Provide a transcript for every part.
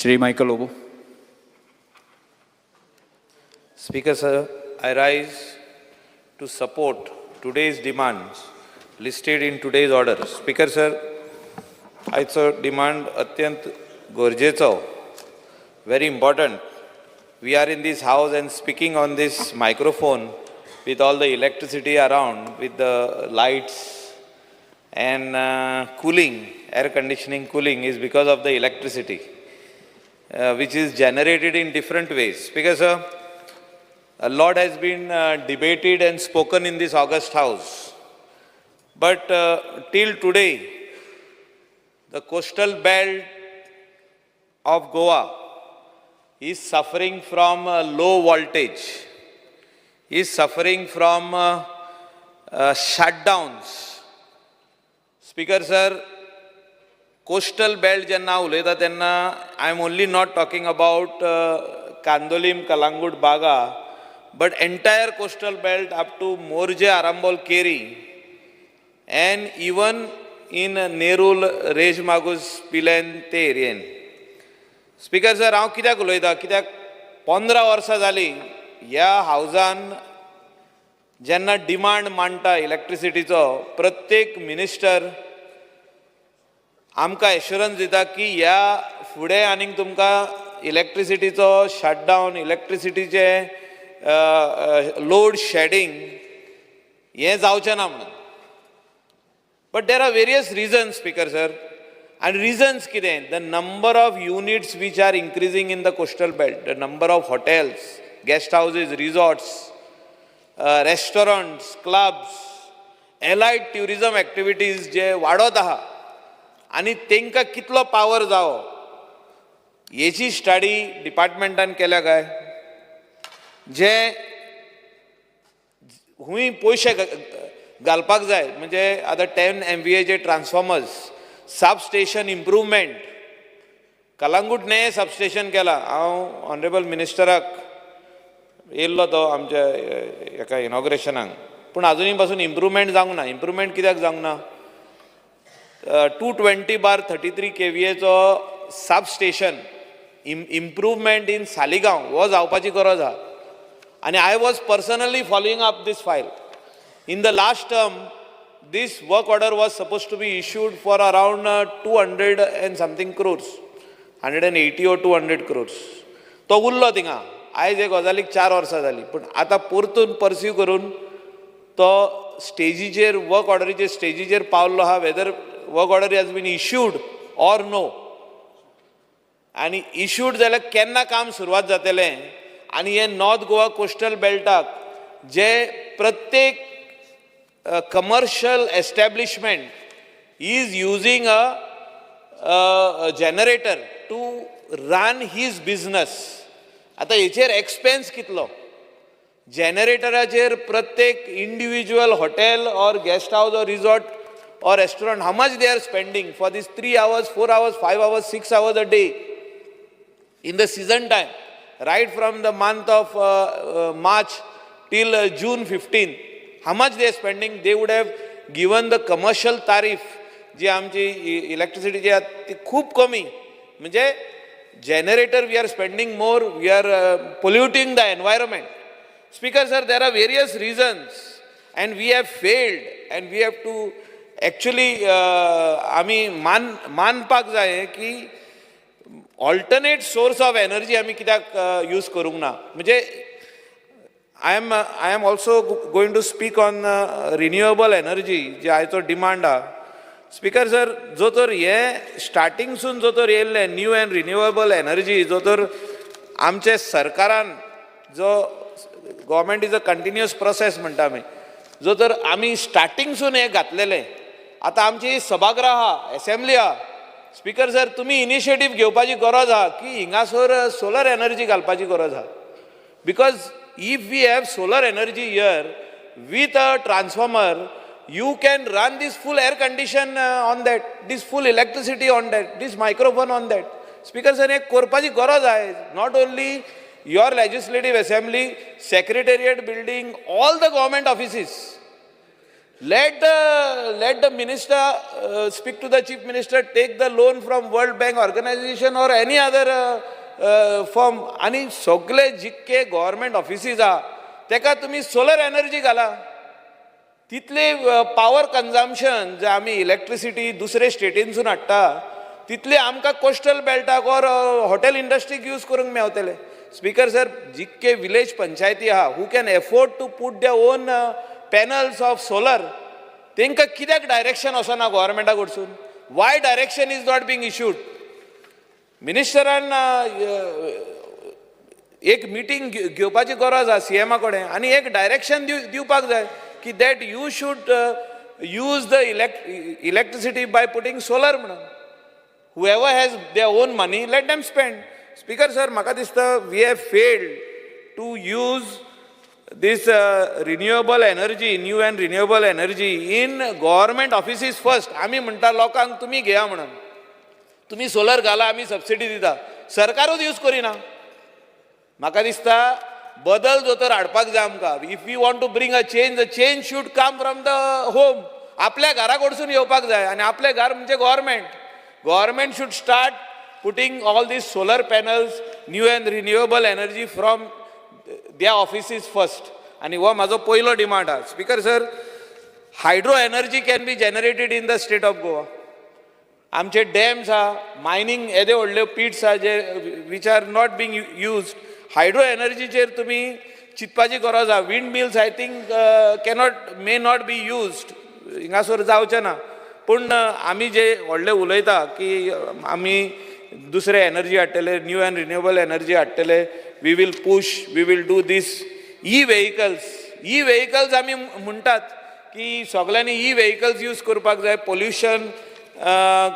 Shri Michael Obo. Speaker sir, I rise to support today's demands listed in today's order. Speaker sir, आयचो demand अत्यंत गरजेचो, very important. We are in this house and speaking on this microphone with all the electricity around, with the lights and cooling, air conditioning cooling is because of the electricity, which is generated in different ways. Speaker sir, a lot has been debated and spoken in this august house. But till today, the coastal belt of Goa is suffering from low voltage, is suffering from shutdowns. Speaker sir, coastal belt jenna uleta tenna I am only not talking about Kandolim, Kalangut, Baga, but entire coastal belt up to Morje, Arambol, Keri, and even in Nerul, Rejmagus, Pilen, te arean. Speaker sir, हांव कित्याक उलयतां? कित्याक 15 वर्सां जालीं ह्या हावजान जेन्ना demand मांडटा इलेक्ट्रिसिटीचो, प्रत्येक मिनिस्टर आमकां एश्युरन्स दिता की ह्या फुडें आनीक तुमकां इलेक्ट्रिसिटीचो शटडावन, इलेक्ट्रिसिटीचे लोड शेडिंग हें जावचें ना म्हणून. But there are various reasons, Speaker sir, and reasons कितें? The number of units which are increasing in the coastal belt, the number of hotels, guest houses, resorts, restaurants, clubs, allied tourism activities जे वाडत आहा आनी तेंकां कितलो power जावो हेची study डिपार्टमेंटान केल्या काय? जे हुंय पयशे घालपाक जाय, म्हणजे आतां 10 MVA चे ट्रान्सफॉर्मर्स, सब स्टेशन इम्प्रूवमेंट, कलांगूट नये सबस्टेशन केलां. हांव ऑनरेबल मिनिस्टराक येयल्लो तो आमच्या हेका इनॉग्रेशनाक, पूण आजुनी पासून इम्प्रूवमेंट जावंक ना. इम्प्रूवमेंट कित्याक जावंक ना? 220/33 KVA चो sub station improvement in Saligao हो जावपाची गरज आहा. आनी I was personally following up this file. In the last term, this work order was supposed to be issued for around 200 and something crores, 180 or 200 crores. तो उरलो थिंगा. आयज हे गजालीक 4 वर्सां जालीं, पूण आतां परतून परस्यू करून तो स्टेजीचेर, वर्क ऑर्डरीचेर स्टेजीचेर पावल्लो आहा. Whether work order has been issued or no, आनी इश्यूड जाल्यार केन्ना काम सुरवात जातलें. आनी हे नॉर्थ गोवा कोस्टल बेल्टाक जे प्रत्येक commercial establishment is using a generator to run his business. आता हेचेर एक्सपेन्स कितलो? जनरेटराचेर प्रत्येक इंडिविज्युअल हॉटेल और गेस्ट हाऊस और रिसॉर्ट और restaurant, how much they are spending for these 3 hours, 4 hours, 5 hours, 6 hours a day in the season time, right from the month of March till June 15th. How much they are spending? They would have given the commercial tariff जी आमची इलेक्ट्रिसिटीची आसा ती खूब कमी. म्हणजे generator we are spending more, we are polluting the environment. Speaker sir, there are various reasons and we have failed and we have to actually आमी मानपाक जाय की ऑल्टरनेट सोर्स ऑफ एनर्जी आमी कित्याक यूज करूंक ना. म्हणजे I am also going to speak on renewable energy जे आयचो डिमांड आहा. स्पीकर सर, जो तर हे स्टार्टिंगसून जो तर येयल्ले न्यू एंड रिन्युएबल एनर्जी, जो तर आमचे सरकारान, जो government is a continuous process म्हणटा आमी, जो तर आमी स्टार्टिंगसून हे घातलेले, आतां आमची सभागृह आहा, असेंब्ली आहा. स्पीकर सर, तुमी इनिशिएटीव घेवपाची गरज आहा की हिंगासर सोलर एनर्जी घालपाची गरज आहा. Because if we have solar energy here with a transformer, you can run this full air condition on that, this full electricity on that, this microphone on that. Speaker sir, हे करपाची गरज आहे. Not only your legislative assembly, secretariat building, all the government offices, let the minister speak to the chief minister, take the loan from World Bank organization or any other firm. आणि सगळे जितके government ऑफिसीज आहा तेका तुम्ही solar energy घाला. तितले power consumption जे आमी electricity दुसरे स्टेटीनसून हाडटा तितले आमकां कोस्टल बेल्टाक और हॉटेल इंडस्ट्रीक यूज करूंक मेवतले. स्पीकर सर, जितके विलेज पंचायती आहा who can afford to put their own panels of solar, तांकां कित्याक डायरेक्शन वचना गव्हर्नमेंटा कडसून? Why direction is not being issued? मिनिस्टरान एक मिटींग घेवपाची गरज आहा सीएमा कडेन आनी एक डायरेक्शन दिवपाक जाय की that you should use the electricity bye putting solar म्हणून. whoever has their own money, let them spend. Speaker sir, म्हाका दिसता we have failed to use this renewable energy, new and renewable energy in government offices first. आमी म्हणटा लोकांक तुम्ही घेया म्हणून, तुम्ही solar घाला, आमी सबसिडी दिता, सरकारूच यूज करिना. म्हाका दिसता बदल जो तर हाडपाक जाय आमकां. If you want to bring a change, the change should come from the home. आपल्या घरा कडसून येवपाक जाय आनी आपले घर म्हणजे government. Government should start putting all these solar panels, new and renewable energy from their offices first. And वो माझो पहिलो डिमांड आहे. Speaker sir, hydro energy can be generated in the state of Goa. आमचे डॅम्स आहा, mining येदे व्हडले pits आहा जे which are not being used. Hydro एनर्जीचेर तुम्ही चिंतपाची गरज आहा. Wind mills I think may not be used, हिंगासर जावचें ना. पूण आमी जे व्हडले उलयता की आमी दुसरे एनर्जी हाडटले, न्यू एंड रिन्युएबल एनर्जी हाडटले, we will push, we will do this. E vehicles आमी म्हणटात की सगळ्यांनी ई व्हेकल्स यूज करपाक जाय, पोल्युशन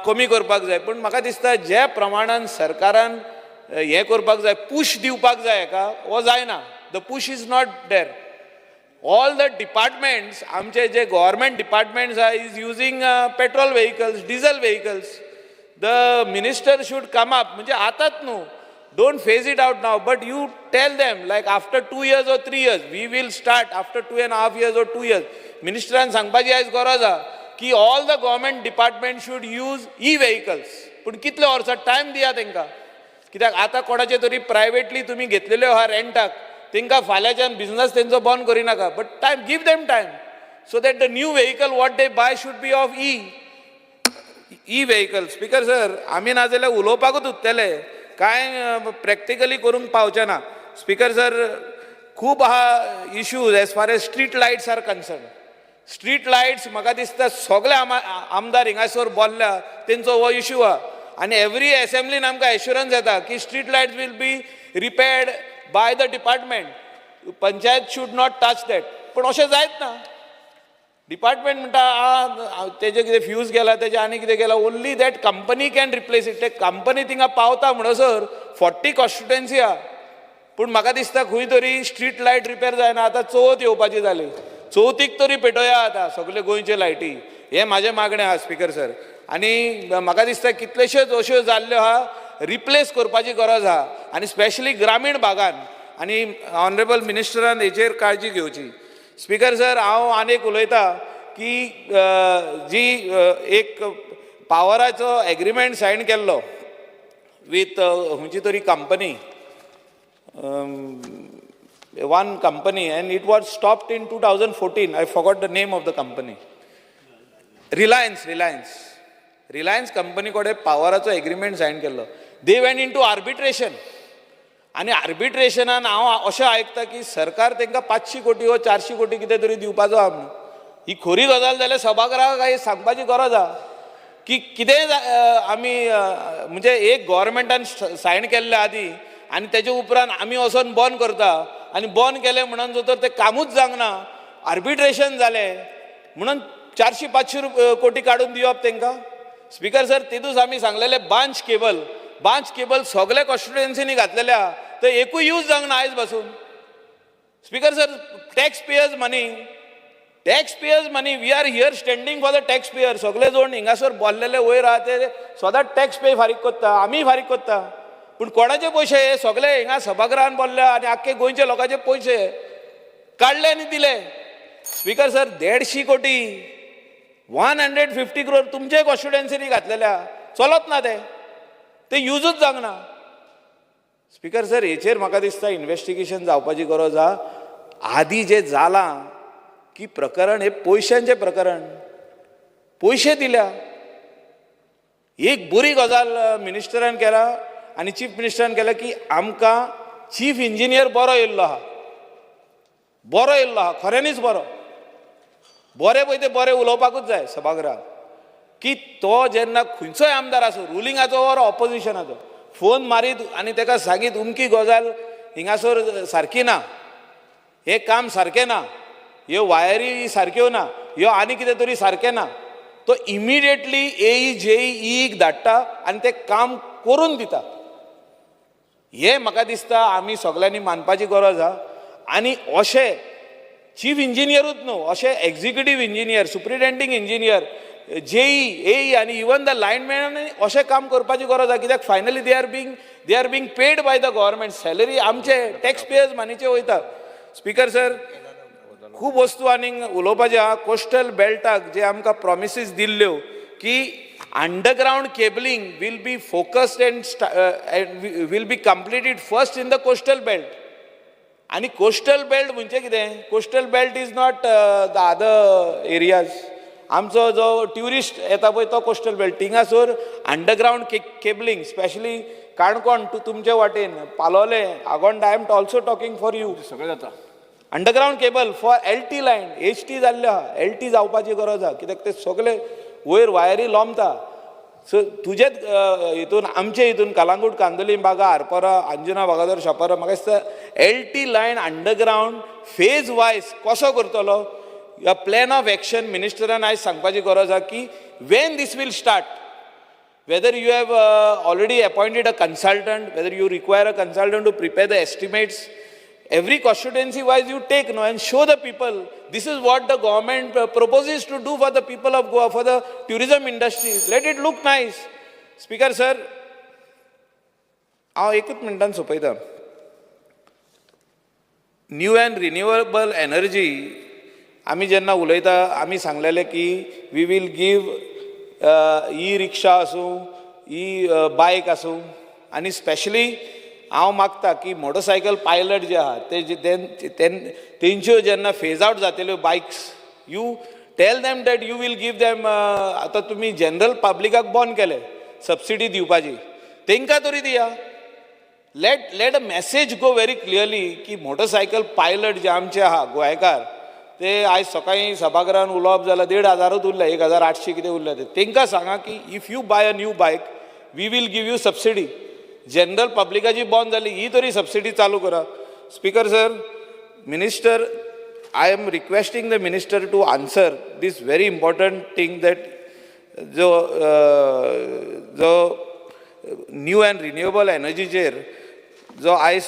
कमी करपाक जाय. पूण म्हाका दिसता ज्या प्रमाणान सरकारान हें करपाक जाय, पुश दिवपाक जाय हेका, हो जायना. The push is not there. All the departments, आमचे जे government departments are is using petrol vehicles, diesel vehicles. The minister should come up. म्हणजे आताच न्हू, don't phase it out now, but you tell them like after 2 years or 3 years, we will start after 2.5 years or 2 years. Ministran सांगपाची आयज गरज आहा की all the government departments should use e-vehicles. पूण कितले वर्सां टायम दिया तांकां, कित्याक आतां कोणाचे तरी प्रायवेटली तुम्ही घेतलेले आहा रेंटाक, तांकां फाल्यांच्यान बिझनस तेंचो बंद करिनाका. But time, give them time so that the new vehicle what they buy should be of E vehicle. Speaker sir, आमी नाजाल्यार उलोवपाकूच उत्तले, कांय प्रॅक्टिकली करूंक पावचे ना. स्पीकर सर, खूब आहा issues as far as street lights are concern. Street lights म्हाका दिसता सगळे आमदार हिंगासर बोल्ल्या तेंचो हो इश्यू आहा. आनी एवरी असेंब्लीन आमकां एश्युरन्स येता की street lights will be repaired by the department. Panchayat should not touch that. पण अशें जायत ना. डिपार्टमेंट म्हणटा तेजे कितें फ्यूज गेला, तेजे आनी कितें गेला, only that company can replace it. ते कंपनी थिंगा पावता म्हणसर 40 कॉन्स्टिट्युएन्सी आहा. पूण म्हाका दिसता खंय तरी स्ट्रीट लायट रिपेर जायना. आतां चवथ येवपाची जाली, चवथीक तरी पेटोया आतां सगळे गोंयचे लायटी. हे म्हाजें मागणें आहा स्पीकर सर. आनी म्हाका दिसता कितलेश्योच अश्यो जाल्ल्यो आहा, रिप्लेस करपाची गरज आहा, आनी स्पेशली ग्रामीण भागान. आनी ऑनरेबल मिनिस्टरान हेचेर काळजी घेवची. स्पीकर सर, हांव आनीक उलयतां की जी एक पावराचो एग्रीमेंट सायन केल्लो वीथ खंयची तरी company, one company, and it was stopped in 2014. I forgot the name of the company. Reliance company कडे पावराचो एग्रीमेंट सायन केल्लो. They went into arbitration. आनी आर्बिट्रेशनान हांव अशें आयकता की सरकार तांकां 500 कोटी वा 400 कोटी कितें तरी दिवपाचो आहा म्हणून. ही खरी गजाल जाल्यार सभागृहाक हे सांगपाची गरज आहा की कितें आमी म्हणजे एक गव्हर्नमेंटान सायन केल्ले आदी आनी तेजे उपरांत आमी वचोन बंद करता, आनी बंद केलें म्हणून जर तर तें कामूच जावंक ना, आर्बिट्रेशन जालें म्हणून 400-500 कोटी काडून दिवप तांकां. स्पीकर सर, तेदूच आमी सांगलेले बांच केबल सगळे कॉन्स्टिट्युएन्सीनी घातलेले आहा, तर एकूय यूज जावंक ना आयज पासून. Speaker sir, tax payers money, we are here standing for the tax payer. सगळे जाण हिंगासर बोल्लेले वयर आहा ते सदांच टॅक्स पे फारीक करता, आमी फारीक करता. पूण कोणाचे पयशे हे सगळे हिंगा सभागृहान बोल्ल्या आनी आख्खे गोंयच्या लोकांचे पयशे काडले आनी दिले. स्पीकर सर 150 कोटी 150 crore तुमचे कॉन्स्टिट्युएन्सीनी घातलेल्या चलत ना ते यूजच जावंक ना. स्पीकर सर हेचेर म्हाका दिसता इन्व्हेस्टिगेशन जावपाची गरज आहा. आदी जे जालां की प्रकरण हे पयशांचें प्रकरण, पयशे दिल्या. एक बरी गजाल मिनिस्टरान केला आनी चीफ मिनिस्टरान केला की आमकां चीफ इंजिनियर बरो येयल्लो आहा, बरो येयल्लो आहा, खऱ्यांनीच बरो. बरे पळय ते बरें उलोवपाकूच जाय सभागृहात, की तो जेन्ना खंयचोय आमदार आसूं, रुलिंगाचो वर ऑपोजिशनाचो, फोन मारीत आनी ताका सांगीत उमकी गजाल हिंगासर सारकी ना, हे काम सारकें ना, ह्यो वायरी सारक्यो ना, ह्यो आनी कितें तरी सारकें ना, तो इमिडिएटली AE JEEक धाडटा आनी ते काम करून दिता. हे म्हाका दिसता आमी सगळ्यांनी मानपाची गरज आहा. आनी अशें चीफ इंजिनियरूच न्हू, अशें executive engineer, superintending engineer, JE AE आनी इवन द लायनमॅन अशें काम करपाची गरज आहा. कित्याक finally they are being paid by the government. Salary आमचे टॅक्स पेयर्स मनीचे वयता. स्पीकर सर खूब वस्तू आनीक उलोवपाचें आहा. कोस्टल बेल्टाक जे आमकां प्रॉमिसीस दिल्ल्यो की underground cabling will be focused and will be completed first in the coastal belt. आनी कोस्टल बेल्ट म्हणजे कितें? Coastal belt is not the other areas. आमचो जो ट्युरिस्ट येता पळय तो कोस्टल बेल्ट, थिंगासर underground cabling, specially Canacona to तुमचे वाटेन Palolem Agonda, I am also talking for you. सगळें जाता underground cable for LT line. HT जाल्ले आहा, LT जावपाची गरज आहा. कित्याक ते सगळे वयर वायरी लोंबता. सो तुजेच हितून आमचे हितून कलांगूट, कांदोलीम बागा, आरपोरा, अंजुना बागादोर, शापोरा, म्हाका दिसता LT line underground phase wise कसो करतलो, ह्या प्लॅन ऑफ एक्शन मिनिस्टरान आयज सांगपाची गरज आहा की when this will start. whether you have already appointed a consultant, whether you require a consultant to prepare the estimates, every constituency wise you take and show the people this is what the government proposes to do for the people of Goa, for the tourism industry. Let it look nice. Speaker sir, हांव एकूच मिनटान सोंपयता. New and renewable energy आमी जेन्ना उलयता, आमी सांगलेलें की we will give e rickshaw आसूं, बायक आसूं, आनी स्पेशली हांव मागता की मोटरसायकल पायलट जे आहा तेंच्यो जेन्ना फेज आवट जातल्यो bikes, you tell them that you will give them. आतां तुमी जनरल पब्लिकाक बंद केले सबसिडी दिवपाची, तेंकां तरी दिया. लेट अ मॅसेज गो व्हेरी क्लियरली की मोटरसायकल पायलट जे आमचे आहा गोंयकार, ते आयज सकाळीं सभागृहान उलोवप जाल्यार 1,500 उरले, 1,800 कितें उरले. तेंकां सांगा की if you buy a new bike we will give you subsidy. General पब्लिकाची बंद जाली, ही तरी सबसिडी चालू करा. Speaker sir, minister, I am requesting the minister to answer this very important thing that जो न्यू एंड रिन्युएबल एनर्जीचेर जो आयज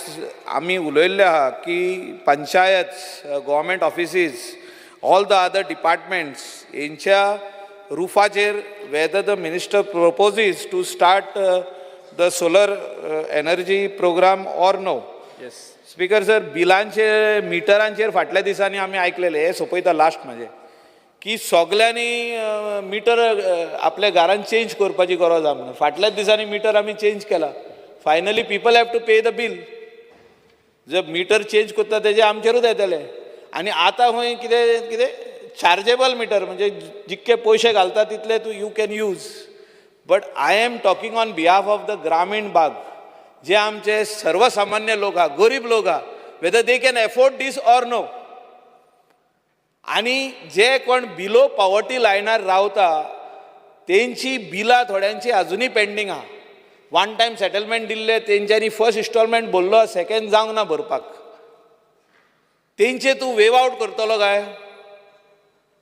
आमी उलयल्ले आहा की panchayat, government offices, all the other departments हेंच्या रुफाचेर whether the minister proposes to start the solar energy programme or no. Yes speaker sir, बिलांचे मिटरांचेर फाटल्या दिसांनी आमी आयकलेले, हे सोपयता लास्ट म्हाजे, की सगळ्यांनी मिटर आपल्या घरान चेंज करपाची गरज आहा म्हणून. फाटल्याच दिसांनी मिटर आमी चेंज केला. Finally people have to pay the bill. जे मिटर चेंज करता तेजे आमचेरूच येतले. आनी आतां खंय कितें कितें चार्जेबल मिटर, म्हणजे जितके पयशे घालता तितले तूं you can use. But I am talking on behalf of the ग्रामीण भाग, जे आमचे सर्वसामान्य लोक आहा, गरीब लोक आहा, whether they can afford this or no. आनी जे कोण बिलो पॉवर्टी लायनार रावता तेंची बिलां थोड्यांची अजुनूय पेंडींग आहा. वन टायम सेटलमेंट दिल्ले तेंच्यांनी फर्स्ट इन्स्टॉलमेंट भरलो, सेकंड जावंक ना भरपाक. तेंचे तूं वेव आवट करतलो काय?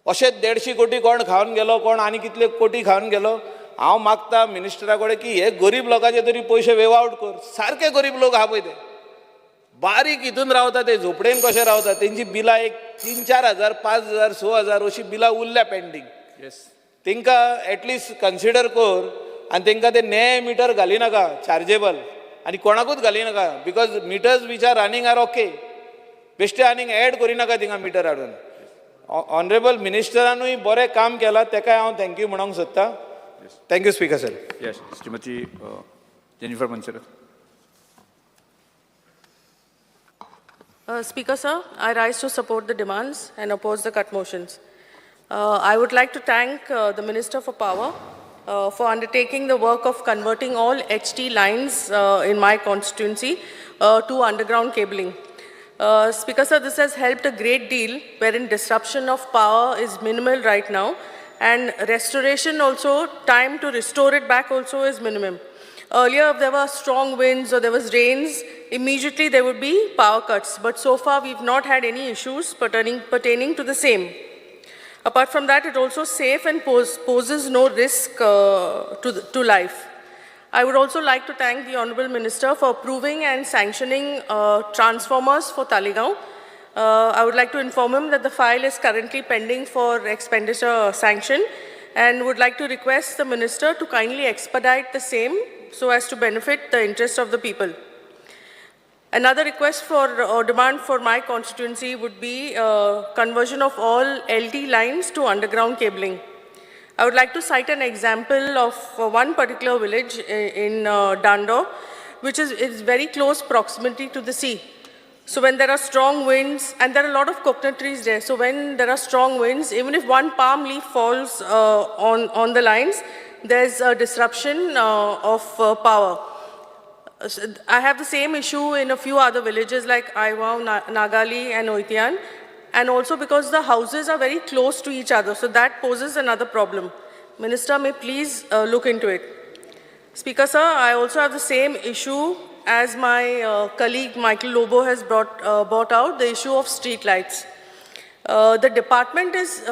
अशेंच 150 कोटी कोण खावन गेलो, कोण आनी कितले कोटी खावन गेलो. हांव मागता मिनिस्टरा कडेन की हे गरीब लोकांचे तरी पयशे वेव आवट कर. सारके गरीब लोक आहा पळय ते, बारीक हितून रावता, ते झोपडेन कशे रावता, तेंची बिलां एक 3-4 हजार, 5,000, 6,000 अशी बिलां उरल्या पेंडींग. येस, तेंकां एटलिस्ट कन्सिडर कर आनी तेंकां ते नये मिटर घाली नाका चार्जेबल, आनी कोणाकूच घाली नाका. Because meters which are running are okay. बेश्टे आनीक एड करी नाका थिंगा मिटर हाडून. ऑनरेबल मिनिस्टरानूय बरें काम केलां ताकाय हांव थँक्यू म्हणूंक सोदतां. Thank you speaker sir. Yes, Srimati Jennifer Mansur. Speaker sir, I rise to support the demands and oppose the cut motions. I would like to thank the Minister for Power for undertaking the work of converting all HT lines in my constituency to underground cabling. Speaker sir, this has helped a great deal, wherein disruption of power is minimal right now, and restoration also, time to restore it back also is minimum. Earlier, if there were strong winds or there was rains, immediately there would be power cuts. But so far, we've not had any issues pertaining to the same. Apart from that, it also safe and poses no risk to life. I would also like to thank the Honourable Minister for approving and sanctioning transformers for Talegaon. I would like to inform him that the file is currently pending for expenditure sanction, and would like to request the Minister to kindly expedite the same so as to benefit the interest of the people. Another request or demand for my constituency would be conversion of all LT lines to underground cabling. I would like to cite an example of one particular village in Dando, which is very close proximity to the sea. So when there are strong winds, and there are a lot of coconut trees there, so when there are strong winds, even if one palm leaf falls on the lines, there's a disruption of power. I have the same issue in a few other villages like Aiwao, Nagali and Oitian, and also because the houses are very close to each other, so that poses another problem. Minister may please look into it. Speaker sir, I also have the same issue as my colleague Michael Lobo has brought out, the issue of street lights. The department is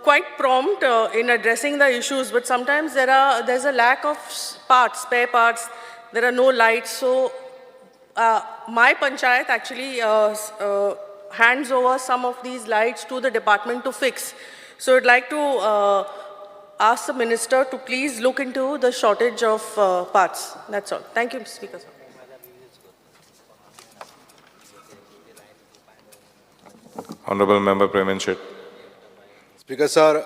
quite prompt in addressing the issues, but sometimes there's a lack of spare parts, there are no lights, so my panchayat actually hands over some of these lights to the department to fix. So I'd like to ask the Minister to please look into the shortage of parts. That's all. Thank you, Speaker. Honorable Member Premanshit. Speaker sir,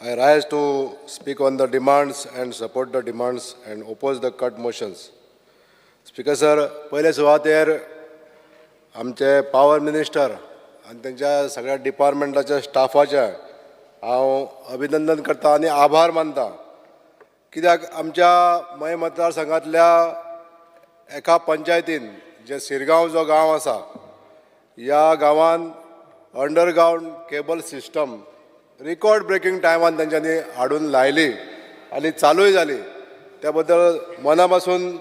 I rise to speak on the demands and support the demands and oppose the cut motions. Speaker sir, पहिले सुवातेर आमचे power minister आणि त्यांच्या सगळ्या डिपार्टमेंटाच्या स्टाफाचे हांव अभिनंदन करता आणि आभार मानता. कित्याक आमच्या मय मतदारसंघातल्या एका पंचायतीन जे सिरगांव जो गांव आसा, ह्या गांवान underground cable system record breaking टायमान तेंच्यांनी हाडून लायली आनी चालूय जाली. त्या बद्दल मनापासून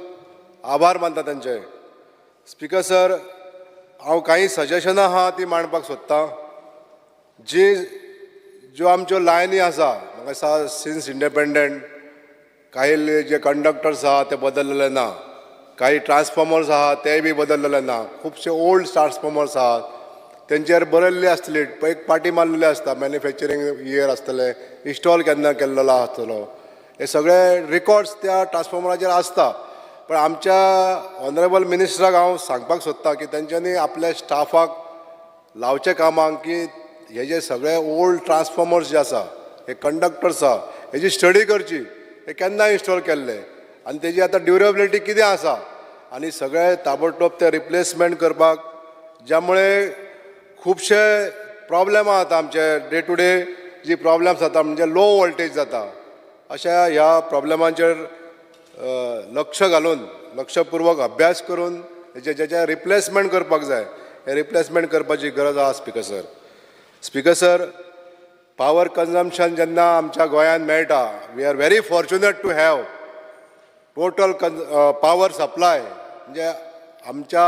आभार मानता त्यांचे. स्पीकर सर, हांव काही सजेशनां आहा ती मांडपाक सोदतां. ज्यो आमच्यो लायनी आसा, म्हाका दिसता सिन्स इंडिपेंडंट काही जे कंडक्टर्स आहा ते बदललेले ना, काही ट्रान्सफॉर्मर्स आहा तेय बी बदललेले ना, खुबशे ओल्ड ट्रान्सफॉर्मर्स आहात तेंचेर बरयल्ले आसतले, एक पाटी मारलेले आसता, मॅन्युफॅक्चरींग इयर आसतले, इन्स्टॉल केन्ना केल्लो आसतलो, हे सगळे रिकॉर्ड्स त्या ट्रान्सफॉर्मराचेर आसता. पण आमच्या ऑनरेबल मिनिस्टराक हांव सांगपाक सोदतां की तेंच्यांनी आपल्या स्टाफाक लावचे कामाक की हे जे सगळे ओल्ड ट्रान्सफॉर्मर्स जे आसा, हे कंडक्टर्स आहा, हेजी स्टडी करची, हे केन्ना इन्स्टॉल केल्ले आनी तेजी आतां ड्युरेबिलिटी कितें आसा, आनी सगळे ताबडतोब ते रिप्लेसमेंट करपाक, ज्यामुळे खुबशे प्रॉब्लेम आहात आमचे डे टू डे जी प्रॉब्लेम्स जाता म्हणजे लो वोल्टेज जाता, अशा ह्या प्रॉब्लेमांचेर लक्ष घालून लक्षपूर्वक अभ्यास करून जेचे रिप्लेसमेंट करपाक जाय, हे रिप्लेसमेंट करपाची गरज आहा. Speaker sir, speaker sir, power consumption जेन्ना आमच्या गोंयांत मेळटा, we are very fortunate to have total power supply. म्हणजे आमच्या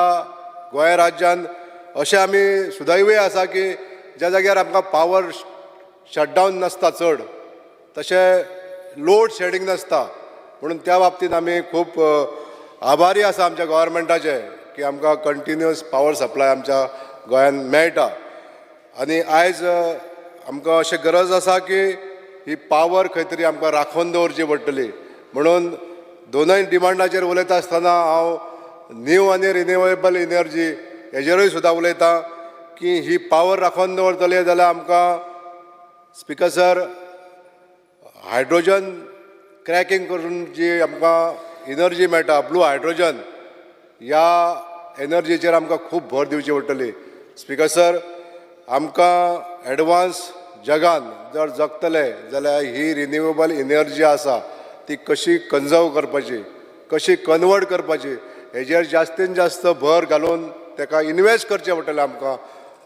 गोंय राज्यान अशें आमी सुदैवी आसा की ज्या जाग्यार आमकां पावर शटडावन नासता चड, तशें लोड शेडींग नासता. म्हणून त्या बाबतींत आमी खूब आभारी आसा आमच्या गव्हर्मेंटाचे की आमकां कंटिन्युअस पावर सप्लाय आमच्या गोंयांत मेळटा. आनी आयज आमकां अशें गरज आसा की ही पावर खंय तरी आमकां राखून दवरची पडटली. म्हणून दोनूय डिमांडाचेर उलयता आसतना हांव न्यू आनी रिन्युवेबल एनर्जी हेजेरूय सुद्दां उलयतां की ही पावर राखून दवरतले जाल्यार आमकां स्पीकर सर हायड्रोजन क्रॅकिंग करून जी आमकां एनर्जी मेळटा ब्लू हायड्रोजन ह्या एनर्जीचेर आमकां खूब भर दिवची पडटली. स्पीकर सर आमकां एडवान्स जगान जर जगतले जाल्यार ही रिन्युएबल एनर्जी आसा ती कशी कन्जर्व करपाची, कशी कन्वर्ट करपाची हेजेर जास्तीत जास्त भर घालून ताका इन्वेस्ट करचें पडटलें आमकां.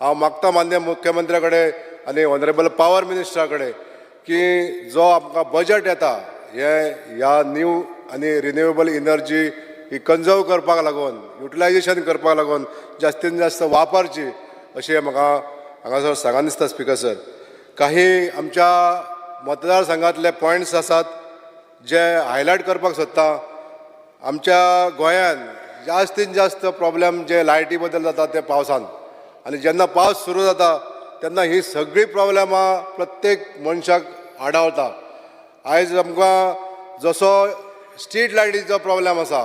हांव मागता मान्य मुख्यमंत्र्या कडेन आनी ऑनरेबल पावर मिनिस्टरा कडेन की जो आमकां बजट येता ह्या न्यू आनी रिन्युएबल एनर्जी ही कन्जर्व करपाक लागून युटिलायजेशन करपाक लागून जास्तीत जास्त वापरची अशें म्हाका हांगासर सांगान दिसता. स्पीकर सर काही आमच्या मतदारसंघातले पॉयंट्स आसात जे हायलायट करपाक सोदता. आमच्या गोंयान जास्तीत जास्त प्रॉब्लेम जे लायटी बद्दल जाता ते पावसान आनी जेन्ना पावस सुरू जाता तेन्ना ही सगळी प्रॉब्लेमां प्रत्येक मनशाक आडावता. आयज आमकां जसो स्ट्रीट लायटीचो प्रॉब्लेम आसा,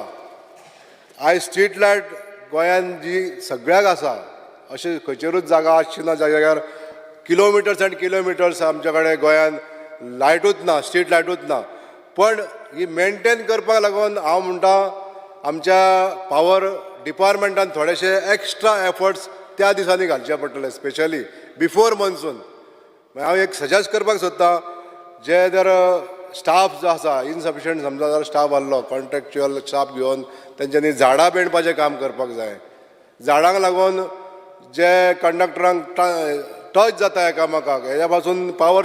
आयज स्ट्रीट लायट गोंयान जी सगळ्याक आसा अशी खंयचेरूच जागा आसची ना ज्या जाग्यार किलोमिटर्स एंड किलोमिटर्स आमच्या कडेन गोंयान लायटूच ना, स्ट्रीट लायटूच ना. पण ही मेनटेन करपाक लागून हांव म्हणटा आमच्या पावर डिपार्टमेंटान थोडेशे एक्स्ट्रा एफर्ट्स त्या दिसांनी घालचे पडटले, स्पेशली बिफोर मॉन्सून. हांव एक सजेस्ट करपाक सोदतां जे जर स्टाफ जो आसा इनसफिशियंट समजा जर स्टाफ आहलो कॉन्ट्रॅक्च्युअल स्टाफ घेवन तेंच्यांनी झाडां पेंडपाचें काम करपाक जाय. झाडांक लागून जे कंडक्टरांक टच जाता एकामेकाक हेज्या पासून पावर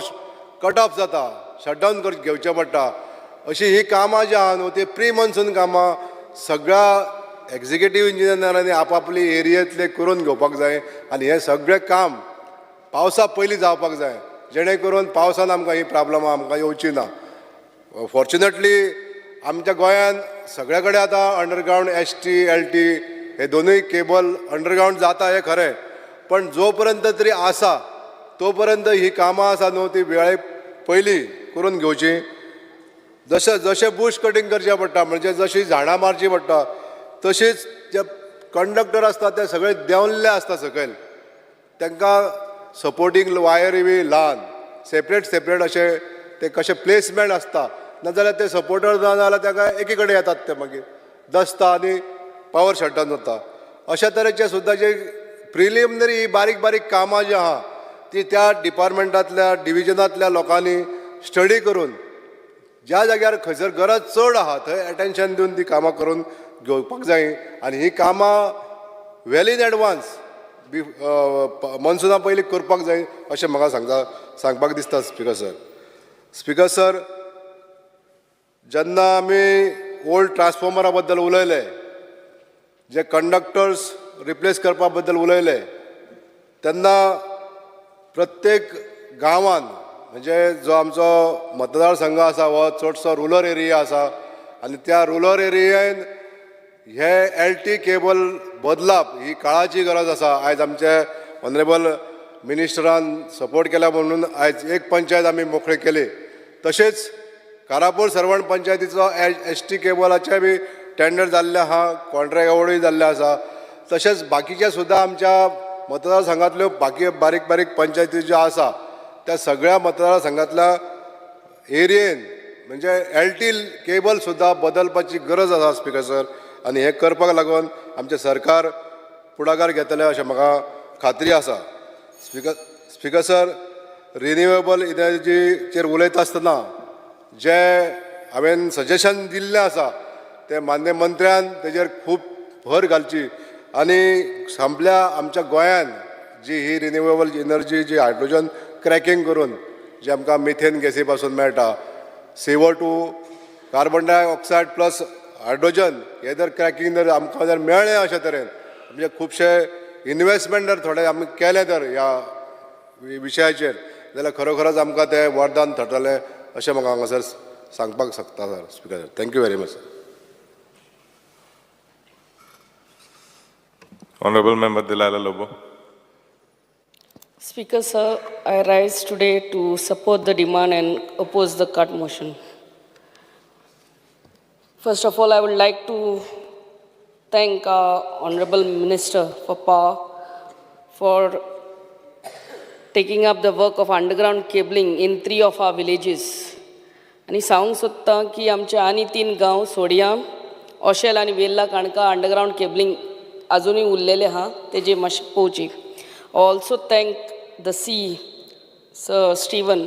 कट ऑफ जाता, शटडावन घेवचें पडटा. अशी ही कामां जी आहा न्हू ती प्री मॉन्सून कामां सगळ्या एक्झिक्युटीव इंजिनियरांनी आपापली एरियेंतले करून घेवपाक जाय आनी हें सगळें काम पावसा पयलीं जावपाक जाय जेणे करून पावसान आमकां ही प्रॉब्लमां आमकां येवची ना. फॉर्च्युनेटली आमच्या गोंयान सगळे कडेन आतां अंडरग्रावंड ST LT हे दोनूय केबल अंडरग्रावंड जाता हें खरें, पण जो पर्यंत तरी आसा तो पर्यंत ही कामां आसा न्हू ती वेळे पयलीं करून घेवची. जशें बुश कटींग करचें पडटा म्हणजे जशी झाडां मारची पडटा तशीच जे कंडक्टर आसता ते सगळे देंवल्ले आसता सकयल, तांकां सपोर्टींग वायरी बी ल्हान सेपरेट अशे ते कशें प्लेसमेंट आसता नाजाल्यार ते सपोर्टर ना जाल्यार ताका एकी कडेन येतात ते मागीर दसता आनी पावर शटडावन जाता. अशा तरेचे सुद्दां जे प्रिलिमिनरी बारीक बारीक कामां जी आहा ती त्या डिपार्टमेंटांतल्या डिविजनांतल्या लोकांनी स्टडी करून ज्या जाग्यार खंयसर गरज चड आहा थंय एटेन्शन दिवन ती कामां करून घेवपाक जाय. आनी ही कामां वेल इन एडवान्स मॉन्सुना पयलीं करपाक जाय अशें म्हाका सांगपाक दिसता. स्पीकर सर जेन्ना आमी ओल्ड ट्रान्सफॉर्मरा बद्दल उलयले, जे कंडक्टर्स रिप्लेस करपा बद्दल उलयले, तेन्ना प्रत्येक गांवान म्हणजे जो आमचो मतदारसंघ आसा हो चडसो रुरल एरिया आसा आनी त्या रुरल एरियेन हे LT केबल बदलाप ही काळाची गरज आसा. आयज आमचे ऑनरेबल मिनिस्टरान सपोर्ट केल्या म्हणून आयज एक पंचायत आमी मोकळी केली. तशेंच कारापूर सरवण पंचायतीचो ST केबलाचे बी टेंडर जाल्ले आहा, कॉन्ट्रॅक्ट अवॉर्डूय जाल्ले आसा. तशेंच बाकीचे सुद्दां आमच्या मतदारसंघांतल्यो बाकी बारीक बारीक पंचायती ज्यो आसा त्या सगळ्या मतदारसंघातल्या एरियेन म्हणजे LT केबल सुद्दां बदलपाची गरज आसा. स्पीकर सर आनी हें करपाक लागून आमचें सरकार फुडाकार घेतलें अशें म्हाका खात्री आसा. स्पीकर सर रिन्युएबल एनर्जीचेर उलयता आसतना जे हांवें सजेशन दिल्लें आसा ते मान्य मंत्र्यान तेजेर खूब भर घालची आनी संपल्या आमच्या गोंयान जी ही रिन्युएबल एनर्जी जी हायड्रोजन क्रॅकिंग करून जे आमकां मिथेन गॅसी पासून मेळटा, CO2 carbon dioxide plus hydrogen हे जर क्रॅकिंग जर आमकां जर मेळ्ळें अशे तरेन म्हणजे खुबशे इन्वेस्टमेंट जर थोडे आमी केले तर ह्या विशयाचेर जाल्यार खरोखरच आमकां तें वरदान थरतलें अशें म्हाका हांगासर सांगपाक शकता. Sir speaker thank you very much. Honorable Member Delilah Lobo. Speaker, sir, I rise today to support the demand and oppose the cut motion. First of all, I would like to thank our Honorable Minister for Power for taking up the work of underground cabling in 3 of our villages. आणि सांगूंक सोदतां की आमचे आनी 3 गांव सोडिया, ओशेल आनी Velha काणका underground cabling अजुनूय उरलेले आहा तेजे मातशें पळोवची. Also thank the Sir Stephen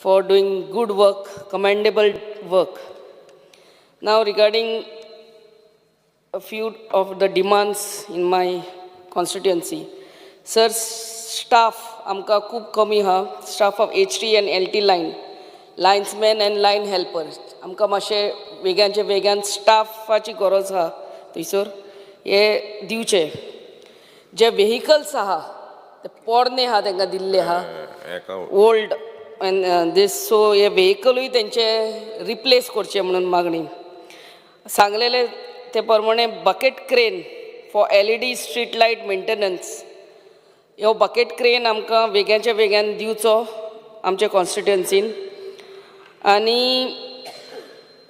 for doing good work, commendable work. Now regarding a few of the demands in my constituency. Sir, staff amka खूब कमी ha, staff of HT and LT line, linesmen and line helpers. आमकां मातशें वेग्यांचे वेग्यान स्टाफाची गरज आहा थंयसर हे दिवचे. जे व्हेहिकल्स आहा ते पोरणे आहा तांकां दिल्ले आहा ओल्ड एंड दीस, सो हे व्हेहिकलूय तेंचे रिप्लेस करचे म्हणून मागणी. सांगलेले ते प्रमाणे bucket crane for LED street light maintenance, ह्यो बकेट क्रेन आमकां वेग्याच्या वेग्यान दिवचो आमच्या कॉन्स्टिट्युएन्सीन. आनी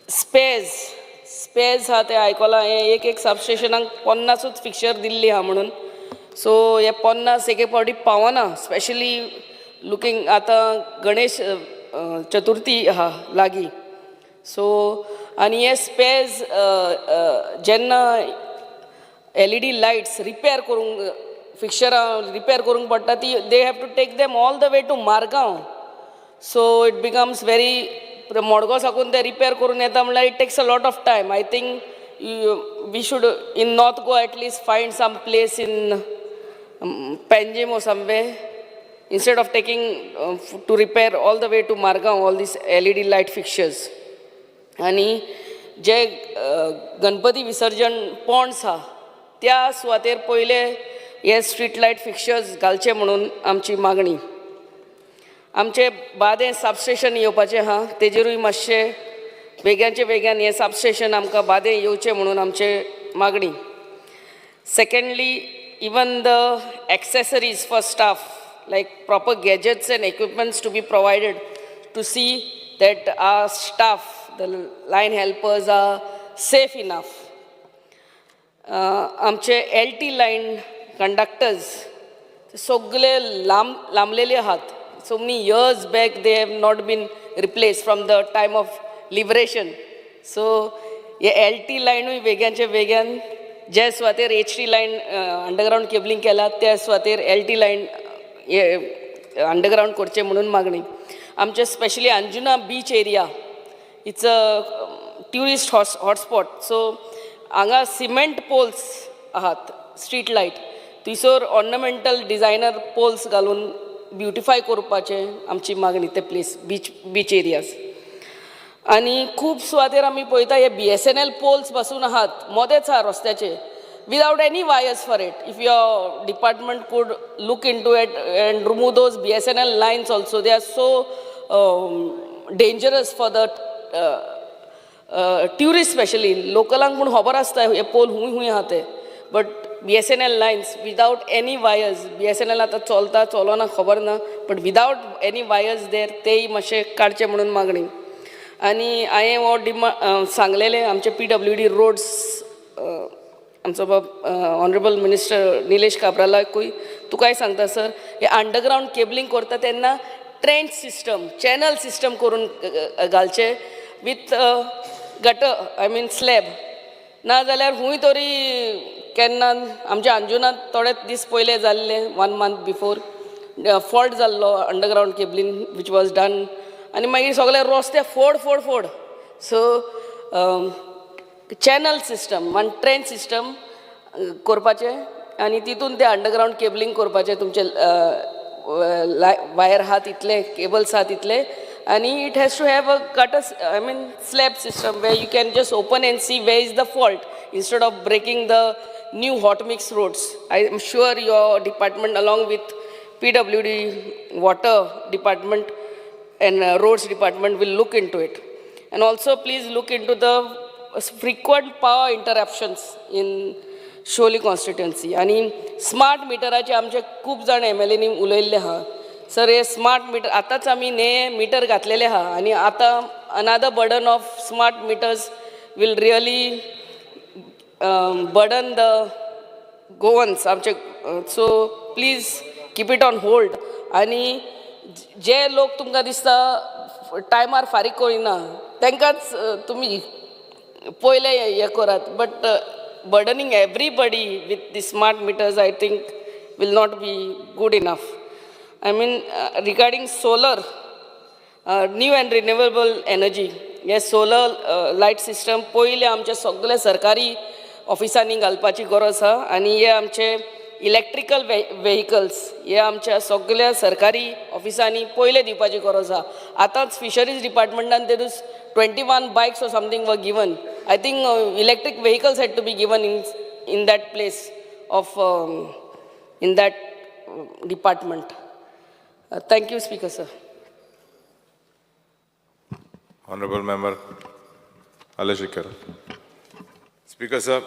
स्पेज आहा ते आयकलां हे एक सबस्टेशनाक 50च फिक्चर दिल्ली आहा म्हणून. सो हे 50 एके फावटी पावना, स्पेशली लुकींग आतां गणेश चतुर्थी आहा लागीं. सो आनी हे स्पेज जेन्ना LED लायट्स रिपेर करूंक फिक्चरां रिपेर करूंक पडटा ती they have to take them all the way to Margao. So it becomes very, Madgaon साकून ते रिपेर करून येता म्हणल्यार it takes a lot of time. I think we should in north Goa at least find some place in Panjim or somewhere, instead of taking to repair all the way to Margaon all these LED light fixtures. आणि जे गणपती विसर्जन Pond's आहा त्या सुवातेर पयले हे street light fixtures घालचे म्हणून आमची मागणी. आमचे बादें सबस्टेशन येवपाचें आहा तेजेरूय मातशें वेग्याचे वेग्यान हे सबस्टेशन आमकां बादें येवचें म्हणून आमचे मागणी. Secondly, even the accessories for staff like proper gadgets and equipments to be provided to see that our staff, the line helpers, are safe enough. आमचे LT line conductors सगळे लांबलेले आहात. So many years back they have not been replaced from the time of liberation. So हे LT लायनूय वेग्याचे वेग्यान जे सुवातेर HT lion underground cabling केला त्या सुवातेर LT line underground करचे म्हणून मागणी. आमचे specially Anjuna beach area it's a tourist hotspot. So हांगा सिमेंट पोल्स आहात स्ट्रीट लायट, थंयसर ऑर्नमेंटल डिझायनर पोल्स घालून ब्युटिफाय करपाचे आमची मागणी ते प्लेस बीच एरियाज. आनी खूब सुवातेर आमी पळयता हे BSNL पोल्स बसून आहात मोदेच आहा रस्त्याचे without any wires for it. If your department could look into it and remove those BSNL lines also, they are so dangerous for the tourist specially. लोकलांक पूण खबर आसता हे पोल खूंय आहा ते, but BSNL lines without any wires, BSNL आतां चलता चलोना खबर ना, but without any wires there तेय मातशें काडचे म्हणून मागणी. आनी हांवें हो सांगलेले आमचे PWD रोड्स आमचो बाब ऑनरेबल मिनिस्टर निलेश काब्रालाकूय तुकाय सांगता सर, हे अंडरग्राउंड केबलिंग करता तेन्ना ट्रेंच सिस्टम, चॅनल सिस्टम करून घालचे with gutter, I mean slab. ना जाल्यार खूंय तरी केन्ना आमच्या अंजुनात थोडे दीस पयले जाल्ले 1 month बिफोर फॉल्ट जाल्लो underground cabling which was done. आनी मागीर सगळे रस्ते फोड. सो चॅनल सिस्टम आनी ट्रेंच सिस्टम करपाचे आनी तितून ते अंडरग्राउंड केबलिंग करपाचे. तुमचे वायर आहा तितले, केबल्स आहा तितले, आनी it has to have a gutter, I mean slab system way you can just open and see where is the fault instead of breaking the new hot mix roads. I am sure your department along with PWD, water department and roads department will look into it. And also please look into the frequent power interruptions in Sholi constituency. आणि smart मिटराचे आमचे खूप जाण MLA उलयल्ले आहा sir. हे smart meter आतांच आमी नये metre घातलेले आहा आनी आतां another burden of smart meters will really burden the Goans आमचे so please keep it on hold आनी जे लोक तुमकां दिसता टायमार फारीक करिना तांकांच तुमी पयले हे करात but burdening everybody with the smart metres I think will not be good enough. I mean, regarding solar, new and renewable energy, yes, solar light system, पहिले आमचे सगळे सरकारी ऑफिसांनी घालपाची गरज आहा आनी हे आमचे इलेक्ट्रिकल व्हेहिकल्स हे आमच्या सगळ्या सरकारी ऑफिसांनी पहिले दिवपाची गरज आहा. आतांच फिशरीज डिपार्टमेंटान ते 21 bikes or something were given. I think electric vehicles had to be given in that place of in that department. Thank you, Speaker, sir. Honorable Member Alashikar. Speaker, sir,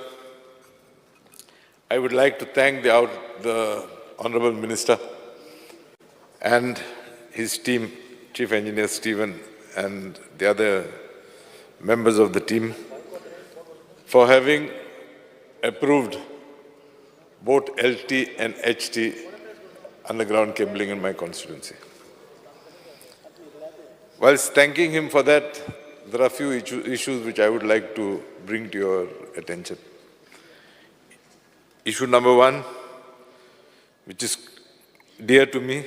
I would like to thank the Honorable Minister and his team, Chief Engineer Stephen and the other members of the team for having approved both LT and HT underground cabling in my constituency. Whilst thanking him for that, there are a few issues which I would like to bring to your attention. Issue number one, which is dear to me,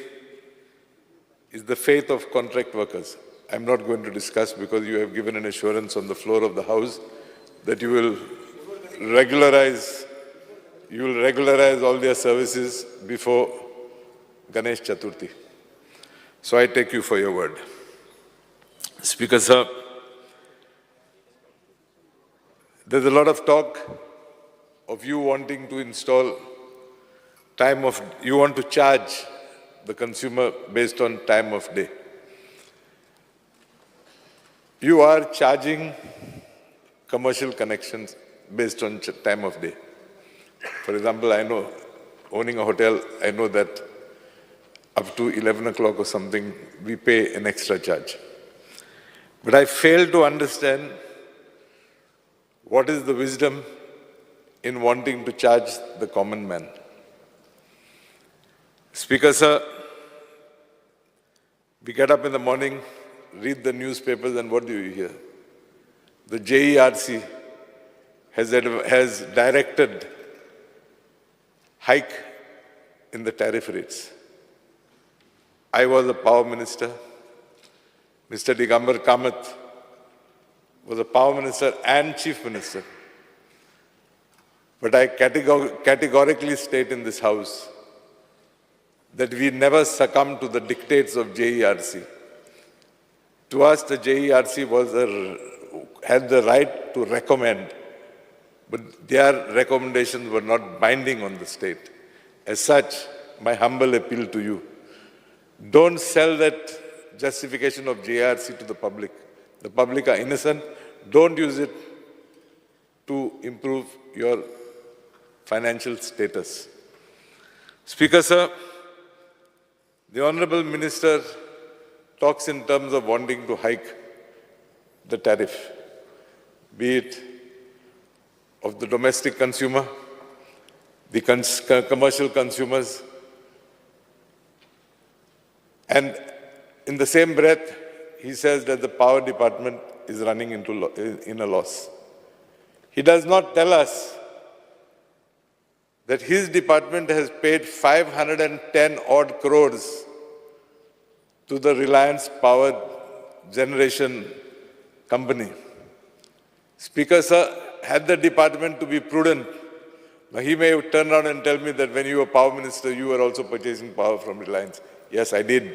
is the faith of contract workers. I'm not going to discuss because you have given an assurance on the floor of the House that you will regularize all their services before Ganesh Chaturthi. So I take you for your word. Speaker, sir, there's a lot of talk of you wanting to install you want to charge the consumer based on time of day. You are charging commercial connections based on time of day. For example, I know, owning a hotel, I know that up to 11 o'clock or something, we pay an extra charge. But I fail to understand what is the wisdom in wanting to charge the common man. Speaker, sir, we get up in the morning, read the newspapers, and what do you hear? The JERC has directed hike in the tariff rates. I was a power minister. Mr. Digambar Kamath was a power minister and chief minister. But I categorically state in this House that we never succumb to the dictates of JERC. To us, the JERC had the right to recommend, but their recommendations were not binding on the state. As such, my humble appeal to you, don't sell that justification of JERC to the public. The public are innocent. Don't use it to improve your financial status. Speaker, sir, the Honorable Minister talks in terms of wanting to hike the tariff, be it of the domestic consumer, the commercial consumers, and in the same breath, he says that the power department is running in a loss. He does not tell us that his department has paid 510 odd crores to the Reliance Power Generation Company. Speaker, sir, had the department to be prudent, he may turn around and tell me that when you were power minister, you were also purchasing power from Reliance. Yes, I did.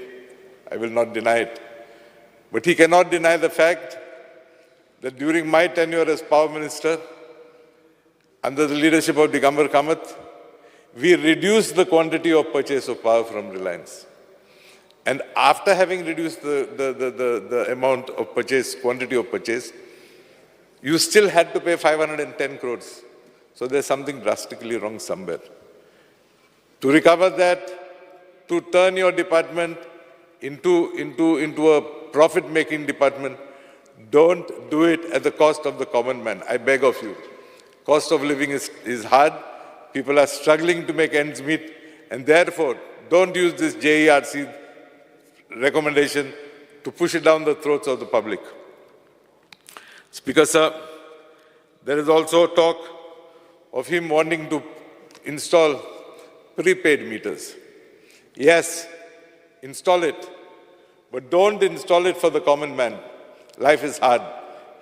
I will not deny it. But he cannot deny the fact that during my tenure as power minister, under the leadership of Digambar Kamath, we reduced the quantity of purchase of power from Reliance. And after having reduced the amount of purchase, quantity of purchase, you still had to pay 510 crores. So there's something drastically wrong somewhere. To recover that, to turn your department into a profit-making department, don't do it at the cost of the common man. I beg of you. Cost of living is hard. People are struggling to make ends meet, and therefore, don't use this JERC recommendation to push it down the throats of the public. Speaker, sir, there is also talk of him wanting to install prepaid meters. Yes, install it, but don't install it for the common man. Life is hard.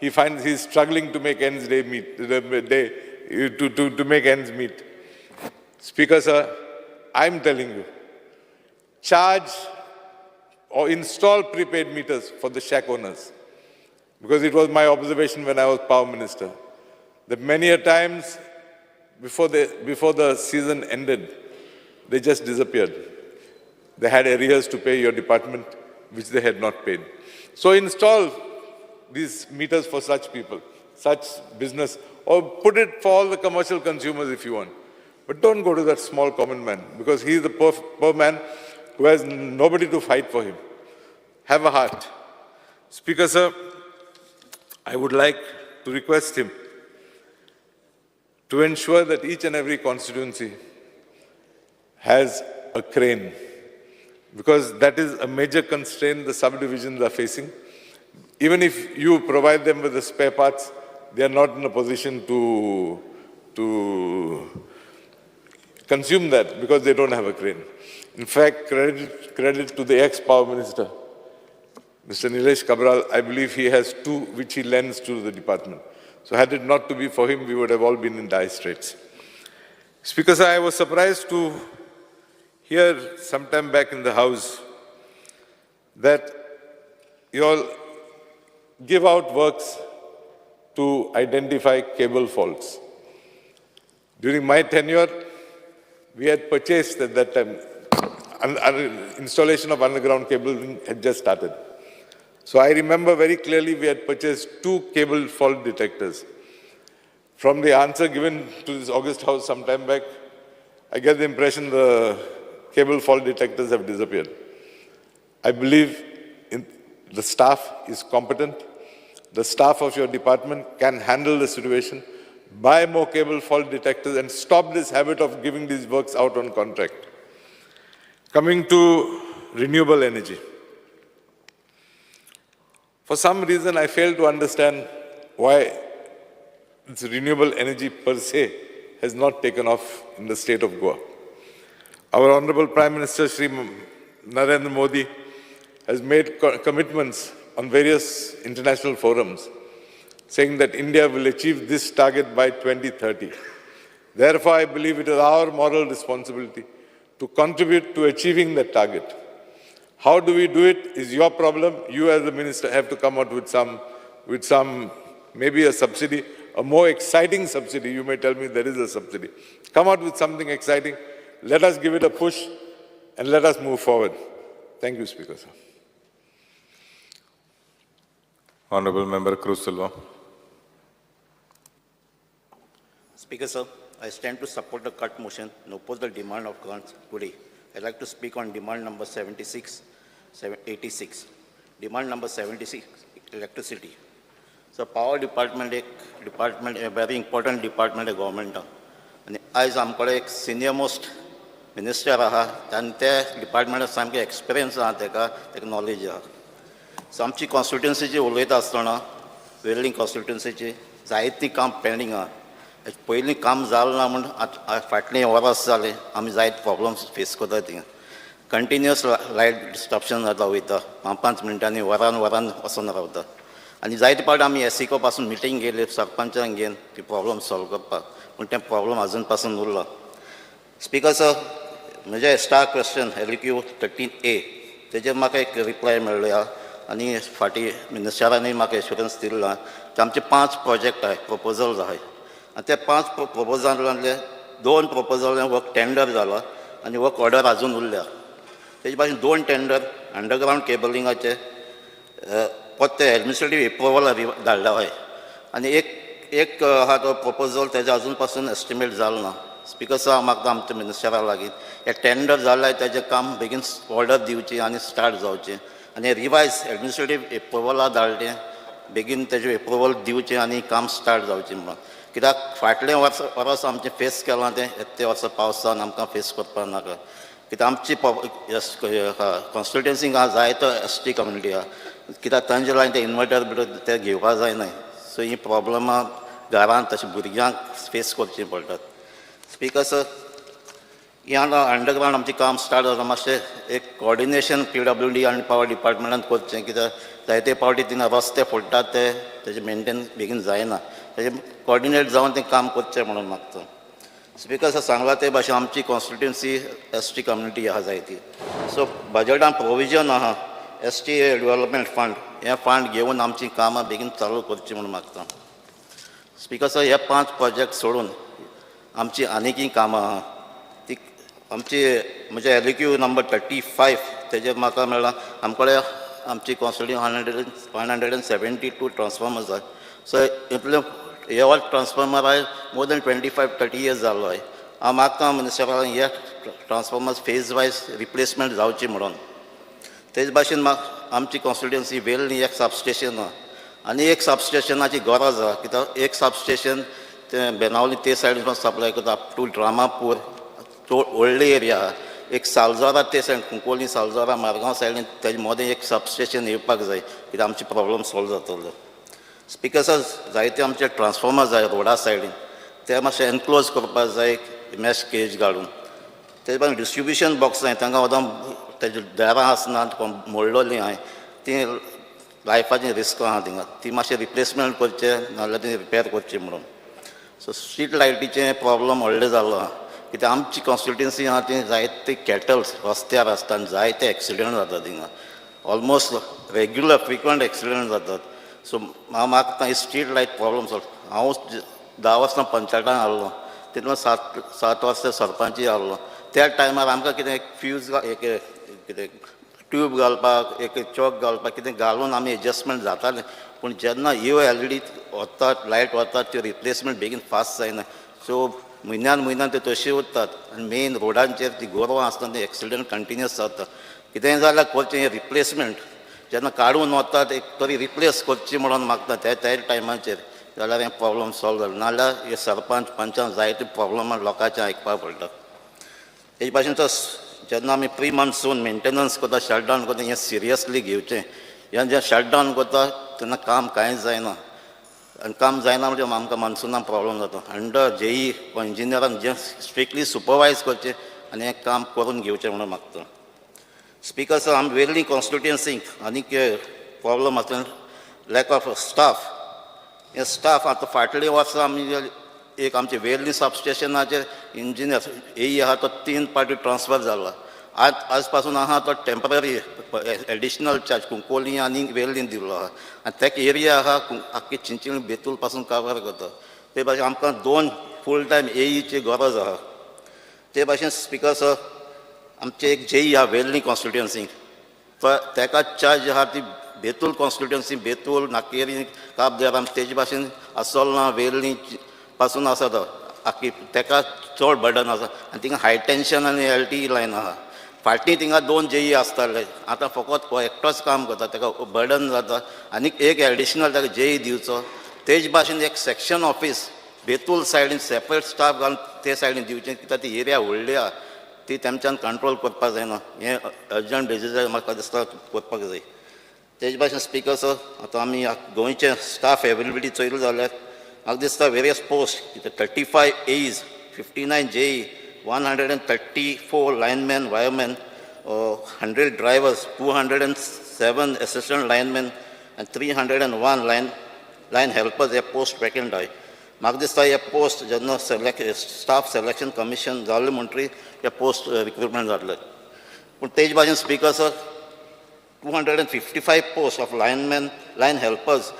He finds he's struggling to make ends meet. To make ends meet. Speaker, sir, I'm telling you, charge or install prepaid meters for the shack owners. Because it was my observation when I was power minister, that many a times before the season ended, they just disappeared. They had arrears to pay your department, which they had not paid. So install these meters for such people, such business, or put it for all the commercial consumers if you want. But don't go to that small common man, because he is the poor man who has nobody to fight for him. Have a heart. Speaker, sir, I would like to request him to ensure that each and every constituency has a crane, because that is a major constraint the subdivisions are facing. Even if you provide them with the spare parts, they are not in a position to consume that because they don't have a crane. In fact, credit to the ex-power minister, Mr. Nilesh Kabral. I believe he has two which he lends to the department. So had it not to be for him, we would have all been in dire straits. Speaker, sir, I was surprised to hear sometime back in the House that you all give out works to identify cable faults. During my tenure, we had purchased at that time, installation of underground cabling had just started. So I remember very clearly we had purchased 2 cable fault detectors. From the answer given to this August House some time back, I get the impression the cable fault detectors have disappeared. I believe the staff is competent. The staff of your department can handle the situation. Buy more cable fault detectors and stop this habit of giving these works out on contract. Coming to renewable energy. For some reason, I fail to understand why this renewable energy per se has not taken off in the state of Goa. Our Honorable Prime Minister, Shri Narendra Modi, has made commitments on various international forums, saying that India will achieve this target by 2030. Therefore, I believe it is our moral responsibility to contribute to achieving that target. How do we do it is your problem. You as the minister have to come out with some, maybe a subsidy, a more exciting subsidy. You may tell me there is a subsidy. Come out with something exciting. Let us give it a push and let us move forward. Thank you, Speaker, sir. Honorable Member Cruz Silva. Speaker, sir, I stand to support the cut motion and oppose the demand of grants today. I'd like to speak on demand number 86. Demand number 76, electricity. So power department, a very important department of government. And as आमकडे एक senior most minister आहा, and त्या department सामके experience आहा, तेका knowledge आहा. So आमची constituency उलयता आसतना, वेल्डिंग constituency जायती काम pending आहा. पयलीं काम जालें ना म्हण फाटलीं वरां जालें, आमी जायत प्रॉब्लम्स फेस करता थिंगा. कंटिन्युअस लायट डिस्ट्रप्शन जाता वयता, 5 मिनटांनी वरान वचून रावता. आनी जायते पावटी आमी एसिको पासून मिटींग गेले, सरपंचांक घेवन ती प्रॉब्लम सॉल्व करपाक, पूण तें प्रॉब्लम आजून पासून उरला. स्पीकर सर, म्हजें एक्स्ट्रा क्वेश्चन LQ 13A तेजेर म्हाका एक रिप्लाय मेळ्ळो आहा आनी फाटीं मिनिस्टरांनी म्हाका एश्युरन्स दिल्लो आहा की आमचे 5 प्रोजेक्ट आहाय, प्रपोजल्स आहाय. आनी त्या 5 प्रपोजलांतले 2 प्रपोजलांक वर्क टेंडर जाला आनी वर्क ऑर्डर आजून उरल्या. तेजे भाशेन 2 टेंडर अंडरग्रावंड केबलिंगाचे फक्त एडमिनिस्ट्रेटीव एप्रुवल धाडला आहाय आनी एक आहा तो प्रपोजल तेजे आजून पासून एस्टिमेट जालो ना. स्पीकर सर, म्हाका आमच्या मिनिस्टरा लागीं हे टेंडर जाल्यार तेजें काम बेगीन ऑर्डर दिवची आनी स्टार्ट जावचें आनी रिवायज एडमिनिस्ट्रेटीव एप्रुवला धाडलें बेगीन तेजें एप्रुवल दिवचें आनी काम स्टार्ट जावचें म्हणून. कित्याक फाटलें वर्स आमचें फेस केलां तें येत्या वर्सा पावसान आमकां फेस करपाक नाका. कित्याक आमची कॉन्स्टिट्युएन्सीक आहा जायतो ST कम्युनिटी आहा, कित्याक तांचे लायन ते इन्वर्टर बिटर ते घेवपा जायनाय. सो ही प्रॉब्लमां घरांत तशें भुरग्यांक फेस करचीं पडटात. स्पीकर सर, ही आतां अंडरग्रावंड आमचें काम स्टार्ट जाता, मातशें एक कॉर्डिनेशन PWD आनी पावर डिपार्टमेंटान करचें, कित्याक जायते पावटी तिंगा रस्ते फोडटात तेजें मेंटेन बेगीन जायना. तेजें कॉर्डिनेट जावन तें काम करचें म्हणून मागता. स्पीकर सर सांगला ते भाशेन आमची कॉन्स्टिट्युएन्सी ST कम्युनिटी आहा जायती. सो बजटान प्रोविजन आहा ST डेव्हलपमेंट फंड, हें फंड घेवन आमचीं कामां बेगीन चालू करचीं म्हणून मागता. स्पीकर सर, हे 5 प्रोजेक्ट सोडून आमची आनीकय कामां आहा. ती आमची म्हजे LQ नंबर 35 तेजेर म्हाका मेळ्ळां आमकडे आमची कॉन्स्टिट्युएन्सी 172 ट्रान्सफॉर्मर्स आहा. सो इतले हे ऑल ट्रान्सफॉर्मर आहे मोर दॅन 25-30 इयर्स जालो आहे. हांव मागता मिनिस्टरान हे ट्रान्सफॉर्मर्स फेज वायज रिप्लेसमेंट जावची म्हणून. तेच भाशेन आमची कॉन्स्टिट्युएन्सी वेल्ली एक सबस्टेशन आहा आनी एक सबस्टेशनाची गरज आहा, कित्याक एक सबस्टेशन तें बेनावली ते सायडीन सप्लाय करता अप टू ड्रामापूर, व्हडली एरिया आहा. एक सालजोरा ते सायड कुंकोली सालजोरा मारगांव सायडीन तेजे मदें एक सबस्टेशन येवपाक जाय, कित्याक आमची प्रॉब्लम सॉल्व जातलो. स्पीकर सर, जायते आमचे ट्रान्सफॉर्मर्स जाय रोडा सायडीन, ते मातशें एनक्लोज करपाक जाय मॅश केज घालून. तेजे भायर डिस्ट्रिब्युशन बॉक्स जाय, तांकां वोदोन तेजे दारां आसनात मोडलोलीं हांय, ती लायफाचें रिस्क आहा थिंगा, ती मातशें रिप्लेसमेंट करचें नाजाल्यार ती रिपेर करची म्हणून. सो स्ट्रीट लायटीचें प्रॉब्लम व्हडलें जालो आहा, कित्याक आमची कॉन्स्टिट्युएन्सी आहा ती जायते कॅटल्स रस्त्यार आसता आनी जायते एक्सिडेंट जाता थिंगा. ऑलमोस्ट रेग्युलर फ्रिक्वंट एक्सिडेंट जातात. सो हांव मागता ही स्ट्रीट लायट प्रॉब्लम सॉल्व. हांव 10 वर्सां पंचायतान आहलो, तितून 7 वर्सां सरपंची आहलो. त्या टायमार आमकां कितें एक फ्यूज एक कितें ट्यूब घालपाक, एक चॉक घालपाक कितें घालून आमी एडजस्टमेंट जातालें. पूण जेन्ना ह्यो LED वतात, लायट वतात, त्यो रिप्लेसमेंट बेगीन फास्ट जायना. सो म्हयन्यान त्यो तश्यो उरतात आनी मेन रोडांचेर ती गोरवां आसता ती एक्सिडेंट कंटिन्यूअस जाता. कितेंय जाल्यार करचें हें रिप्लेसमेंट जेन्ना काडून वतात एक तरी रिप्लेस करची म्हणून मागता त्या टायमाचेर, जाल्यार हें प्रॉब्लम सॉल्व जालें. नाजाल्यार हे सरपंच पंचान जायते प्रॉब्लमां लोकांचें आयकपाक पडटा. हेजे भाशेन जेन्ना आमी प्री मॉन्सून मेंटेनन्स करता, शटडावन करता, हें सिरियसली घेवचें. हें जें शटडावन करता तेन्ना काम कांयच जायना, आनी काम जायना म्हणजे आमकां मॉन्सुनान प्रॉब्लम जाता. अंडर JE वा इंजिनियरान जें स्ट्रिक्टली सुपरवायज करचें आनी हें काम करून घेवचें म्हणून मागता. स्पीकर सर, आमी वेल्ली कॉन्स्टिट्युएन्सीक आनीक प्रॉब्लम आसता लॅक ऑफ स्टाफ. हे स्टाफ आतां फाटले वर्सा आमी एक आमचे वेल्ली सबस्टेशनाचेर इंजिनियर AE आहा तो 3 पाटी ट्रान्सफर जाला. आज पासून आहा तो टेम्पररी एडिशनल चार्ज कुंकोली आनी वेल्लीन दिल्लो आहा आनी तेका एरिया आहा आख्खी चिंचिणी बेतूल पासून कवर करता. ते भाशेन आमकां 2 फूल टायम AEची गरज आहा. ते भाशेन स्पीकर सर, आमचे एक JE आहा वेल्ली कॉन्स्टिट्युएन्सीक, तेका चार्ज आहा ती बेतूल कॉन्स्टिट्युएन्सी, बेतूल, नाकेरी, काबदेराम तेजे भाशेन आसोलना वेल्ली पासून आसा तो आख्खी, तेका चड बर्डन आसा. आनी थिंगा हाय टेन्शन आनी LTE लायन आहा. फाटीं थिंगा 2 JE आसताले, आतां फकत हो एकटोच काम करता, तेका बर्डन जाता. आनीक एक एडिशनल ताका JE दिवचो. तेज भाशेन एक सेक्शन ऑफीस बेतूल सायडीन सेपरेट स्टाफ घालून ते सायडीन दिवचें, कित्याक ती एरिया व्हडली आहा, ती तेमच्यान कंट्रोल करपाक जायना. हें अर्जंट बेजिसार म्हाका दिसता करपाक जाय. तेज भाशेन स्पीकर सर, आतां आमी गोंयचे स्टाफ एवेलेबिलिटी चोयली जाल्यार म्हाका दिसता various post 35 AEs, 59 JE, 134 lineman wireman, 100 drivers, 207 assistant lineman आनी 301 लायन हेल्पर्स हे पोस्ट वेकंट आहाय. म्हाका दिसता हे पोस्ट जेन्ना स्टाफ सिलेक्शन कमिशन जाल्ले म्हणटरी हे पोस्ट रिक्रुटमेंट जातले. पूण तेजे भाशेन speaker sir, 255 post of line helpers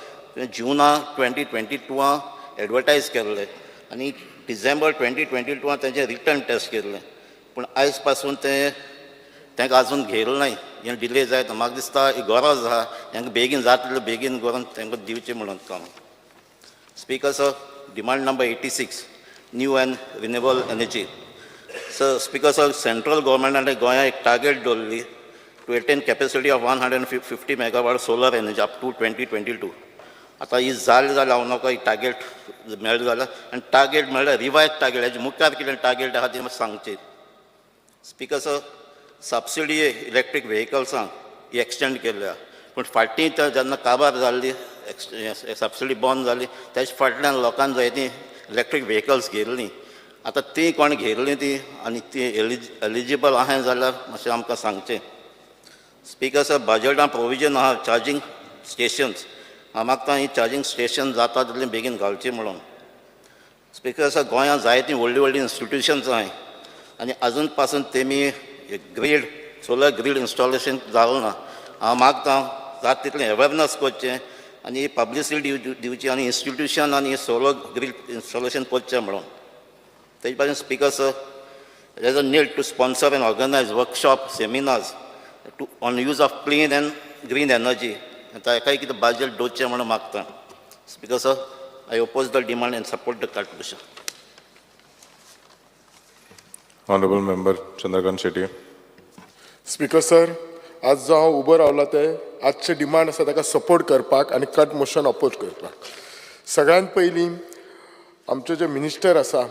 जुना 2022 एडवर्टायज केल्ले आनी डिसेंबर 2022 तेंचे रिटर्न टेस्ट केल्ले. पूण आयज पासून तेंकां आजून घेयलें नाय, हें डिले जायत. म्हाका दिसता ही गरज आहा, हेंकां बेगीन जातलें बेगीन करून तेंकां दिवचें म्हणून काम. Speaker sir, demand number 86 new and renewable energy. Sir speaker sir, central गव्हर्मेंटान गोंयांत एक टार्गेट दवरली to attain capacity of 150 megawatt solar energy up to 2022. आतां ही जाली हांव म्हाका एक टार्गेट मेळ्ळो जाल्यार आनी टार्गेट म्हणल्यार रिवायज टार्गेट हेजे मुखार कितें टार्गेट आहा तें मातशें सांगचें. स्पीकर सर, सबसिडी इलेक्ट्रीक व्हेकल्सांक ही एक्सटेंड केल्या पूण फाटीं जेन्ना काबार जाल्ली सबसिडी बंद जाली तेजे फाटल्यान लोकांक जाय ती इलेक्ट्रीक व्हेकल्स घेतलीं. आतां ती कोण घेतलीं ती आनी ती एलिजिबल आहाय जाल्यार मातशें आमकां सांगचें. स्पीकर सर, बजेटान प्रोविजन आहा चार्जींग स्टेशन्स. हांव मागतां ही चार्जींग स्टेशन जाता तितलें बेगीन घालचें म्हणून. स्पीकर सर, गोंयांत जायतीं व्हडलीं इन्स्टिट्यूशन्स आहाय आनी आजून पासून तेमी ग्रीड सोलर ग्रीड इन्स्टॉलेशन जालें ना. हांव मागतां जाता तितलें अवेरनस करचें आनी पब्लिसिटी दिवची आनी इन्स्टिट्यूशन आनी सोलर ग्रीड इन्स्टॉलेशन करचें म्हणून. तेजे भाशेन speaker sir, there is a need to sponsor and organize workshop seminars on use of clean and green energy. ताकाय कितें बजेट दोवचें म्हणून मागतां. Speaker sir, I oppose the demand and support the cut motion. Honorable Member Chandrakant Shetty. Speaker sir, आज जो हांव उबो रावला ते आजचे डिमांड आसा ताका सपोर्ट करपाक आनी कट मोशन अपोज करपाक. सगळ्यांत पयलीं आमचे जे मिनिस्टर आसा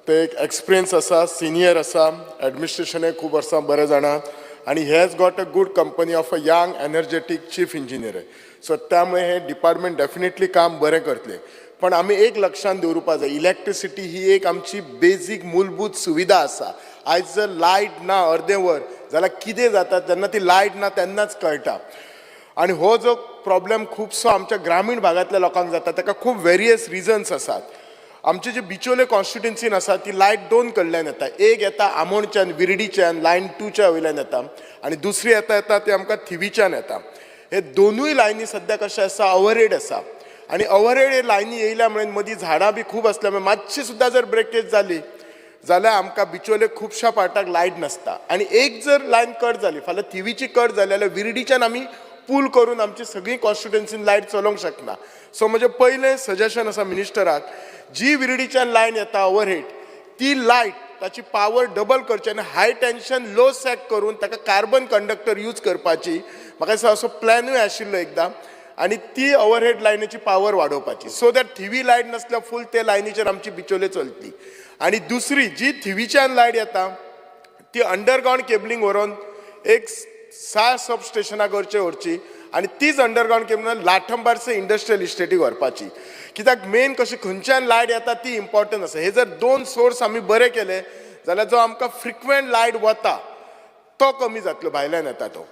ते एक एक्सपिरियन्स आसा, सिनियर आसा, एडमिनिस्ट्रेशनय खूब वर्सां बरें जाणा आनी he has got a good company of a young energetic chief engineer. So त्यामुळे हे डिपार्टमेंट डेफिनेटली काम बरें करतले. पण आमी एक लक्षांत दवरुपा जाय, इलेक्ट्रिसिटी ही एक आमची बेजीक मूलभूत सुविधा आसा. आयज जर लायट ना अर्दें वर जाल्यार कितें जाता, जेन्ना ती लायट ना तेन्नाच कळटा. आनी हो जो प्रॉब्लेम खुबसो आमच्या ग्रामीण भागांतल्या लोकांक जाता ताका खूब वेरियस रिजन्स आसात. आमचे जे बिचोले कॉन्स्टिट्युन्सीन आसा ती लायट दोन कडल्यान येता. एक येता आमोणच्यान विर्डीच्यान लायन 2च्या वयल्यान येता आनी दुसरी येता ती आमकां थिवीच्यान येता. हे दोनूय लायनी सद्या कशें आसा, ओवरहेड आसा आनी ओवरहेड लायनी येयल्या म्हणून मदीं झाडां बी खूब आसल्या मुळे मातशी सुद्दां जर ब्रेकेज जाली जाल्यार आमकां बिचोले खुबश्या पार्टाक लायट नासता. आनी एक जर लायन कट जाली, फाल्यां थिवीची कट जाली जाल्यार विर्डीच्यान आमी पूल करून आमची सगळी कॉन्स्टिट्युन्सीन लायट चलोवंक शकना. सो म्हजें पयलें सजेशन आसा मिनिस्टराक, जी विर्डीच्यान लायन येता ओवरहेड ती लायट ताची पावर डबल करची आनी हाय टेन्शन लो सॅक करून ताका कार्बन कंडक्टर यूज करपाची. म्हाका दिसता असो प्लॅनूय आशिल्लो एकदां आनी ती ओवरहेड लायनीची पावर वाडोवपाची सो दॅट थिवी लायट नासल्यार फूल ते लायनीचेर आमची बिचोले चलतली. आनी दुसरी जी थिवीच्यान लायट येता ती अंडरग्रावंड केबलिंग व्हरून एक 6 सबस्टेशनां करचे व्हरची आनी तीच अंडरग्रावंड केबलिंग लाठंबारसे इंडस्ट्रियल इस्टेटीक व्हरपाची. कित्याक मेन कशी खंयच्यान लायट येता ती इम्पॉर्टंट आसा. हे जर 2 सोर्स आमी बरे केले जाल्यार जो आमकां फ्रिक्वेंट लायट वता तो कमी जातलो, भायल्यान येता तो.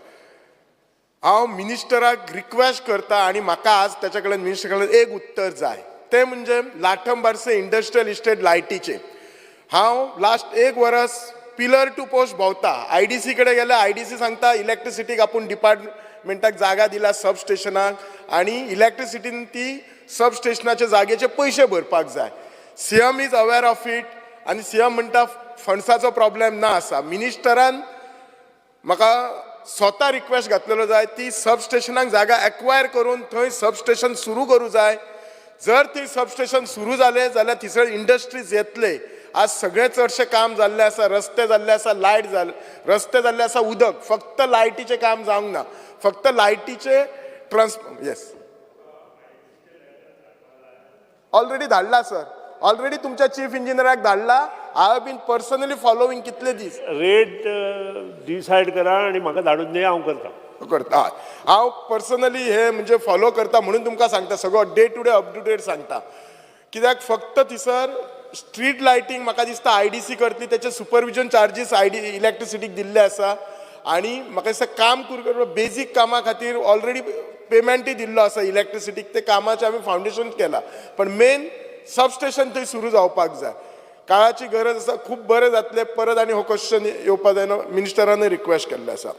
हांव मिनिस्टराक रिक्वेस्ट करता आनी म्हाका आज ताचे कडेन मिनिस्टर कडेन एक उत्तर जाय, ते म्हणजे लाठंबारसे इंडस्ट्रियल इस्टेट लायटीचे. हांव लास्ट 1 वर्स पिलर टू पोस्ट भोंवता. IDC कडेन गेल्यार IDC सांगता इलेक्ट्रिसिटीक आपूण डिपार्टमेंटाक जागा दिला सबस्टेशनाक आनी इलेक्ट्रिसिटीन ती सबस्टेशनाचे जागेचे पयशे भरपाक जाय. CM is aware of it आनी CM म्हणटा फंड्साचो प्रॉब्लेम ना आसा. मिनिस्टरान म्हाका स्वता रिक्वेस्ट घातलेलो जाय, ती सबस्टेशनाक जागा एक्वायर करून थंय सबस्टेशन सुरू करूं जाय. जर ती सबस्टेशन सुरू जालें जाल्यार थंयसर इंडस्ट्रीज येतले. आज सगळे चडशे काम जाल्ले आसा, रस्ते जाल्ले आसा, लायट जाले, रस्ते जाल्ले आसा, उदक, फक्त लायटीचें काम जावंक ना, फक्त लायटीचे येस ऑलरेडी धाडला सर, ऑलरेडी तुमच्या चीफ इंजिनियराक धाडला. I have been personally following कितले दीस. रेट डिसायड करा आनी म्हाका धाडून दिया, हांव करता. हय, हांव पर्सनली हे म्हणजे फॉलो करता म्हणून तुमकां सांगता, सगळो day to day up to date सांगता. कित्याक फक्त थिसर स्ट्रीट लायटींग म्हाका दिसता IDC करतली, तेचे सुपरविजन चार्जीस इलेक्ट्रिसिटीक दिल्ले आसा आनी म्हाका दिसता काम करून बेजीक कामा खातीर ऑलरेडी पेमेंटूय दिल्लो आसा इलेक्ट्रिसिटीक. ते कामाचें आमी फावंडेशन केलां, पण मेन सबस्टेशन थंय सुरू जावपाक जाय. काळाची गरज आसा, खूब बरें जातलें. परत आनी हो क्वेश्चन येवपा जायना, मिनिस्टरानूय रिक्वेस्ट केल्ले आसा.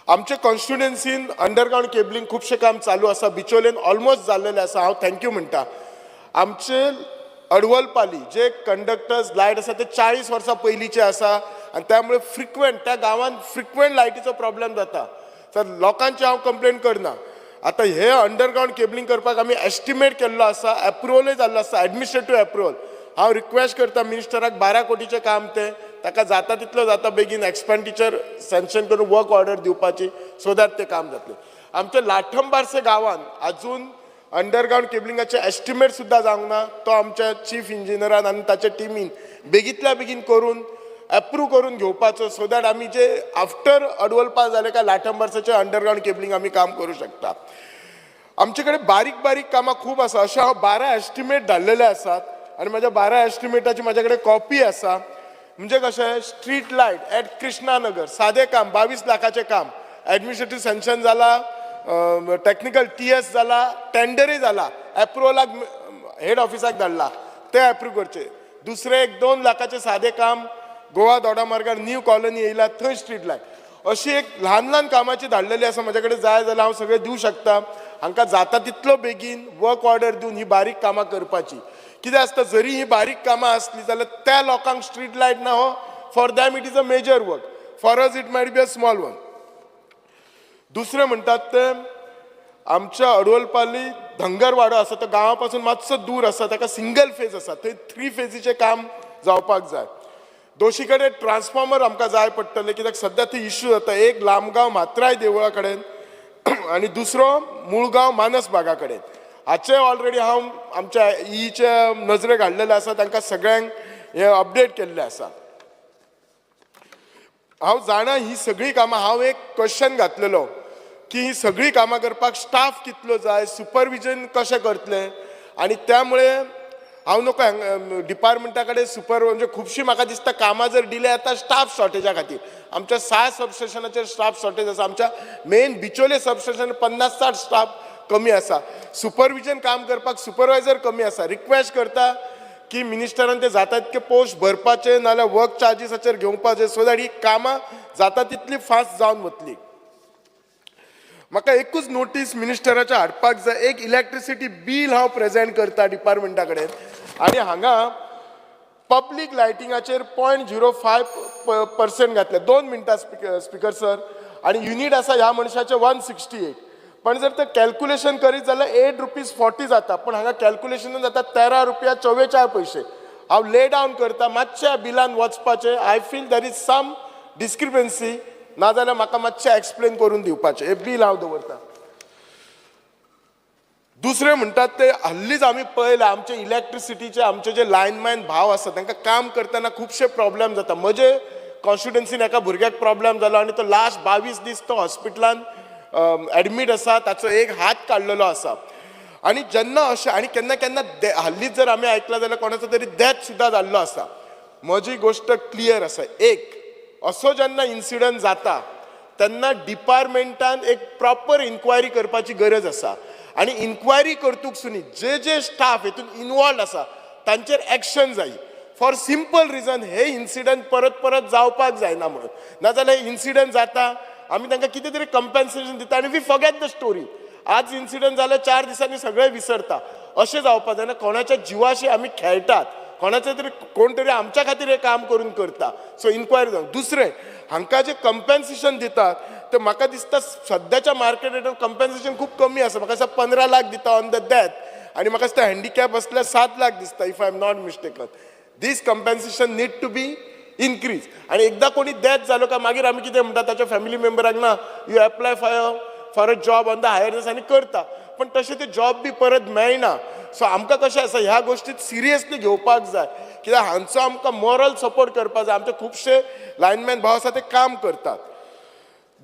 आमचे कॉन्स्टिट्युएन्सीन अंडरग्रावंड केबलिंग खुबशें काम चालू आसा, बिचोलेन ऑलमोस्ट जाल्लेलें आसा. हांव थँक्यू म्हणटा. आमचे अडवलपाली जे कंडक्टर्स लायट आसा ते 40 वर्सां पयलींचे आसा आनी त्यामुळे फ्रिक्वेंट त्या गांवांत फ्रिक्वेंट लायटीचो प्रॉब्लेम जाता. तर लोकांची हांव कंप्लेन करना. आतां हे अंडरग्रावंड केबलिंग करपाक आमी एस्टिमेट केल्लो आसा, एप्रुवलूय जाल्लो आसा, एडमिनिस्ट्रेटीव एप्रुवल. हांव रिक्वेस्ट करता मिनिस्टराक 12 कोटीचें काम तें ताका जाता तितलो जाता बेगीन एक्सपेंडिचर सँक्शन करून वर्क ऑर्डर दिवपाची सो दॅट तें काम जातलें. आमच्या लाठंबारसे गांवांत अजून अंडरग्राउंड केबलिंगाचे एस्टिमेट सुद्धा जावंक ना तो आमच्या चीफ इंजिनियरान आनी ताच्या टिमीन बेगींतल्या बेगीन करून अप्रूव्ह करून घेवपाचो सो दॅट आमी जे आफ्टर अडवलपा जाले काय लाटंबर्साचे अंडरग्राउंड केबलिंग आमी काम करूं शकता. आमचे कडेन बारीक बारीक कामां खूब आसा. अशे हांव 12 एस्टिमेट धाडलेले आसात आनी म्हाज्या 12 एस्टिमेटाची म्हाजे कडेन कॉपी आसा. म्हणजे कशें स्ट्रीट लायट एट कृष्णानगर सादें काम 22 लाखाचें काम एडमिनिस्ट्रेटिव्ह सँक्शन जाला, टेक्निकल TS जाला, टेंडरय जाला, एप्रुवलाक हेड ऑफिसाक धाडला ते एप्रूव्ह करचे. दुसरें 1-2 लाखाचें सादें काम गोवा दोडामार्गार न्यू कॉलनी येयला थंय स्ट्रीट लायट. अशी एक ल्हान ल्हान कामाची धाडलेली आसा. म्हाजे कडेन जाय जाल्यार हांव सगळें दिवं शकता. हांकां जाता तितलो बेगीन वर्क ऑर्डर दिवन ही बारीक कामां करपाची. कितें आसता जरी ही बारीक कामां आसली जाल्यार त्या लोकांक स्ट्रीट लायट ना हो for them it is a major work, for us it might be a small one. दुसरें म्हणटात ते आमच्या अडवलपाली धंगरवाडो आसा तो गांवा पासून मातसो दूर आसा, ताका सिंगल फेज आसा, थंय 3 फेजीचें काम जावपाक जाय. दोशी कडेन ट्रान्सफॉर्मर आमकां जाय पडटले कित्याक सद्या थंय इश्यू जाता. एक लांबगांव मात्राय देवळा कडेन आनी दुसरो मुळगांव मानस बागा कडेन. हाचे ऑलरेडी हांव आमच्या ईचे नजरेक हाडलेले आसा, तांकां सगळ्यांक हे अपडेट केल्ले आसा. हांव जाणा ही सगळी कामां, हांव एक क्वेश्चन घातलेलो की ही सगळी कामां करपाक स्टाफ कितलो जाय, सुपरविजन कशें करतले. आनी त्यामुळे हांव नको डिपार्टमेंटा कडेन म्हणजे खुबशीं म्हाका दिसता कामां जर दिले आता स्टाफ शॉर्टेजा खातीर. आमच्या 6 सबस्टेशनाचेर स्टाफ शॉर्टेज आसा. आमच्या मेन बिचोले सबस्टेशन 50-60 स्टाफ कमी आसा. सुपरविजन काम करपाक सुपरवायझर कमी आसा. रिक्वेस्ट करता की मिनिस्टरान ते जाता तितके पोस्ट भरपाचे नाल्यार वर्क चार्जीसाचेर घेवपाचे सो दॅट ही कामां जाता तितली फास्ट जावन वतली. म्हाका एकूच नोटीस मिनिस्टराचे हाडपाक जाय. एक इलेक्ट्रिसिटी बील हांव प्रेजेंट करता डिपार्टमेंटा कडेन आनी हांगा पब्लीक लायटिंगाचेर 0.05% घातले. 2 मिनटां स्पिकर सर. आनी युनिट आसा ह्या मनशाचे 168. पण जर ते कॅल्क्युलेशन करीत जाल्यार ₹8.40 जाता. पण हांगा कॅल्क्युलेशन जाता ₹13.44. हांव ले डावन करता मातशें बिलान वचपाचें. I feel there is some discrepancy, नाजाल्यार म्हाका मातशें एक्सप्लेन करून दिवपाचें. हे बील हांव दवरता. दुसरें म्हणटात ते हल्लीच आमी पळयला आमचे इलेक्ट्रिसिटीचे आमचे जे लायनमॅन भाव आसा तांकां काम करतना खुबशे प्रॉब्लेम जाता. म्हजे कॉन्स्टिट्युएन्सीन एका भुरग्याक प्रॉब्लेम जालो आनी तो लास्ट 22 दीस तो हॉस्पिटलान एडमीट आसा. ताचो एक हात काडलेलो आसा. आनी जेन्ना अशें आनी केन्ना केन्ना हल्लीच जर आमी आयकला जाल्यार कोणाचो तरी डेथ सुद्दां जाल्लो आसा. म्हजी गोश्ट क्लियर आसा. एक असो जेन्ना इन्सिडंट जाता तेन्ना डिपार्टमेंटान एक प्रॉपर इन्क्वायरी करपाची गरज आसा. आनी इन्क्वायरी करतूक सुनी जे स्टाफ हेतून इनवॉल्ड आसा तांचेर एक्शन जाय. फॉर सिंपल रिजन हे इन्सिडंट परत जावपाक जायना म्हणून. नाजाल्यार इन्सिडंट जाता आमी तांकां कितें तरी कंपेन्सेशन दिता आनी वी फॉरगेट द स्टोरी. आज इन्सिडंट जाले 4 दिसांनी सगळे विसरता. अशें जावपाक जायना. कोणाच्या जिवाशी आमी खेळटात, कोणाचे तरी कोण तरी आमच्या खातीर हे काम करून करता. सो इन्क्वायरी जावं. दुसरें हांकां जे कंपेन्सेशन दितात ते म्हाका दिसता सद्याच्या मार्केट रेटान कंपेन्सेशन खूब कमी आसा. म्हाका दिसता 15 लाख दिता ऑन द डेथ आनी म्हाका दिसता हँडिकॅप असल्यार 7 लाख दिसता if I am not mistaken. This compensation need to be increase. आनी एकदा कोणी डेथ जालो काय मागीर आमी कितें म्हणटा ताच्या फॅमिली मेंबरांक ना you apply for a job on the hireness आनी करता. पण तशें ते जॉब बी परत मेळना. सो आमकां कशें आसा ह्या गोश्टीत सिरियसली घेवपाक जाय कित्याक हांचो आमकां मॉरल सपोर्ट करपाक जाय. आमचे खुबशे लायनमॅन भाव आसा ते काम करतात.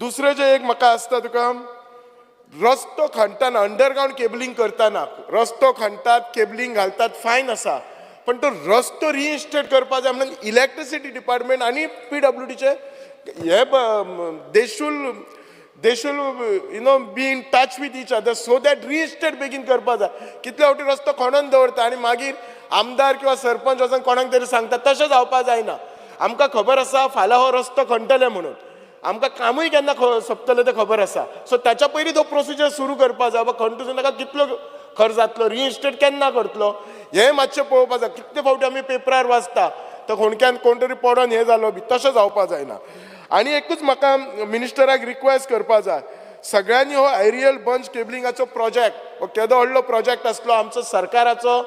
दुसरें जे एक म्हाका आसता तुका रस्तो खणटाना अंडरग्राउंड केबलिंग करतना रस्तो खणटात केबलिंग घालतात फायन आसा. पण तो रस्तो रिइन्स्टेट करपाक जाय म्हणून इलेक्ट्रिसिटी डिपार्टमेंट आनी PWDचे हे they should be in touch with each other so that reinstate बेगीन करपाक जाय. कितले फावटी रस्तो खणून दवरता आनी मागीर आमदार किंवा सरपंच वचून कोणाक तरी सांगता. तशें जावपाक जायना. आमकां खबर आसा फाल्यां हो रस्तो खणटले म्हणून. आमकां कामूय केन्ना सोंपतलें तें खबर आसा. सो ताच्या पयलीं तो प्रोसिजर सुरू करपाक जाय. खणटून ताका कितलो खर्च जातलो, रिइन्स्टेट केन्ना करतलो हें मातशें पळोवपाक जाय. कितले फावटी आमी पेपरार वाचता तो खोणक्यान कोण तरी पडोन हें जालो बी. तशें जावपाक जायना. आनी एकूच म्हाका मिनिस्टराक रिक्वेस्ट करपाक जाय सगळ्यांनी हो एरियल बंच केबलिंगाचो प्रोजेक्ट हो केदो व्हडलो प्रोजेक्ट आसलो. आमचो सरकाराचो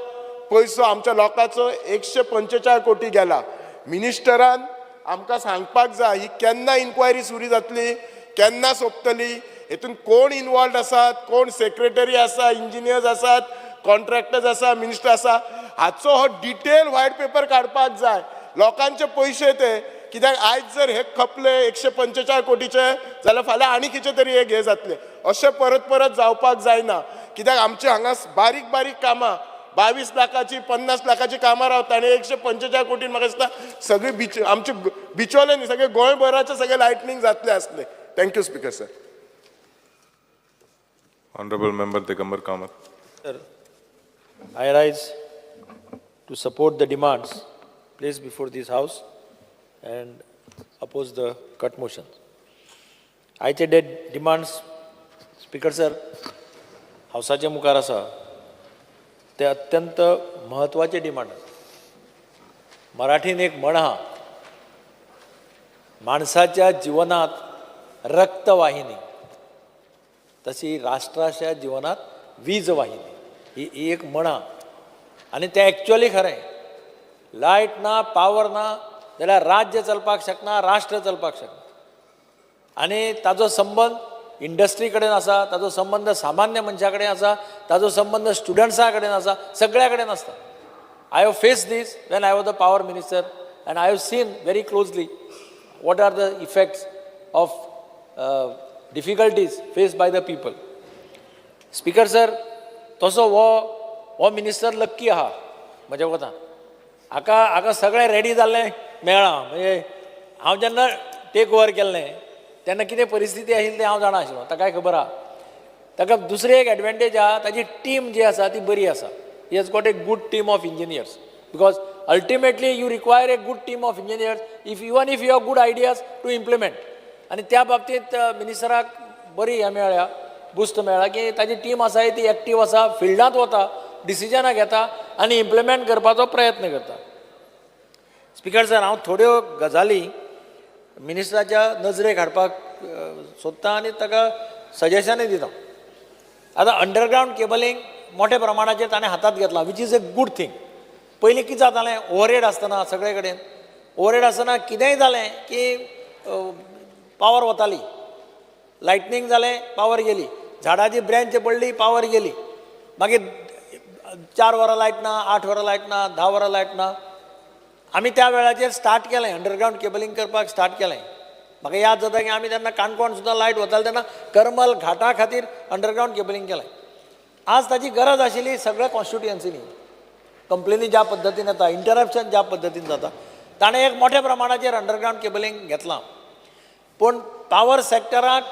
पयसो आमच्या लोकांचो 145 कोटी गेला. मिनिस्टरान आमकां सांगपाक जाय ही केन्ना इन्क्वायरी सुरू जातली, केन्ना सोंपतली. हेतून कोण इन्वॉल्ड आसात, कोण सेक्रेटरी आसा, इंजिनियर्स आसात, कॉन्ट्रॅक्टर्स आसा, मिनिस्टर आसा, हाचो हो डिटेल व्हाईट पेपर काडपाक जाय. लोकांचे पयशे ते कित्याक आयज जर हे खपले 145 कोटीचे जाल्यार फाल्यां आनी कितें तरी हे घे जातले. अशें परत परत जावपाक जायना. कित्याक आमचे हांगा बारीक बारीक कामां 22 लाखाची 50 लाखाची कामां रावता आनी 145 कोटीन म्हाका दिसता सगळे आमचे बिचोले न्ही सगळे गोंयभराचे सगळे लायटनींग जातले आसले. Thank you speaker sir. Honorable Member Digambar Kamath. Sir, I rise to support the demands placed before this House and oppose the cut motion. आयचे demands, Speaker sir, हावसाचे मुखार आसा ते अत्यंत महत्वाचे डिमांड. मराठीन एक म्हण आहा, माणसाच्या जीवनात रक्तवाहिनी तशी राष्ट्राच्या जीवनात वीज वाहिनी ही एक म्हण आहा. आनी तें एक्चुअली खरें. लायट ना, पावर ना जाल्यार राज्य चलपाक शकना, राष्ट्र चलपाक शकना. आनी ताजो संबंध इंडस्ट्री कडेन आसा, ताजो संबंध सामान्य मनशा कडेन आसा, ताजो संबंध स्टुडंट्सा कडेन आसा, सगळ्या कडेन आसता. I have face this when I was the power minister and I have seen very closely what are the effects of difficulties faced by the people. Speaker sir, तसो हो मिनिस्टर लक्की आहा म्हज्या कोतान. हाका सगळें रेडी जाल्लें मेळ्ळां. म्हणजे हांव जेन्ना टेक ओवर केल्लें तेन्ना कितें परिस्थिती आशिल्ली तें हांव जाणा आशिल्लो, ताकाय खबर आहा. ताका दुसरी एक एडवांटेज आहा, ताजी टीम जी आसा ती बरी आसा. He has got a good team of engineers because ultimately you require a good team of engineers if you have good ideas to implement. आनी त्या बाबतींत मिनिस्टराक बरी हें मेळ्ळ्या, बुस्ट मेळ्ळा की ताजी टीम आसा ती एक्टीव आसा, फिल्डांत वता, डिसिजनां घेता आनी इम्प्लिमेंट करपाचो प्रयत्न करता. स्पीकर सर, हांव थोड्यो गजाली मिनिस्टराच्या नजरेक हाडपाक सोदतां आनी ताका सजेशनूय दिता. आतां अंडरग्रावंड केबलिंग मोठ्या प्रमाणाचेर ताणें हातांत घेतलां, which is a good thing. पयलीं कितें जातालें, ओवरहेड आसतना सगळे कडेन ओवरहेड आसतना कितेंय जालें की पावर वताली, लायटनींग जालें पावर गेली, झाडाची ब्रँच पडली पावर गेली, मागीर 4 वरां लायट ना, 8 वरां लायट ना, 10 वरां लायट ना. आमी त्या वेळाचेर स्टार्ट केलें, अंडरग्रावंड केबलिंग करपाक स्टार्ट केलें. म्हाका याद जाता की आमी तेन्ना काणकोण सुद्दां लायट वताली तेन्ना करमल घाटा खातीर अंडरग्रावंड केबलिंग केलें. आज ताची गरज आशिल्ली सगळ्या कॉन्स्टिट्युएन्सीनी. कंप्लेनी ज्या पद्दतीन येता, इंटरप्शन ज्या पद्दतीन जाता, ताणें एक मोठ्या प्रमाणाचेर अंडरग्रावंड केबलिंग घेतलां. पूण पावर सॅक्टराक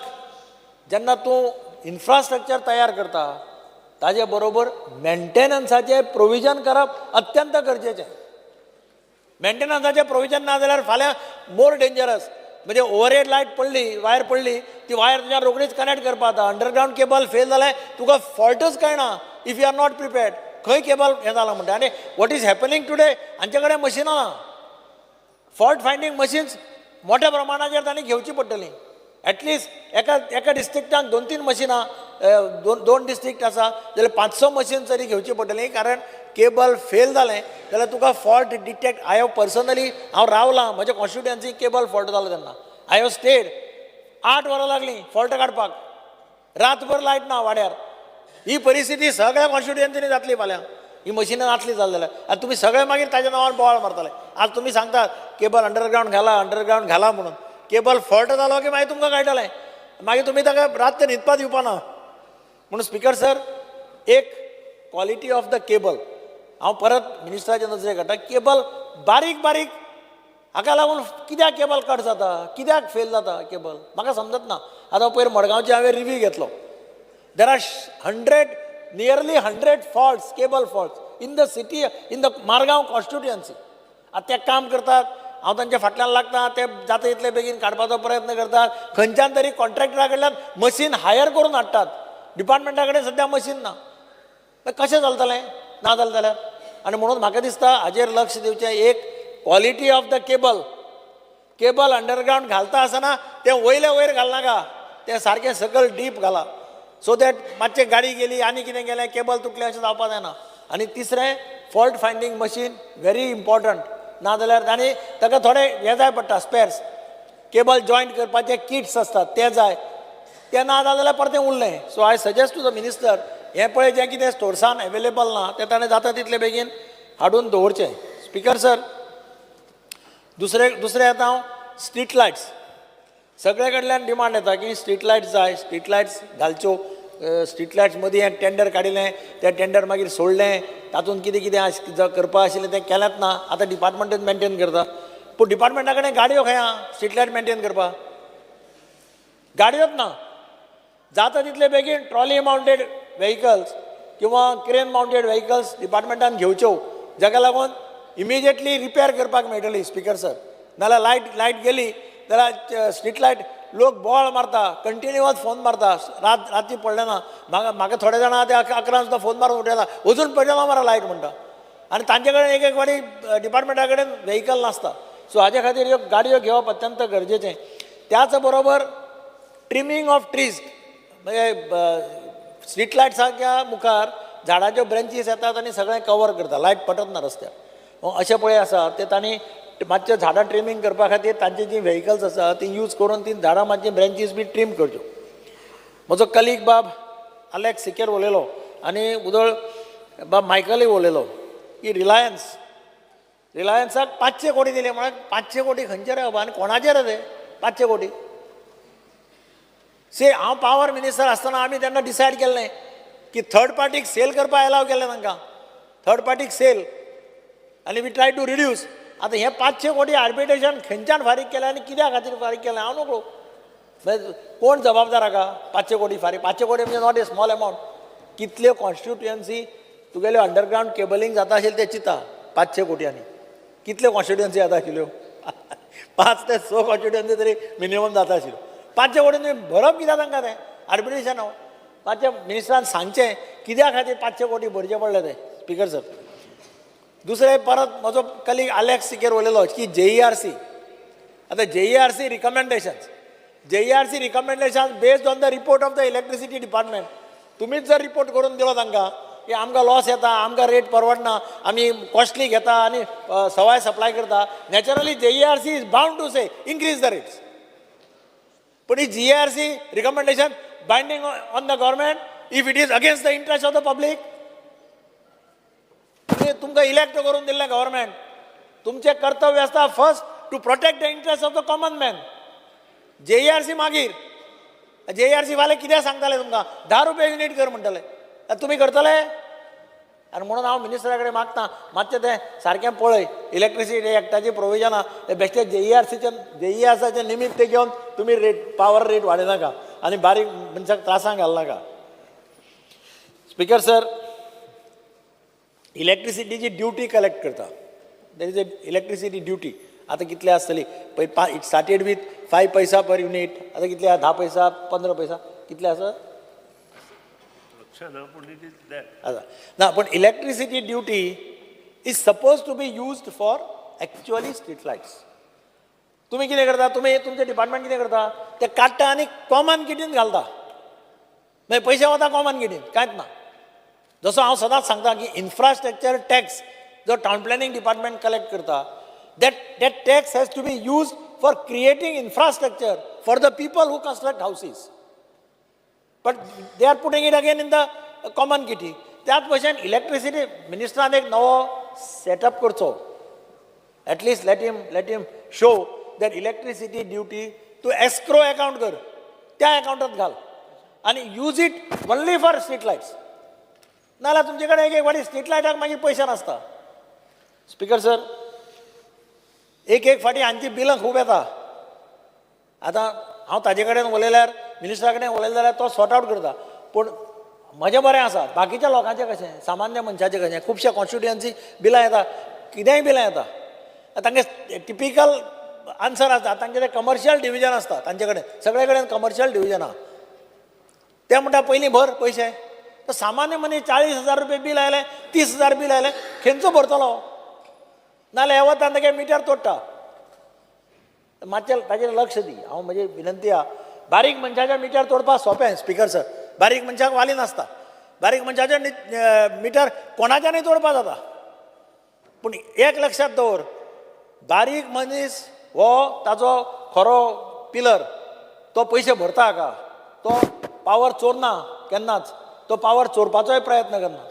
जेन्ना तूं इन्फ्रास्ट्रक्चर तयार करता ताजे बरोबर मेंटेनन्साचें प्रोविजन करप अत्यंत गरजेचें. मेंटेनन्साचें प्रोविजन ना जाल्यार फाल्यां मोर डेंजरस. म्हणजे ओवरहेड लायट पडली, वायर पडली, ती वायर तुज्या रोखडीच कनेक्ट करपा जाता. अंडरग्रावंड केबल फेल जाल्यार तुका फॉल्टच कळना if you are not prepared. खंय केबल हें जालां म्हणटा. आनी वॉट इज हॅपनिंग टुडे, हांचे कडेन मशिनां ना. फॉल्ट फायंडींग मशीन्स मोठ्या प्रमाणाचेर तांणी घेवची पडटलीं. एटलिस्ट एका डिस्ट्रिक्टान 2-3 मशिनां, दोन डिस्ट्रिक्ट आसा जाल्यार 500 मशीन्स तरी घेवची पडटलीं. कारण केबल फेल जालें जाल्यार तुका फॉल्ट डिटेक्ट. हांव पर्सनली रावलां म्हज्या कॉन्स्टिट्युएन्सी केबल फॉल्ट जालो तेन्ना. आय हॅव स्टेड 8 वरां लागलीं फॉल्ट काडपाक, रातभर लायट ना वाड्यार. ही परिस्थिती सगळ्या कॉन्स्टिट्युएन्सीनी जातली फाल्यां. ही मशिनां नासली जाल्यार. आनी तुमी सगळे मागीर ताज्या नांवार बोवाळ मारतले. आज तुमी सांगतात केबल अंडरग्रावंड घाला म्हणून. केबल फॉल्ट जालो की मागीर तुमकां कळटलें. मागीर तुमी ताका रात न्हिदपाक दिवपाना. म्हणून स्पीकर सर, एक क्वॉलिटी ऑफ द केबल हांव परत मिनिस्टराच्या नजरेक हाडटा. केबल बारीक बारीक हाका लागून कित्याक केबल कट जाता, कित्याक फेल जाता केबल, म्हाका समजत ना. आतां पयर मडगांवचे हांवें रिव्यू घेतलो. There are nearly 100 faults, cable faults in the city, in the Margao constituency. आतां ते काम करतात, हांव तांच्या फाटल्यान लागता, ते जाता इतले बेगीन काडपाचो प्रयत्न करतात. खंयच्यान तरी कॉन्ट्रॅक्टरा कडल्यान मशीन हायर करून हाडटात. डिपार्टमेंटा कडेन सद्या मशीन ना. कशें चलतलें ना जालें जाल्यार. आनी म्हणून म्हाका दिसता हाजेर लक्ष दिवचें. एक quality of the cable underground घालता आसतना तें वयर घालनाका, तें सारकें सकयल डीप घाला. सो दॅट मातशें गाडी गेली आनी कितें गेलें केबल तुटलें अशें जावपाक जायना. आनी तिसरें fault finding machine very important. ना जाल्यार आनी ताका थोडे हें जाय पडटा स्पेर्स. केबल जॉयंट करपाचे किट्स आसतात ते जाय. तें ना जाल्यार परतें उरलें. So I suggest to the minister, हें पळय जें कितें स्टोर्सान अवेलेबल ना तें ताणें जाता तितले बेगीन हाडून दवरचें. स्पिकर सर, दुसरें येता हांव स्ट्रीट लायट्स. सगळे कडल्यान डिमांड येता की स्ट्रीट लायट्स जाय, स्ट्रीट लायट्स घालच्यो. स्ट्रीट लायट्स मदीं एक टेंडर काडिल्लें, तें टेंडर मागीर सोडलें, तातूंत कितें कितें करपा आशिल्लें तें केलेंच ना. आतां डिपार्टमेंटूच मेंटेन करता. पूण डिपार्टमेंटा कडेन गाडयो खंय आहा स्ट्रीट लायट मेंटेन करपाक? गाडयोच ना. जाता तितले बेगीन ट्रॉली माउंटेड व्हेहिकल्स किंवा क्रेन माउंटेड व्हेहिकल्स डिपार्टमेंटान घेवच्यो, जाका लागून इमिजिएटली रिपेर करपाक मेळटली. स्पिकर सर, नाल्यार लायट गेली जाल्यार स्ट्रीट लायट लोक बोवाळ मारता, कंटिन्युअस फोन मारता. राती पडलें ना. म्हाका थोडे जाणां ते 11 सुद्दां फोन मारून उठयता, अजून पडलें ना मरे लायट म्हणटा. आनी तांचे कडेन एक फावटी डिपार्टमेंटा कडेन व्हेहिकल नासता. सो हाजे खातीर ह्यो गाडयो घेवप अत्यंत गरजेचें. त्याच बरोबर ट्रिमींग ऑफ ट्रीज, म्हणजे स्ट्रीट लायट्साच्या मुखार झाडाच्यो ब्रँचीस येतात आनी सगळें कवर करता, लायट पटत ना रस्त्यार. अशें पळय आसा ते तांणी मातशें झाडां ट्रिमींग करपा खातीर तांची जी व्हेहिकल्स आसा ती यूज करून ती झाडां मातशी ब्रँचीस बी ट्रीम करच्यो. म्हजो कलीग बाब अलेक्स सिकेर उलयलो आनी उदळ बाब मायकलय उलयलो की रिलायन्साक 500 कोटी दिले. म्हळ्यार 500 कोटी खंयचे रे बाबा आनी कोणाचेर ते 500 कोटी? हांव पावर मिनिस्टर आसतना आमी तेन्ना डिसायड केल्लें की थर्ड पार्टीक सेल करपाक एलाव केल्लें तांकां, थर्ड पार्टीक सेल, आनी वी ट्राय टू रिड्यूस. आतां हें 500 कोटी आर्बिट्रेशन खंयच्यान फारीक केलें आनी कित्या खातीर फारीक केलें हांव नकळो. कोण जबाबदार आहा? 500 कोटी फारीक. 500 कोटी म्हणजे नॉट ए स्मॉल अमावंट. कितल्यो कॉन्स्टिट्युएन्सी तुगेल्यो अंडरग्रावंड केबलींग जाता आशिल्लें तें चिता. 500 कोटयांनी कितल्यो कॉन्स्टिट्युएन्सी जाता आशिल्ल्यो? 5 ते 6 कॉन्स्टिट्युएन्सी तरी मिनिमम जाता आशिल्ल्यो. 500 कोटी तुमी भरप कित्याक तांकां तें आर्बिट्रेशन? मातशें मिनिस्टरान सांगचें कित्या खातीर 500 कोटी भरचे पडले ते. स्पिकर सर, दुसरें परत म्हजो कलीग अलेक्स सिकेर उलयलो की JERC. आतां JERC recommendation based on the report of the electricity department. तुमीच जर रिपोर्ट करून दिलो तांकां की आमकां लॉस येता, आमकां रेट परवडना, आमी कॉस्टली घेता आनी सवाय सप्लाय करता, naturally JERC is bound to say increase the rates. पण ही JERC recommendation binding on the government if it is against the interest of the public. तुमकां इलेक्ट करून दिल्लें गव्हर्मेंट, तुमचें कर्तव्य आसता first to protect the interest of the common man. JERC मागीर JERC वाले कितें सांगताले तुमकां 10 रुपया युनिट कर म्हणटाले, तुमी करतले? आनी म्हणून हांव मिनिस्टरा कडेन मागता मातशें तें सारकें पळय, इलेक्ट्रिसिटी एक्टाची प्रोविजनां ते बेश्टे JERCचे निमित्त ते घेवन तुमी रेट पावर रेट वाडयनाका आनी बारीक मनशाक त्रासांक घालनाका. स्पिकर सर, इलेक्ट्रिसिटीची ड्युटी कलेक्ट करता. There is a electricity duty. आतां कितले आसतली पळय, इट स्टार्टेड वीथ 5 पैसा पर युनिट, आतां कितले 10 पैसा 15 पैसा कितले आसा? ना, पण electricity duty is suppose to be used for actually street lights. तुमी कितें करता? तुमी तुमचें डिपार्टमेंट कितें करता? ते काडटा आनी कॉमन किटीन घालता. मागीर पयशे वता कॉमन किटीन, कांयच ना. जसो हांव सदांच सांगता की इन्फ्रास्ट्रक्चर टॅक्स जो टावन प्लॅनिंग डिपार्टमेंट कलेक्ट करता, that tax has to be used for creating infrastructure for the people who construct houses. But they are putting it again in the common kitty. त्याच भशेन electricity मिनिस्टरान एक नवो setup करचो. At least let him show that electricity duty to escrow account कर, त्या अकाउंटात घाल आणि use it only for street lights. नाल्यार तुमचे कडेन एक फावटी स्ट्रीट लायटाक मागीर पयशे नासता. स्पिकर सर, एक फावटी हांची बिलां खूब येता. आतां हांव ताजे कडेन उलयल्यार, मिनिस्टरा कडेन उलयलें जाल्यार तो सॉर्ट आवट करता. पूण म्हजें बरें आसा, बाकीच्या लोकांचें कशें, सामान्य मनशाचें कशें? खुबशे कॉन्स्टिट्युएन्सी बिलां येता, कितेंय बिलां येता. तांचे टिपिकल आन्सर आसता, तांचे ते कमर्शियल डिविजन आसता तांचे कडेन, सगळे कडेन कमर्शियल डिविजन आहा. ते म्हणटा पयलीं भर पयशे. तर सामान्य मनीस 40,000 रुपये बील आयलें, 30,000 बील आयलें, खंयचो भरतलो? नाल्यार हे वता तागे मिटर तोडटा. मातशें ताजेर लक्ष दी. हांव म्हजी विनंती आहा, बारीक मनशाचें मिटर तोडपाक सोंपें. स्पिकर सर, बारीक मनशाक वाली नासता. बारीक मनशाचें मिटर कोणाच्यानय तोडपा जाता. पूण एक लक्षात दवर, बारीक मनीस हो ताजो खरो पिलर, तो पयशे भरता हाका. तो पावर चोरना केन्नाच, तो पावर चोरपाचोय प्रयत्न करना.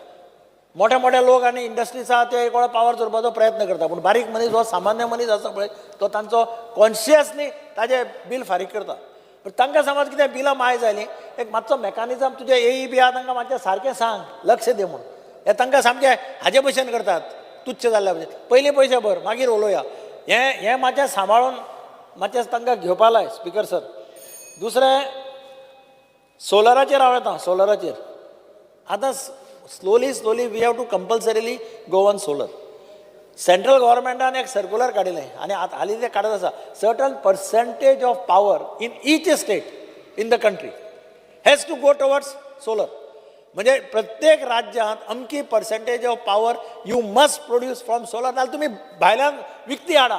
मोठे मोठे लोक आनी इंडस्ट्रीज आहा ते एक वेळा पावर चोरपाचो प्रयत्न करता, पूण बारीक मनीस हो सामान्य मनीस आसा पळय तो तांचो कॉन्शियसली ताजे बिल फारीक करता. पण तांकां समज कितें बिलां माय जालीं, एक मातसो मेकानिजम तुजे AEB आहा तांकां मातशें सारकें सांग, लक्ष दे म्हूण. हे तांकां सामकें हाजे भशेन करतात, तुच्छ जाल्ल्या भशेन. पयलीं पयशे भर मागीर उलोवया. हें मातशें सांबाळून मातशें तांकां घेवपा लाय स्पिकर सर. दुसरें सोलराचेर हांव येता. सोलराचेर आतां slowly we have to compulsorily go on solar. Central गव्हर्मेंटान एक सर्क्युलर काडिल्लें आनी हालीं तें काडत आसा. Certain percentage of power in each state in the country has to go towards solar. म्हणजे प्रत्येक राज्यांत अमकी percentage of power you must produce from solar. नाल्यार तुमी भायल्यान विकती हाडा,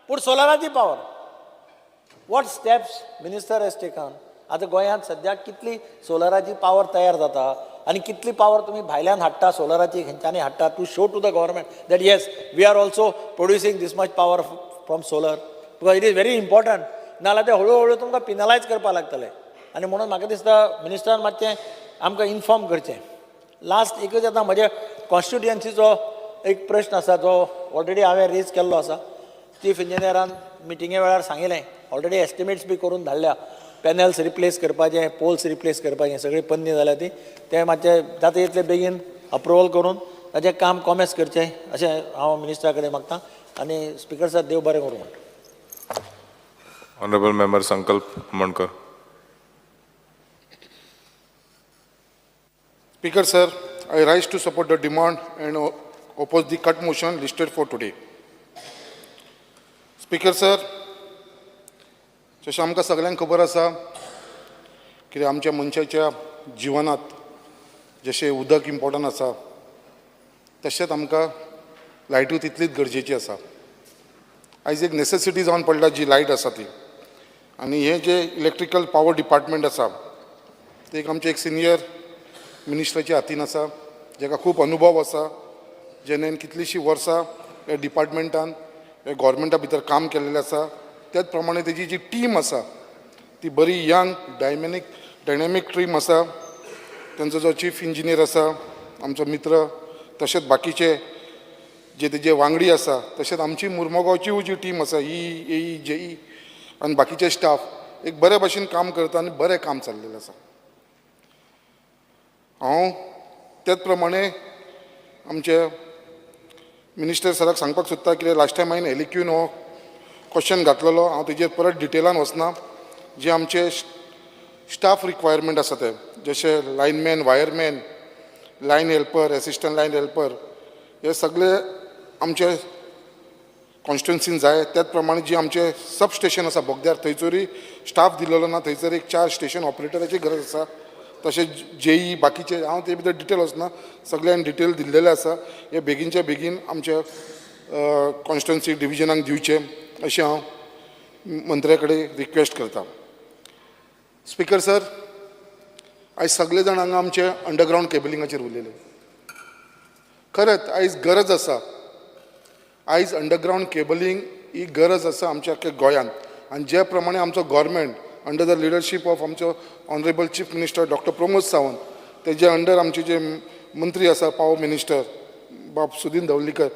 पूण सोलराची power. What steps minister has taken? आतां गोंयांत सद्याक कितली सोलराची पावर तयार जाता आनी कितली पावर तुमी भायल्यान हाडटा, सोलराची खंयच्यानी हाडटा, to show to the government that yes we are also producing this much power from solar. Because it is very important. नाल्यार ते हळू हळू तुमकां पिनलायज करपा लागतले. आनी म्हणून म्हाका दिसता मिनिस्टरान मातशें आमकां इन्फॉर्म करचें. लास्ट एकच येता म्हज्या कॉन्स्टिट्युएन्सीचो एक प्रश्न आसा जो ऑलरेडी हांवें रेज केल्लो आसा. चीफ इंजिनियरान मिटिंगे वेळार सांगिल्लें, ऑलरेडी एस्टिमेट्स बी करून धाडल्या. पॅनल्स रिप्लेस करपाचे, पोल्स रिप्लेस करपाचे, सगळी पन्नी जाल्या ती. ते मातशें जाता तितले बेगीन अप्रुवल करून ताचें काम कॉमेस करचें अशें हांव मिनिस्टरा कडेन मागतां. आनी स्पिकर सर देव बरें करूं म्हणटा. Honorable Member Sankalp Mankar. Speaker sir, I rise to support the demand and oppose the cut motion listed for today. Speaker sir, जशें आमकां सगळ्यांक खबर आसा की आमच्या मनशाच्या जिवनांत जशें उदक इम्पॉर्टंट आसा तशेंच आमकां लायटूय तितलीच गरजेची आसा. आयज एक नेसेसिटी जावन पडला जी लायट आसा ती. आनी हे जे इलेक्ट्रिकल पावर डिपार्टमेंट आसा ते एक आमचे एक सिनियर मिनिस्टराच्या हातीन आसा, जाका खूब अनुभव आसा, जेणेन कितलींशीं वर्सां ह्या डिपार्टमेंटान ह्या गव्हर्मेंटा भितर काम केल्लेलें आसा. त्याच प्रमाणे तेजी जी टीम आसा ती बरी यंग डायनॅमीक टीम आसा. तांचो जो चीफ इंजिनियर आसा आमचो मित्र, तशेंच बाकीचे जे तेजे वांगडी आसा, तशेंच आमची मुर्मगांवची जी टीम आसा AE, JE आनी बाकीचे स्टाफ एक बरे भशेन काम करता आनी बरें काम चल्लेलें आसा. हांव त्याच प्रमाणे आमचे मिनिस्टर सराक सांगपाक सोदता की लास्ट टायम हांवें हेलिक्यून हो क्वेश्चन घातलेलो. हांव तेजेर परत डिटेलान वचना. जे आमचे स्टाफ रिक्वायरमेंट आसा ते जशे lineman, wireman, line helper, assistant line helper, हे सगळे आमचे कॉन्स्टिट्युन्सीन जाय. त्याच प्रमाणे जी आमचे सब स्टेशन आसा बोगद्यार थंयसरूय स्टाफ दिलेलो ना. थंयसर एक 4 स्टेशन ऑपरेटराची गरज आसा. तशेंच JE बाकीचे हांव ते भितर डिटेल वचना, सगळ्यांक डिटेल दिल्लेले आसा. हे बेगीनच्या बेगीन आमच्या कॉन्स्टिट्युन्सी डिविजनाक दिवचे अशें हांव मंत्र्या कडेन रिक्वेस्ट करता. स्पिकर सर, आयज सगळे जाण हांगा आमचे अंडरग्रावंड केबलिंगाचेर उलयले. खरेंच आयज गरज आसा. आयज अंडरग्रावंड केबलिंग ही गरज आसा आमच्या अख्ख्या गोंयांत. आनी जे प्रमाणे आमचो government under the leadership of आमचो honourable chief minister doctor Pramod Sawant, तेजे अंडर आमचे जे मंत्री आसा पावर मिनिस्टर बाब सुदीन धवळीकर,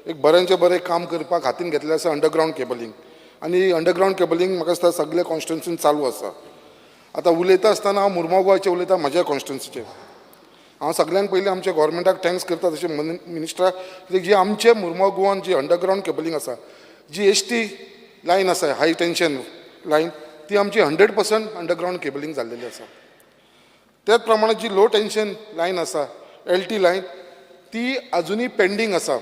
एक बऱ्यांचे बरें काम करपाक हातीन घेतलेलें आसा अंडरग्रावंड केबलिंग. आनी अंडरग्रावंड केबलिंग म्हाका दिसता सगळे कॉन्स्टिट्युन्सीन चालू आसा. आतां उलयता आसतना हांव मुर्मगांवचें उलयता, म्हाज्या कॉन्स्टिट्युन्सीचेर. हांव सगळ्यांक पयलीं आमच्या गव्हर्मेंटाक थँक्स करता तशें मिनिस्टराक, कित्याक जी आमचे मुर्मगांवान जी अंडरग्रावंड केबलिंग आसा, जी ST लायन आसा, हाय टेन्शन लायन, ती आमची 100% अंडरग्रावंड केबलिंग जाल्लेली आसा. त्याच प्रमाणे जी लो टेन्शन लायन आसा, LT लायन, ती अजुनूय पेंडींग आसा.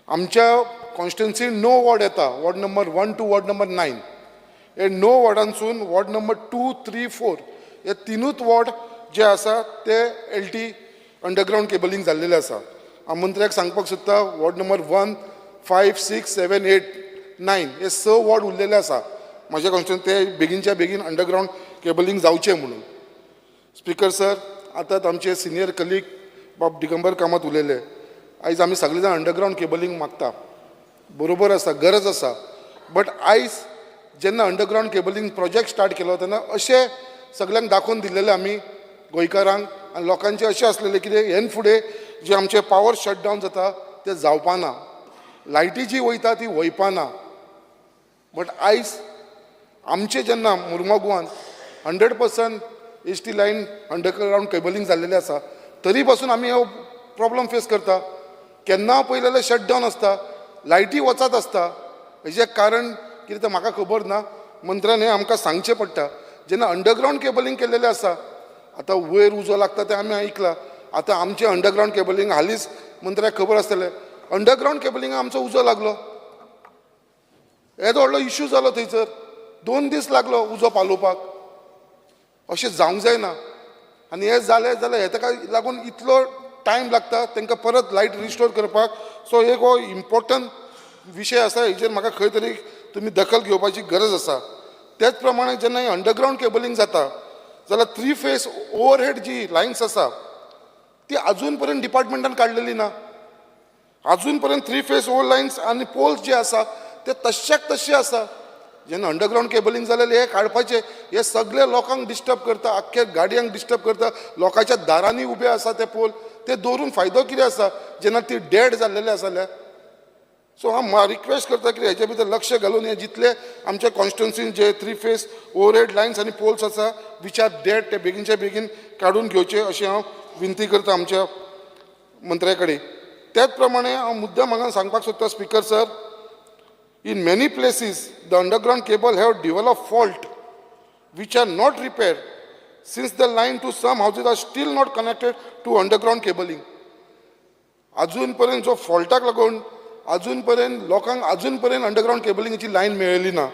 आमच्या कॉन्स्टिट्युन्सीन 9 वॉर्ड येता, ward number 1 to ward number 9. हे 9 वॉर्डांसून वॉर्ड नंबर 2, 3, 4 हे 3 वॉर्ड जे आसा ते LT अंडरग्रावंड केबलिंग जाल्लेले आसा. हांव मंत्र्याक सांगपाक सोदता, वॉर्ड नंबर 1, 5, 6, 7, 8, 9 हे 6 वॉर्ड उरलेले आसा म्हाज्या कॉन्स्टिट्युन्सीन. ते बेगीनच्या बेगीन अंडरग्रावंड केबलिंग जावचें म्हणून. स्पिकर सर, आतां आमचे सिनियर कलीग बाब दिगंबर कामत उलयले. आयज आमी सगळे जाण अंडरग्रावंड केबलिंग मागता, बरोबर आसा, गरज आसा. बट आयज जेन्ना अंडरग्रावंड केबलिंग प्रोजेक्ट स्टार्ट केलो तेन्ना अशे सगळ्यांक दाखोवन दिल्लेलें आमी गोंयकारांक आनी लोकांचें अशें आसलेलें कितें हेन फुडें जे आमचे पावर शटडावन जाता ते जावपाना, लायटी जी वयता ती वयपाना. बट आयज आमचे जेन्ना मुर्मा गोवान 100% एसटी लायन अंडरग्रावंड केबलिंग जाल्लेलें आसा, तरी पासून आमी हो प्रॉब्लम फेस करता. केन्ना पयलेले शटडावन आसता, लायटी वचत आसता. हेजें कारण कितें तें म्हाका खबर ना. मंत्र्यान हें आमकां सांगचें पडटा. जेन्ना अंडरग्रावंड केबलिंग केल्लेलें आसा, आतां वयर उजो लागता तें आमी आयकलां. आतां आमचें अंडरग्रावंड केबलिंग हालींच मंत्र्याक खबर आसतलें, अंडरग्रावंड केबलिंगाक आमचो उजो लागलो. येदो व्हडलो इश्यू जालो थंयसर. 2 दीस लागलो उजो पालोवपाक. अशें जावंक जायना. आनी हें जालें जाल्यार हे ताका लागून इतलो टायम लागता तांकां परत लायट रिस्टोर करपाक. सो एक हो इम्पॉर्टंट विशय आसा, हेजेर म्हाका खंय तरी तुमी दखल घेवपाची गरज आसा. तेच प्रमाणे जेन्ना हें अंडरग्रावंड केबलिंग जाता जाल्यार 3 फेज ओवरहेड जी लायन्स आसा ती अजून पर्यंत डिपार्टमेंटान काडलेली ना. अजून पर्यंत 3 फेज ओवर लायन्स आनी पोल्स जे आसा ते तश्याक तशे आसा. जेन्ना अंडरग्रावंड केबलिंग जालेलें हे काडपाचें, हे सगळे लोकांक डिस्टर्ब करता, आख्ख्या गाडयांक डिस्टर्ब करता. लोकांच्या दारांनी उबे आसा ते पोल, ते दवरून फायदो कितें आसा जेन्ना ती डेड जाल्लेले आसा जाल्यार. सो हांव रिक्वेस्ट करता की हेजे भितर लक्ष घालून हे जितले आमच्या कॉन्स्टिट्युन्सीन जे 3 फेज ओवरहेड लायन्स आनी पोल्स आसा विच आर डेड ते बेगीनचे बेगीन काडून घेवचे अशें हांव विनंती करता आमच्या मंत्र्या कडेन. त्याच प्रमाणे हांव मुद्दम हांगा सांगपाक सोदता speaker sir, in many places the underground cable have developed fault which are not repaired since the line to some houses are still not connected to underground cabling. अजून पर्यंत जो फॉल्टाक लागून अजून पर्यंत लोकांक अजून पर्यंत अंडरग्रावंड केबलिंगाची लायन मेळिल्ली ना.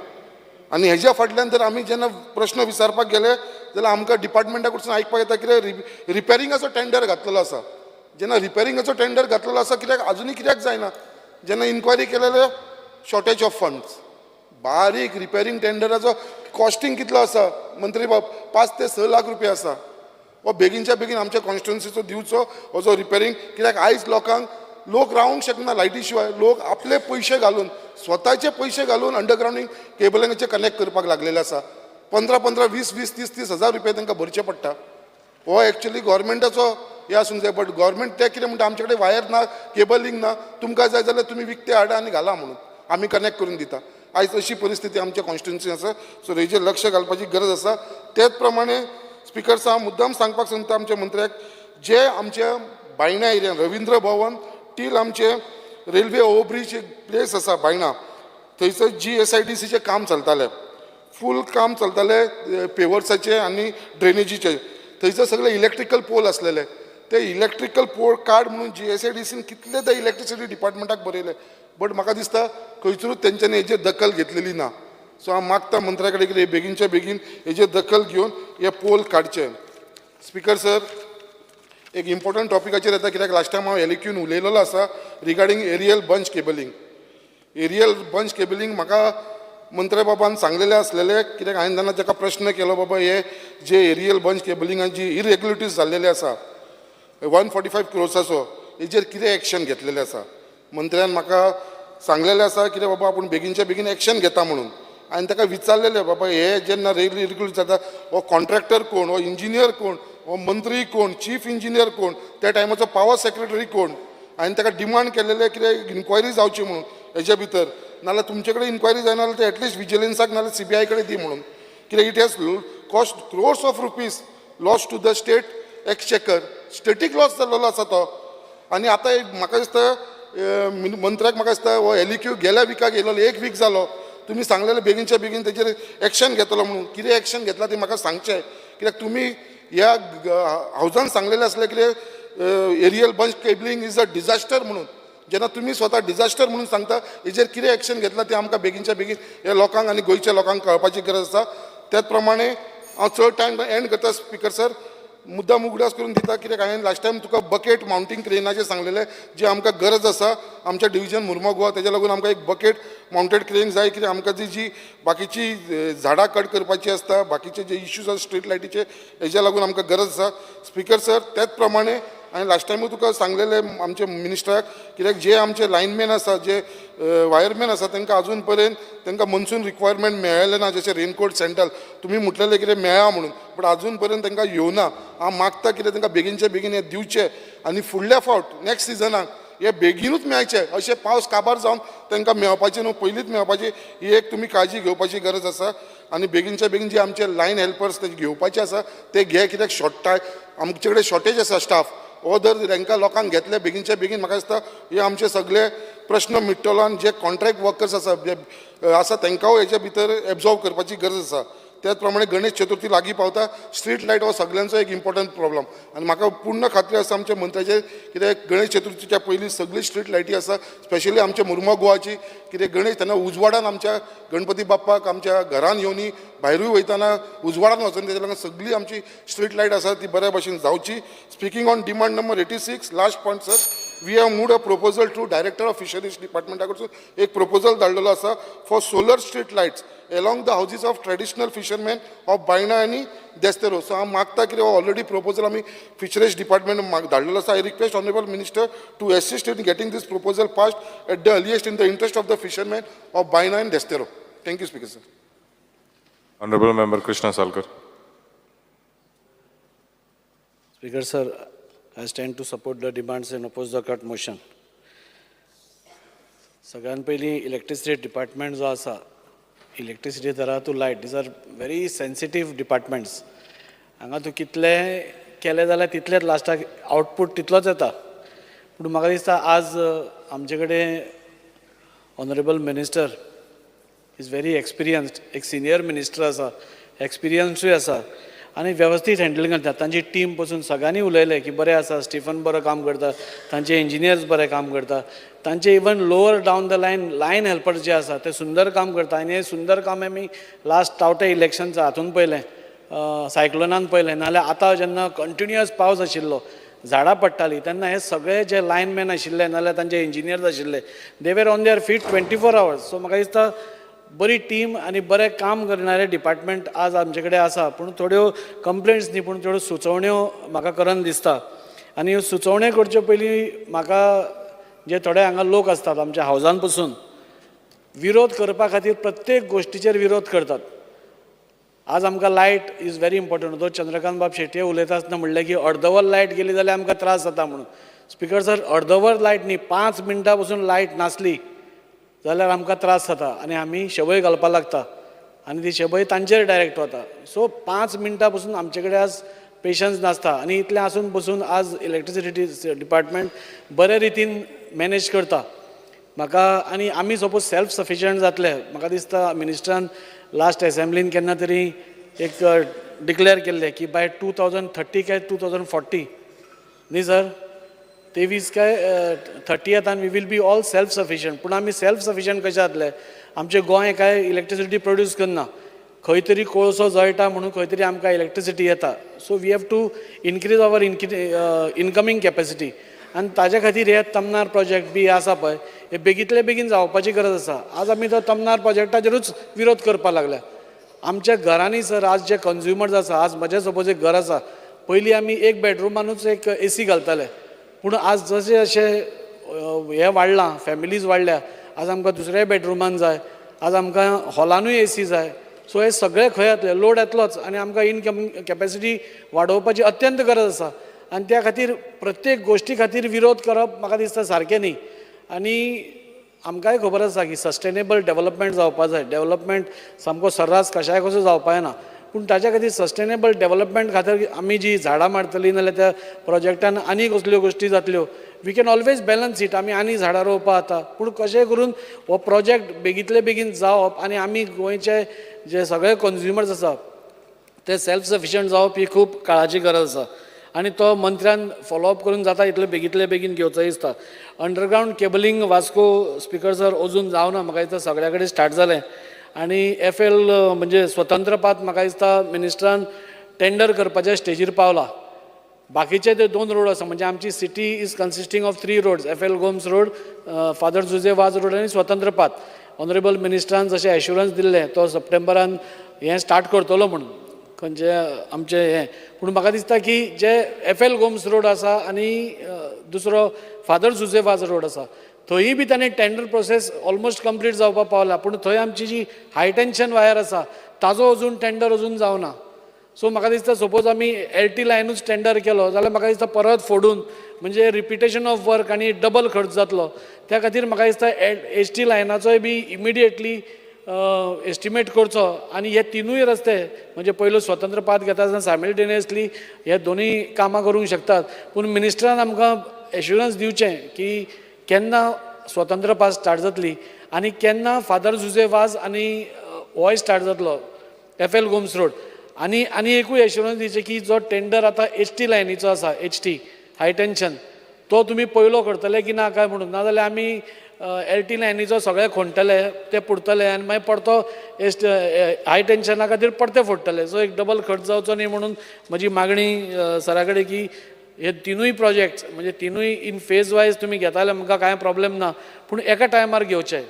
आनी हेज्या फाटल्यान जर आमी जेन्ना प्रश्न विचारपाक गेले जाल्यार आमकां डिपार्टमेंटा कडसून आयकपाक येता कितें रिपेरिंगाचो टेंडर घातलेलो आसा. जेन्ना रिपेरिंगाचो टेंडर घातलेलो आसा कित्याक अजुनूय कित्याक जायना? जेन्ना इन्क्वायरी केलेले शॉर्टेज ऑफ फंड्स. बारीक रिपेरिंग टेंडराचो कॉस्टिंग कितलो आसा मंत्री बाब? 5 ते 6 लाख रुपया आसा. हो बेगीनच्या बेगीन आमच्या कॉन्स्टिट्युन्सीचो दिवचो हो जो रिपेरिंग. कित्याक आयज लोक रावंक शकना लायटी शिवाय. लोक आपले पयशे घालून, स्वताचे पयशे घालून अंडरग्रावंड केबलिंगाचे कनेक्ट करपाक लागलेले आसा. 15-15, 20-20, 30-30 हजार रुपया तांकां भरचे पडटा. हो एक्चुअली गव्हर्मेंटाचो हे आसूंक जाय. बट गव्हर्मेंट ते कितें म्हणटा, आमचे कडेन वायर ना, केबलिंग ना, तुमकां जाय जाल्यार तुमी विकते हाडा आनी घाला म्हणून आमी कनेक्ट करून दिता. आयज अशी परिस्थिती आमच्या कॉन्स्टिट्युन्सीन आसा. सो हेजेर लक्ष घालपाची गरज आसा. तेच प्रमाणे स्पिकर साहेब मुद्दाम सांगपाक सांगता आमच्या मंत्र्याक, जे आमच्या बायणा एरियान रविंद्र भवन टील आमचे रेल्वे ओव्हरब्रीज एक प्लेस आसा बायणा, थंयसर GSIDCचें काम चलतालें. फूल काम चलतालें पेवर्साचें आनी ड्रेनेजीचें. थंयसर सगळे इलेक्ट्रिकल पोल आसलेले. ते इलेक्ट्रिकल पोल कार्ड म्हणून GSIDCन कितले ते इलेक्ट्रिसिटी डिपार्टमेंटाक बरयले. बट म्हाका दिसता खंयसरूच तेंच्यांनी हेजेर दखल घेतलेली ना. सो हांव मागता मंत्र्या कडेन कितें बेगीनच्या बेगीन हेजेर दखल घेवन हे पोल काडचे. स्पिकर सर, एक इम्पॉर्टंट टॉपिकाचेर येता, कित्याक लास्ट टायम हांव एलिक्यून उलयलेलो आसा regarding aerial bunch cabling. Aerial bunch cabling म्हाका मंत्र्या बाबान सांगलेले आसलेले, कित्याक हांवें जेन्ना ताका प्रश्न केलो, बाबा हे जे एरियल बंच केबलिंगान जी इरेग्युलेटरीज जाल्लेले आसा 145 क्रोर्साचो, हेजेर कितें एक्शन घेतलेलें आसा? मंत्र्यान म्हाका सांगलेलें आसा कितें बाबा आपूण बेगीनच्या बेगीन एक्शन घेता म्हणून. हांवें ताका विचारलेलें, बाबा हे जेन्ना रेल इरेग्युलेटर जाता हो कॉन्ट्रॅक्टर कोण, हो इंजिनियर कोण, हो मंत्री कोण, चीफ इंजिनियर कोण, त्या टायमाचो पावर सेक्रेटरी कोण? हांवें ताका डिमांड केलेलें कितें इन्क्वायरी जावची म्हणून हेच्या भितर. नाल्यार तुमचे कडेन इन्क्वायरी जायना जाल्यार ते एटलिस्ट विजिलन्साक नाल्यार CBI कडेन दी म्हणून. कित्याक it has cost crores of rupees loss to the state exchequer. स्टेटीक लॉस जाल्लो आसा तो. आनी आतां म्हाका दिसता मंत्र्याक म्हाका दिसता हो एलिक्यू गेल्या विकाक येयलो, 1 वीक जालो. तुमी सांगलेलें बेगीनच्या बेगीन तेजेर एक्शन घेतलो म्हणून. कितें एक्शन घेतला तें म्हाका सांगचें. कित्याक तुमी ह्या हावजान सांगलेलें आसलें कितें aerial bunch cabling is a disaster म्हणून. जेन्ना तुमी स्वता डिझास्टर म्हणून सांगता, हेजेर कितें एक्शन घेतला तें आमकां बेगीनच्या बेगीन हे लोकांक आनी गोंयच्या लोकांक कळपाची गरज आसा. त्याच प्रमाणे हांव चड टायम एंड करता स्पिकर सर. मुद्दाम उगडास करून दिता, कित्याक हांवें लास्ट टायम तुका बकेट माउंटिंग क्रेनाचें सांगलेलें, जे आमकां गरज आसा आमच्या डिव्हिजन मुर्मा गोवा. तेज्या लागून आमकां एक बकेट माउंटेड क्रेन जाय. कित्याक आमकां जी बाकीची झाडां कट करपाची आसता, बाकीचे जे इश्यूज आसा स्ट्रीट लायटीचे, हेज्या लागून आमकां गरज आसा. स्पिकर सर, त्याच प्रमाणे हांवें लास्ट टायमूय तुका सांगलेलें आमच्या मिनिस्टराक, कित्याक जे आमचे लायनमॅन आसा, जे वायरमॅन आसा, तांकां अजून पर्यंत तांकां मनसून रिक्वायरमेंट मेळ्ळें ना. जशें रेनकोट सेंट्रल तुमी म्हटलेलें कितें मेळ्ळा म्हणून, बट अजून पर्यंत तांकां येवना. हांव मागता कितें तांकां बेगीनचे बेगीन हें दिवचें आनी फुडल्या फावट नेक्स्ट सिजनाक हे बेगीनूच मेळचे. अशें पावस काबार जावन तांकां मेळपाचें न्हू, पयलींच मेळपाची ही एक तुमी काळजी घेवपाची गरज आसा. आनी बेगीनचे बेगीन जे आमचे लायन हेल्पर्स ते घेवपाचे आसा ते घे, कित्याक आमचे कडेन शॉर्टेज आसा स्टाफ. जर तांकां लोकांक घेतले बेगीनचे बेगीन, म्हाका दिसता हे आमचे सगळे प्रश्न मिटतलो. आनी जे कॉन्ट्रॅक्ट वर्कर्स आसा जे आसा तांकांय हेचे भितर एब्जॉर्व करपाची गरज आसा. त्याच प्रमाणे गणेश चतुर्थी लागीं पावता, स्ट्रीट लायट हो सगळ्यांचो एक इम्पॉर्टंट प्रॉब्लम. आनी म्हाका पूर्ण खात्री आसा आमच्या मंत्र्याचेर, कित्याक गणेश चतुर्थीच्या पयलीं सगळी स्ट्रीट लायटी आसा, स्पेशली आमच्या मुर्मो गोवाची. कित्याक गणेश तेन्ना उजवाडान आमच्या गणपती बाप्पाक आमच्या घरान येवनी, भायरूय वयताना उजवाडान वचून तेच्या लागून सगळी आमची स्ट्रीट लायट आसा ती बऱ्या भशेन जावची. Speaking on demand number 86, last point sir, we have made a proposal to director of fisheries डिपार्टमेंटा कडसून एक प्रपोजल धाडलेलो आसा for solar street lights along the houses of traditional fishermen of Baina आणि Destero. So हांव मागता कितें already proposal आमी फिशरीज डिपार्टमेंट धाडलेलो आसा. I request honourable minister to assist in getting this proposal passed at the earliest in the interest of the fisherman of Baina and Destero. Thank you, Speaker, sir. Honorable Member Krishna Salkar. Speaker, sir, I stand to support the demands and oppose the cut motion. सगळ्यात पयलीं electricity department जो आसा, electricity दरा to light, these are very sensitive departments. हांगा तूं कितलें केलें जाल्यार तितलेंच लास्टाक आउटपूट तितलोच येता. पूण म्हाका दिसता आज आमचे कडेन honourable minister is very experienced, एक सिनियर मिनिस्टर आसा, एक्सपिरियन्सूय आसा आनी वेवस्थीत हँडल करता. तांची टीम पसून सगळ्यांनी उलयलें की बरें आसा, स्टिफन बरो काम करता, तांचे इंजिनियर्स बरें काम करता, तांचे even lower down the line helpers जे आसा ते सुंदर काम करता. आनी हें सुंदर काम आमी लास्ट टावटे इलेक्शनचा हातून पयलें, सायक्लोनान पयलें. नाजाल्यार आतां जेन्ना कंटिन्युअस पावस आशिल्लो, झाडां पडटालीं, तेन्ना हे सगळे जे लायनमॅन आशिल्ले नाजाल्यार तांचे इंजिनियर्स आशिल्ले, they were on their feet 24 hours. So म्हाका दिसता बरी टीम आनी बरें काम करणारे डिपार्टमेंट आज आमचे कडेन आसा. पूण थोड्यो कंप्लेंट्स न्ही, पूण थोड्यो सुचोवण्यो म्हाका करन दिसता. आनी ह्यो सुचोवण्यो करचे पयलीं म्हाका जे थोडे हांगा लोक आसतात आमच्या हावजान पसून विरोध करपा खातीर प्रत्येक गोश्टीचेर विरोध करतात. आज आमकां लायट इज व्हेरी इम्पॉर्टंट. तो चंद्रकांत बाब शेट्ये उलयता आसतना म्हणलें की अर्दवर लायट गेली जाल्यार आमकां त्रास जाता म्हणून. स्पिकर सर, अर्दवर लायट न्ही, 5 मिनटां पसून लायट नासली जाल्यार आमकां त्रास जाता आनी आमी शेवय घालपाक लागता आनी ती शेवय तांचेर डायरेक्ट वता. सो 5 मिनटां पसून आमचे कडेन आज पेशन्स नासता आनी इतलें आसून पसून आज इलेक्ट्रिसिटी डिपार्टमेंट बरे रितीन मॅनेज करता. म्हाका आनी आमी सपोज सेल्फ सफिशियंट जातले, म्हाका दिसता मिनिस्टरान लास्ट एसेंब्लीन केन्ना तरी एक डिक्लेअर केल्लें की बाय 2030 काय 2040 न्ही सर, 23 काय 30th we will be all self sufficient. पूण आमी सेल्फ सफिशियंट कशे जातले? आमचें गोंय काय इलेक्ट्रिसिटी प्रोड्यूस करना, खंय तरी कोळसो जळटा म्हणून खंय तरी आमकां इलेक्ट्रिसिटी येता. So we have to increase our incoming capacity. आनी ताजे खातीर हे तमनार प्रोजेक्ट बी आसा पळय, हे बेगीतले बेगीन जावपाची गरज आसा. आज आमी तो तमनार प्रोजेक्टाचेरूच विरोध करपाक लागल्या. आमच्या घरांनी सर आज जे कंज्युमर्स आसा, आज म्हजें सपोज एक घर आसा, पयलीं आमी एक बेडरुमानूच एक AC घालताले, पूण आज जशें जशें हे वाडलां, फॅमिलीज वाडल्या, आज आमकां दुसऱ्या बेडरुमान जाय, आज आमकां हॉलानूय AC जाय. सो हे सगळे खंय येतले, लोड येतलोच आनी आमकां इनकमींग कॅपेसिटी वाडोवपाची अत्यंत गरज आसा. आनी त्या खातीर प्रत्येक गोश्टी खातीर विरोध करप म्हाका दिसता सारकें न्ही. आनी आमकांय खबर आसा की सस्टेनेबल डेव्हलपमेंट जावपाक जाय. डेव्हलपमेंट सामको सर्रास कशाय कसो जावपाक येना, पूण ताच्या खातीर सस्टेनेबल डेव्हलपमेंट खातीर आमी जी झाडां मारतलीं नाजाल्यार त्या प्रोजेक्टान आनी कसल्यो गोश्टी जातल्यो, we can always balance it. आमी आनी झाडां रोवपा जाता, पूण कशेंय करून हो प्रोजेक्ट बेगीतले बेगीन जावप आनी आमी गोंयचे जे सगळे कंज्युमर्स आसा ते सेल्फ सफिशियंट जावप ही खूब काळाची गरज आसा. आनी तो मंत्र्यान फॉलोअप करून जाता इतले बेगीतले बेगीन घेवचो दिसता. Underground cabling Vasco speaker sir अजून जावना, म्हाका दिसता सगळ्या कडेन स्टार्ट जालें. आनी FL म्हणजे स्वतंत्रपात म्हाका दिसता मिनिस्टरान टेंडर करपाच्या स्टेजीर पावला. बाकीचे ते 2 रोड आसा, म्हणजे आमची city is consisting of 3 roads, FL Gomes road, father Jose Vaz road आनी स्वतंत्रपात. ऑनरेबल मिनिस्टरान जशें एश्युरन्स दिल्लें तो सप्टेंबरान हें स्टार्ट करतलो म्हणून, खंयचे आमचे हे पूण म्हाका दिसता की जे FL गोम्स रोड आसा आनी दुसरो फादर जुझेफाज रोड आसा थंयय बी ताणें टेंडर प्रोसेस ऑलमोस्ट कंप्लीट जावपाक पावला पूण थंय आमची जी हाय टेन्शन वायर आसा ताजो अजून टेंडर अजून जावना सो म्हाका दिसता सपोज आमी LT लायनूच टेंडर केलो जाल्यार म्हाका दिसता परत फोडून म्हणजे रिपिटेशन ऑफ वर्क आनी डबल खर्च जातलो त्या खातीर म्हाका दिसता HT लायनाचोय बी इमिडिएटली एस्टिमेट करचो आनी हे तिनूय रस्ते म्हणजे पयलो स्वतंत्र पाथ घेता आसतना सायमल्टेनियसली हे दोनूय कामां करूंक शकतात पूण मिनिस्टरान आमकां एश्युरन्स दिवचें की केन्ना स्वतंत्र पाथ स्टार्ट जातली आनी केन्ना फादर जुझेफाज आनी होय स्टार्ट जातलो FL गोम्स रोड आनी एकूय एश्युरन्स दिवचें की जो टेंडर आतां HT लायनीचो आसा HT हाय टेन्शन तो तुमी पयलो करतले की ना काय म्हणून नाजाल्यार आमी LT लायनीचो सगळे खोणटले ते पुरतले आनी मागीर परतो हाय टेन्शना खातीर परते फोडटले सो एक डबल खर्च जावचो न्ही म्हणून म्हजी मागणी सरा कडेन की हे तिनूय प्रोजेक्ट्स म्हणजे तिनूय इन फेज वायज तुमी घेता जाल्यार म्हाका कांय प्रॉब्लेम ना पूण एका टायमार घेवचे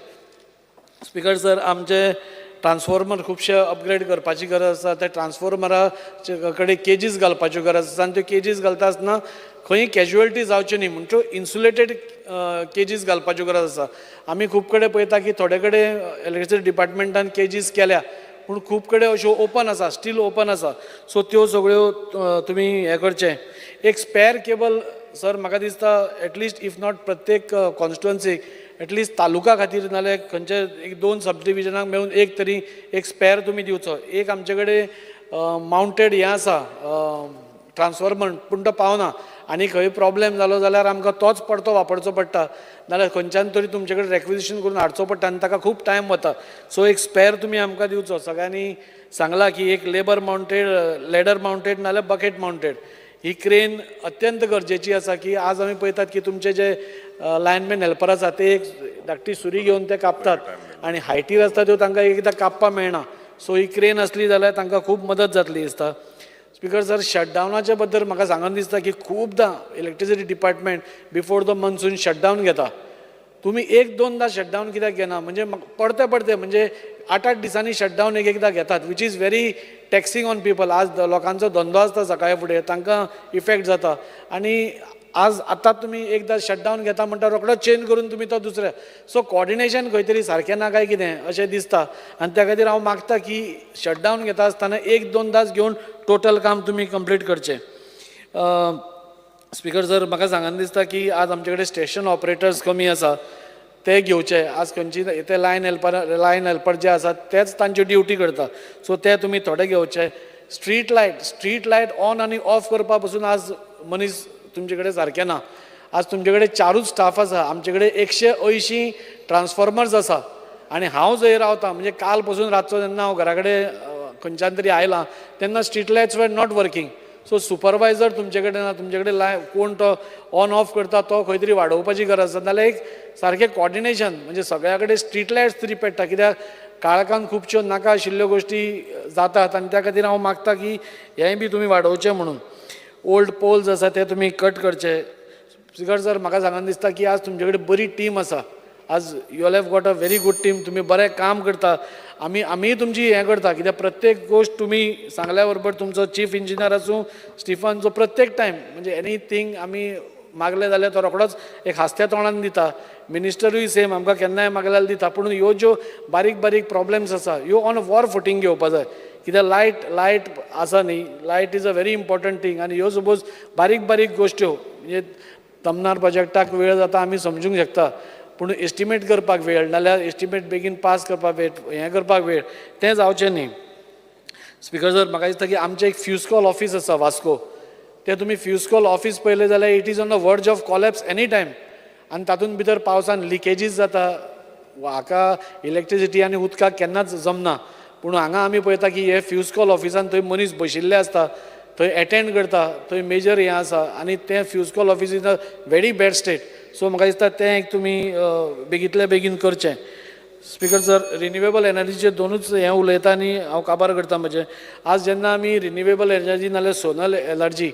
स्पीकर सर आमचे ट्रान्सफॉर्मर खुबशे अपग्रेड करपाची गरज आसा त्या ट्रान्सफॉर्मरा कडेन केजीस घालपाच्यो गरज आसा आनी त्यो केजीस घालता आसतना खंय कॅज्युअलिटी जावच्यो न्ही म्हणच्यो इन्सुलेटेड केजीस घालपाच्यो गरज आसा आमी खूब कडेन पळयता की थोडे कडेन इलेक्ट्रिसिटी डिपार्टमेंटान केजीस केल्या पूण खूब कडेन अश्यो ओपन आसा स्टील ओपन आसा सो त्यो सगळ्यो तुमी हें करचें एक स्पॅर केबल सर म्हाका दिसता एटलिस्ट इफ नॉट प्रत्येक कॉन्स्टिट्युएन्सीक एटलिस्ट तालुका खातीर नाल्यार खंयचे एक 2 सब डिविजनाक मेळून एक तरी एक स्पॅर तुमी दिवचो एक आमचे कडेन माउंटेड हें आसा ट्रान्सफॉर्मर पूण तो पावना आनी खंय प्रॉब्लेम जालो जाल्यार आमकां तोच परतो वापरचो पडटा नाल्यार खंयच्यान तरी तुमचे कडेन रेक्विजिशन करून हाडचो पडटा आनी ताका खूब टायम वता सो एक स्पॅर तुमी आमकां दिवचो सगळ्यांनी सांगला की एक लेबर माउंटेड लॅडर माउंटेड नाल्यार बकेट माउंटेड ही क्रेन अत्यंत गरजेची आसा की आज आमी पळयतात की तुमचे जे लायनमॅन हेल्पर आसा ते एक धाकटी सुरी घेवन ते कापतात आनी हायटीर आसता त्यो तांकां एकदां कापपाक मेळना सो ही क्रेन असली जाल्यार तांकां खूब मदत जातली दिसता स्पीकर सर शटडावनाच्या बद्दल म्हाका सांगून दिसता की खूबदां electricity department before the monsoon shutdown घेता तुमी 1-2दा शटडावन कित्याक घेना म्हणजे पडते म्हणजे 8-8 दिसांनी शटडावन एकदां घेतात which is very taxing on people आज लोकांचो धंदो आसता सकाळी फुडें तांकां इफेक्ट जाता आनी आज आतां तुमी एकदां शटडावन घेता म्हणटा रोखडोच चेंज करून तुमी तो दुसऱ्या सो कॉर्डिनेशन खंय तरी सारकें ना काय कितें अशें दिसता आनी त्या खातीर हांव मागता की शटडावन घेता आसतना 1-2दाच घेवन टोटल काम तुमी कंप्लीट करचें स्पीकर सर म्हाका सांगन दिसता की आज आमचे कडेन स्टेशन ऑपरेटर्स कमी आसा ते घेवचे आज खंयची ते लायन हेल्पर जे आसात तेच तांची ड्युटी करता सो ते तुमी थोडे घेवचे स्ट्रीट लायट ऑन आनी ऑफ करपा पसून आज मनीस तुमचे कडेन सारकें ना आज तुमचे कडेन 4च स्टाफ आसा आमचे कडेन 180 ट्रान्सफॉर्मर्स आसा आनी हांव जंय रावतां म्हणजे काल पसून रातचो जेन्ना हांव घरा कडेन खंयच्यान तरी आयलां तेन्ना street lights were not working so supervisor तुमचे कडेन ना तुमचे कडेन कोण तो ऑन ऑफ करता तो खंय तरी वाडोवपाची गरज आसा नाल्यार एक सारकें कॉर्डिनेशन म्हणजे सगळ्या कडेन स्ट्रीट लायट्स तरी पेट्टा कित्याक काळखान खुबश्यो नाका आशिल्ल्यो गोश्टी जातात आनी त्या खातीर हांव मागता की हेंय बी तुमी वाडोवचें म्हणून ओल्ड पोल्स आसा ते तुमी कट करचे स्पीकर सर म्हाका सांगन दिसता की आज तुमचे कडेन बरी टीम आसा आज you have got a very good team तुमी बरें काम करता आमी तुमची हें करता कित्याक प्रत्येक गोश्ट तुमी सांगल्या बरोबर तुमचो चीफ इंजिनियर आसूं स्टिफनचो प्रत्येक टायम म्हणजे एनीथींग आमी मागले जाल्यार तो रोखडोच एक हास्त्या तोंडान दिता मिनिस्टरूय सेम आमकां केन्नाय मागल्यार दिता पूण ह्यो ज्यो बारीक प्रॉब्लेम्स आसा ह्यो ऑन वॉर फुटींग घेवपा जाय कित्याक लायट आसा न्ही light is a very important thing आनी ह्यो सपोज बारीक गोश्ट्यो म्हणजे तमनार प्रोजेक्टाक वेळ जाता आमी समजूंक शकता पूण एस्टिमेट करपाक वेळ नाल्यार एस्टिमेट बेगीन पास करपाक वेळ हें करपाक वेळ तें जावचें न्ही स्पीकर सर म्हाका दिसता की आमचें एक फ्युस्कॉल ऑफीस आसा वास्को तें तुमी फ्युस्कॉल ऑफीस पळयलें जाल्यार इट इज ऑन द वर्ज ऑफ कॉलेप्स एनी टायम आनी तातूंत भितर पावसान लिकेजीस जाता हाका इलेक्ट्रिसिटी आनी उदकाक केन्नाच जमना पूण हांगा आमी पळयता की हे फ्युस्कॉल ऑफिसान थंय मनीस बशिल्ले आसता थंय एटेंड करता थंय मेजर हें आसा आनी तें fuse call office is a very bad state so म्हाका दिसता तें एक तुमी बेगींतल्या बेगीन करचें स्पीकर सर रिन्युवेबल एनर्जीचे दोनूच हें उलयता आनी हांव काबार करता म्हजें आज जेन्ना आमी रिन्युवेबल एनर्जी नाल्यार सोलर एनर्जी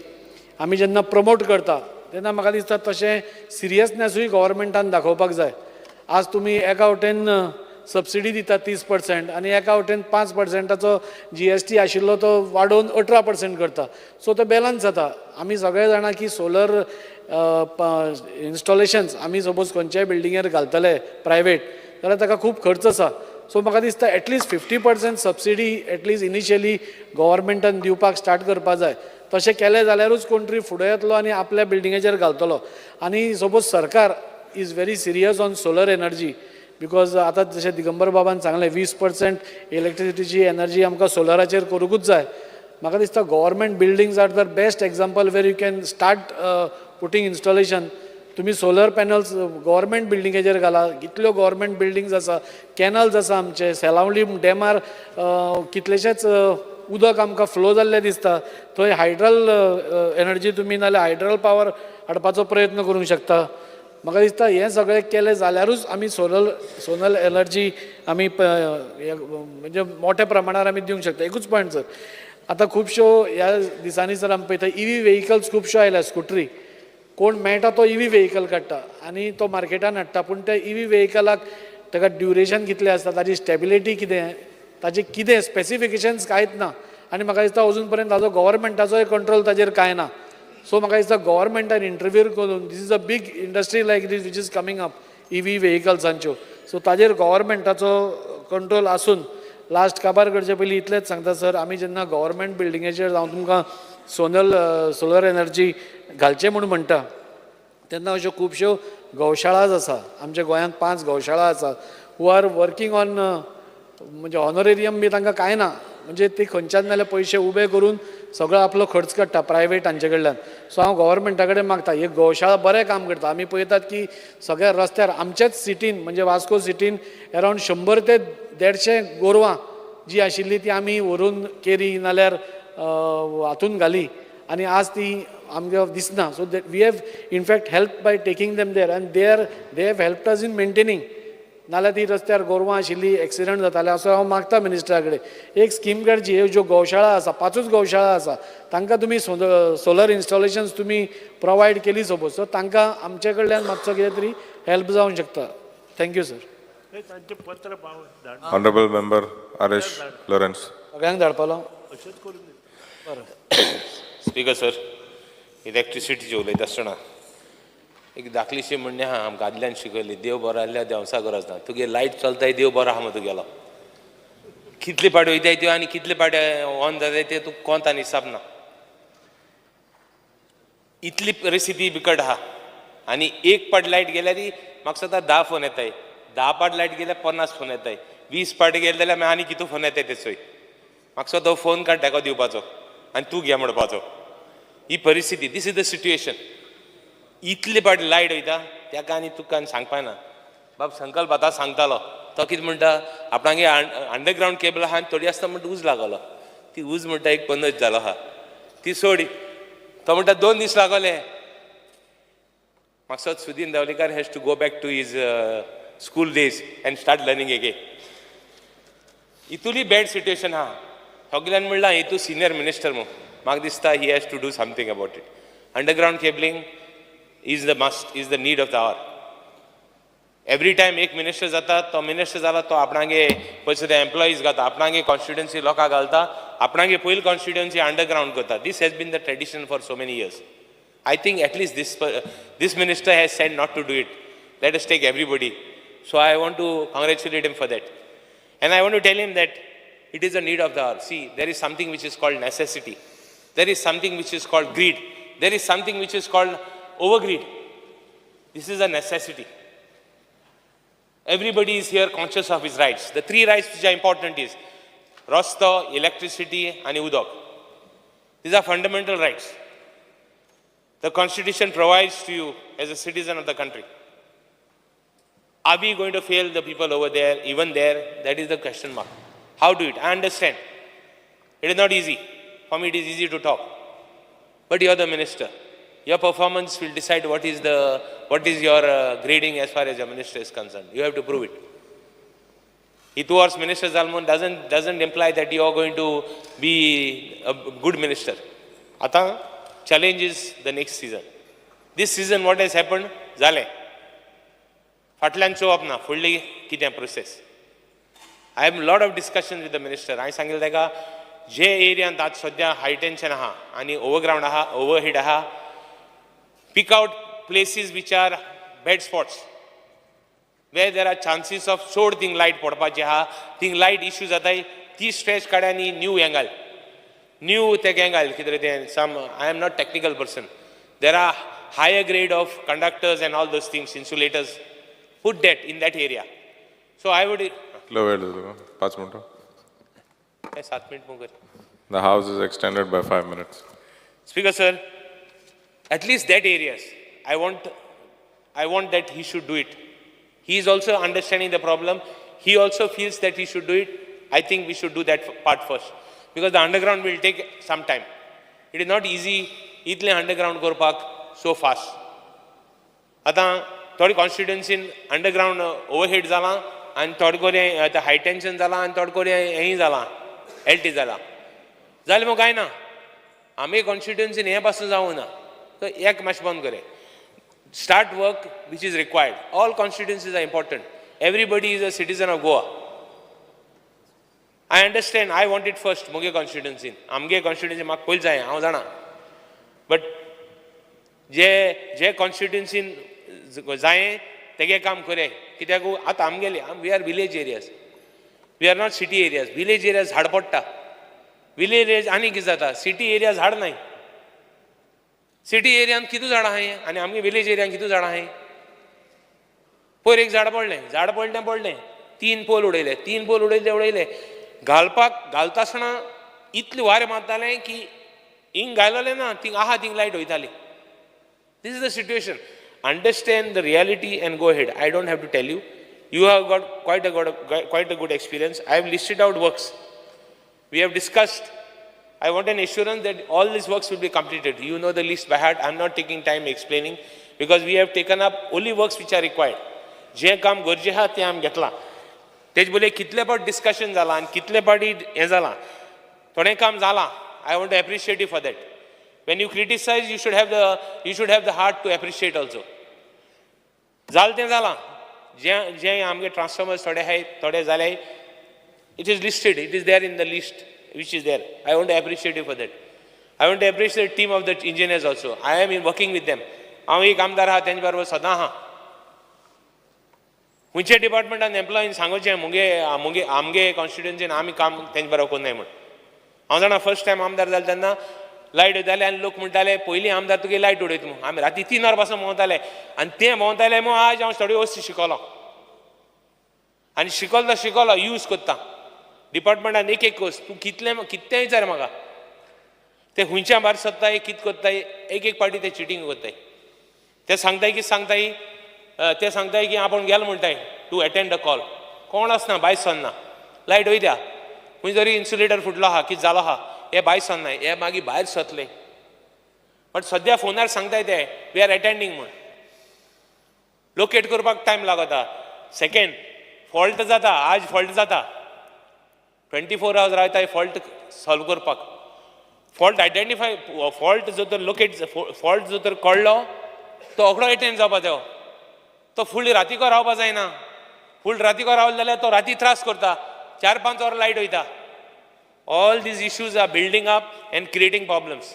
आमी जेन्ना प्रमोट करता तेन्ना म्हाका दिसता तशें सिरियसनेसूय गव्हर्मेंटान दाखोवपाक जाय आज तुमी एका वटेन सबसिडी दिता 30% आनी एका वटेन 5%ाचो GST आशिल्लो तो वाडोवन 18% करता. सो तो बॅलन्स जाता. आमी सगळे जाणा की सोलर इन्स्टॉलेशन्स आमी सपोज खंयच्याय बिल्डिंगेर घालतले प्रायवेट जाल्यार ताका खूब खर्च आसा. सो म्हाका दिसता एटलीस्ट 50% सबसिडी एटलीस्ट इनिशियली गव्हर्मेंटान दिवपाक स्टार्ट करपाक जाय. तशें केलें जाल्यारूच कोण तरी फुडें येतलो आनी आपल्या बिल्डिंगेचेर घालतलो. आनी सपोज सरकार is very serious on solar energy because आतां जशें दिगंबर बाबान सांगलें 20% इलेक्ट्रिसिटीची एनर्जी आमकां सोलराचेर करूंकूच जाय. म्हाका दिसता government buildings are the best example where you can start putting installation. तुम्ही सोलर पॅनल्स गव्हर्मेंट बिल्डिंगेचेर घाला. कितल्यो गव्हर्मेंट बिल्डिंग्स आसा, कॅनल्स आसा आमचे सेलावली डॅमार कितलेशेच उदक आमकां फ्लो जाल्लें दिसता. थंय हायड्रल एनर्जी तुमी नाल्यार हायड्रल पावर हाडपाचो प्रयत्न करूंक शकता. म्हाका दिसता हें सगळें केलें जाल्यारूच आमी सोलर एनर्जी आमी म्हणजे मोठ्या प्रमाणार आमी दिवंक शकता. एकूच पॉयंट सर, आतां खुबश्यो ह्या दिसांनी सर आमी पळयता EV व्हेहिकल्स खुबश्यो आयल्या स्कुटरी. कोण मेळटा तो EV व्हेहिकल काडटा आनी तो मार्केटान हाडटा. पूण त्या EV व्हेहिकलाक ताका ड्युरेशन कितलें आसता, ताजी स्टेबिलिटी कितें, ताजें कितें स्पेसिफिकेशन्स कांयच ना. आनी म्हाका दिसता अजून पर्यंत ताजो गव्हर्मेंटाचोय कंट्रोल ताजेर कांय ना. सो म्हाका दिसता गव्हर्मेंटान इंटरव्यू करून this is a big industry like this which is coming up EV व्हेहिकल्सांच्यो. सो ताजेर गव्हर्मेंटाचो कंट्रोल आसून लास्ट काबार करचे पयलीं इतलेंच सांगता सर, आमी जेन्ना गव्हर्मेंट बिल्डिंगेचेर जावन तुमकां सोलर एनर्जी घालचें म्हूण म्हणटा तेन्ना अश्यो खुबश्यो गौशाळाज आसा. आमच्या गोंयांत 5 गौशाळा आसा हू आर वर्कींग ऑन म्हणजे ऑनरेरियम बी तांकां कांय ना. म्हणजे ती खंयच्यान नाल्यार पयशे उबे करून सगळो आपलो खर्च काडटा प्रायवेट हांचे कडल्यान. सो हांव गव्हर्मेंटा कडेन मागता ही गौशाळा बरें काम करता. आमी पळयतात की सगळ्या रस्त्यार आमच्याच सिटीन म्हणजे वास्को सिटीन अरावंड 100 ते 150 गोरवां जी आशिल्ली ती आमी व्हरून केरी नाल्यार हातून घाली आनी आज ती आमकां दिसना. So that we have in fact help by taking them there and they have helped us in maintaining. नाल्यार ती रस्त्यार गोरवां आशिल्ली एक्सिडंट जाताले. असो हांव मागता मिनिस्टरा कडेन एक स्कीम काडची. ह्यो ज्यो गौशाळा आसा 5च गौशाळा आसा तांकां तुमी सोलर इन्स्टॉलेशन्स तुमी प्रोवायड केली सपोज सो तांकां आमचे कडल्यान मातसो कितें तरी हेल्प जावंक शकता. Thank you sir. तांचे पत्र धाड. Honorable Member Arish Lawrence. सगळ्यांक धाडपालो अशेंच करून बरें. स्पीकर सर, इलेक्ट्रिसिटीचे उलयता आसतना एक धाकलीशी म्हणणें आहा आमकां आदल्यान शिकयली, देव बरो आसल्यार देंवसा गरज ना. तुगे लायट चलताय देव बरो आहा मग तुगेलो. कितले पाटी वयताय त्यो आनी कितले पाटी ऑन जाताय ते तुका कोंत आनी हिसाब ना. इतली परिस्थिती बिकट आहा. आनी एक पाट लायट गेल्यार म्हाका सद्दां 10 फोन येताय. 10 पाट लायट गेल्यार 50 फोन येताय. 20 पाटी गेले जाल्यार मागीर आनी कितू फोन येताय तेचोय. म्हाका सद्दां फोन काड ताका दिवपाचो आनी तूं घे म्हणपाचो. ही परिस्थिती, दीस इज द सिट्युएशन. इतले पाटी लायट वयता ताका आनी तुका आनी सांगपा ना. बाब संकल्प आतां सांगतालो तो कितें म्हणटा आपणागे अंडरग्रावंड केबल आहा आनी थोडी आसता म्हणटा उज लागलो. ती उज म्हणटा एक 15 जालो आहा ती सोडी. तो म्हणटा 2 दीस लागले. म्हाका Sudin Dhavalikar has to go back to his school days and start learning again. इतुली बॅड सिट्युएशन आहा. सगळ्यान म्हणलां हे तूं सिनियर मिनिस्टर म्हणून म्हाका दिसता he has to do something about it. Underground cabling is the must, is the need of the hour. Every time एक मिनिस्टर जाता तो मिनिस्टर जाला तो आपणागे पयसुद्दां एम्प्लॉईज घाता, आपणागे कॉन्स्टिट्युएन्सी लोकां घालता, आपणागे पयली कॉन्स्टिट्युएन्सी अंडरग्रावंड करता. This has been the tradition for so many years. I think at least this minister has said not to do it. Let us take everybody. So I want to congratulate him for that. And I want to tell him that it is the need of the hour. See, there is something which is called necessity. There is something which is called greed. There is something which is called overgreed. This is a necessity. Everybody is here conscious of his rights. The 3 rights which are important is Rasta, electricity and Udak. These are fundamental rights. The constitution provides to you as a citizen of the country. Are we going to fail the people over there, even there? That is the question mark. How do it? I understand. It is not easy. For me it is easy to talk. But you are the minister. Your performance will decide what is your grading as far as your minister is concerned. You have to prove it. He towards Minister Zalman doesn't imply that you are going to be a good minister. Ata challenge is the next season. This season what has happened? Zale. Fatlan show up na fully kitya process. I have a lot of discussions with the minister. I सांगितलं तेका जे एरियात आज सध्या हाय tension आहा आणि overground आहा overhead आहा pick out places which are bad spots where there are chances of चड थिंग लायट पडपाची आहा थिंग लायट इश्यू जाताय ती स्ट्रेच काड आनी न्यू एंगल न्यू तेका एंगल कितें तें सम I am not technical person. There are higher grade of conductors and all those things, insulators. Put that in that area. So I would. कितलो वेळ जातो? 5 मिनिटं. 7 minute मुगर. The house is extended by 5 minutes. Speaker sir, at least that areas, I want that he should do it. He is also understanding the problem. He also feels that he should do it. I think we should do that part first. Because the underground will take some time. It is not easy, इतले underground करपाक so fast. आता थोडी कॉन्स्टिट्युएन्सीन underground overhead जाला आनी थोडे कोरें हाय tension जाला आनी थोडे कोरें हेंय जाला एलटी जाला जाल्यार मग काय ना आमी कॉन्स्टिट्युएन्सीन हें पासून जावं ना तो एक मातशें बंद करे start work which is required all constituencies are important everybody is a citizen of Goa I understand, I want it first, मुगे कॉन्स्टिट्युएन्सीन आमगे कॉन्स्टिट्युएन्सी म्हाका पयलीं जाय हांव जाणा बट जे कॉन्स्टिट्युएन्सीन जाय तेगे काम करे कित्याक आतां आमगेले we are village areas we are not city areas village areas झाड पडटा विलेज एरियाज आनी कितें जाता सिटी एरिया झाड नाय सिटी एरियान कितू झाडां आहाय आनी आमगे विलेज एरियान कितू झाडां आहाय पयर एक झाड पडलें 3 पोल उडयले घालता आसतना इतले वारें मारताले की हिंग घालले ना थिंग आहा थिंग लायट वयताली This is the situation. Understand the reality and go ahead. I don't have to tell you. You have got quite a good experience. I have listed out works. We have discussed. I want an assurance that all these works will be completed. You know the list by heart. I'm not taking time explaining because we have taken up only works which are required. जे काम गरजे आहा ते आमी घेतला तेज बोले कितले पाट डिस्कशन जाला आनी कितले पाटी हें जाला थोडें काम जाला I want to appreciate you for that. When you criticize, you should have the heart to appreciate also. जाल तें जाला जे आमगे ट्रान्सफॉर्मर्स थोडे आहाय थोडे जाले it is listed, it is there in the list which is there. I want to appreciate you for that. I want to appreciate the team of the engineers also. I am working with them. हांव एक आमदार आहा तेंचे बरोबर सदां आहा खंयच्या डिपार्टमेंटान एम्प्लॉईन सांगोचें मुगे आमगे कॉन्स्टिट्युएन्सीन आमी काम तेंचे बरोबर कोन्नाय म्हण हांव जाणा फर्स्ट टायम आमदार जाले तेन्ना लायट वयताले आनी लोक म्हणटाले पयलीं आमदार तुगे लायट उडयता म्हूण आमी राती 3 वरां पासून भोंवताले आनी ते भोंवताले मग आज हांव थोडी वस्तू शिकलो आनी शिकलो यूज करता डिपार्टमेंटान एक वस्त तूं कितलें विचार म्हाका ते खंयच्या भायर सत्ताय कितें कोत्ताय एक पाटी ते चिटींग कोत्ताय ते सांगताय ते सांगताय की आपण गेल म्हणटाय टू अटेंड द कॉल कोण आसना भायर सरना लायट वयत्या खंय तरी इन्सुलेटर फुटलो आहा कितें जालो आहा हे भायर सरनाय हे मागीर भायर सरतले बट सद्या फोनार सांगताय ते वी आर अटेंडिंग म्हण लोकेट करपाक टायम लागता सेकेंड फॉल्ट जाता आज फॉल्ट जाता 24 hours रावताय फॉल्ट सॉल्व करपाक फॉल्ट आयडेंटिफाय फॉल्ट जो तर लोकेट फॉल्ट जो तर कळलो तो रोखडो अटेंड जावपा जायो तो फूल रातीको रावपा जायना फूल रातीको रावलो जाल्यार तो राती त्रास करता 4-5 वरां लायट वयता all these issues are building up and creating problems.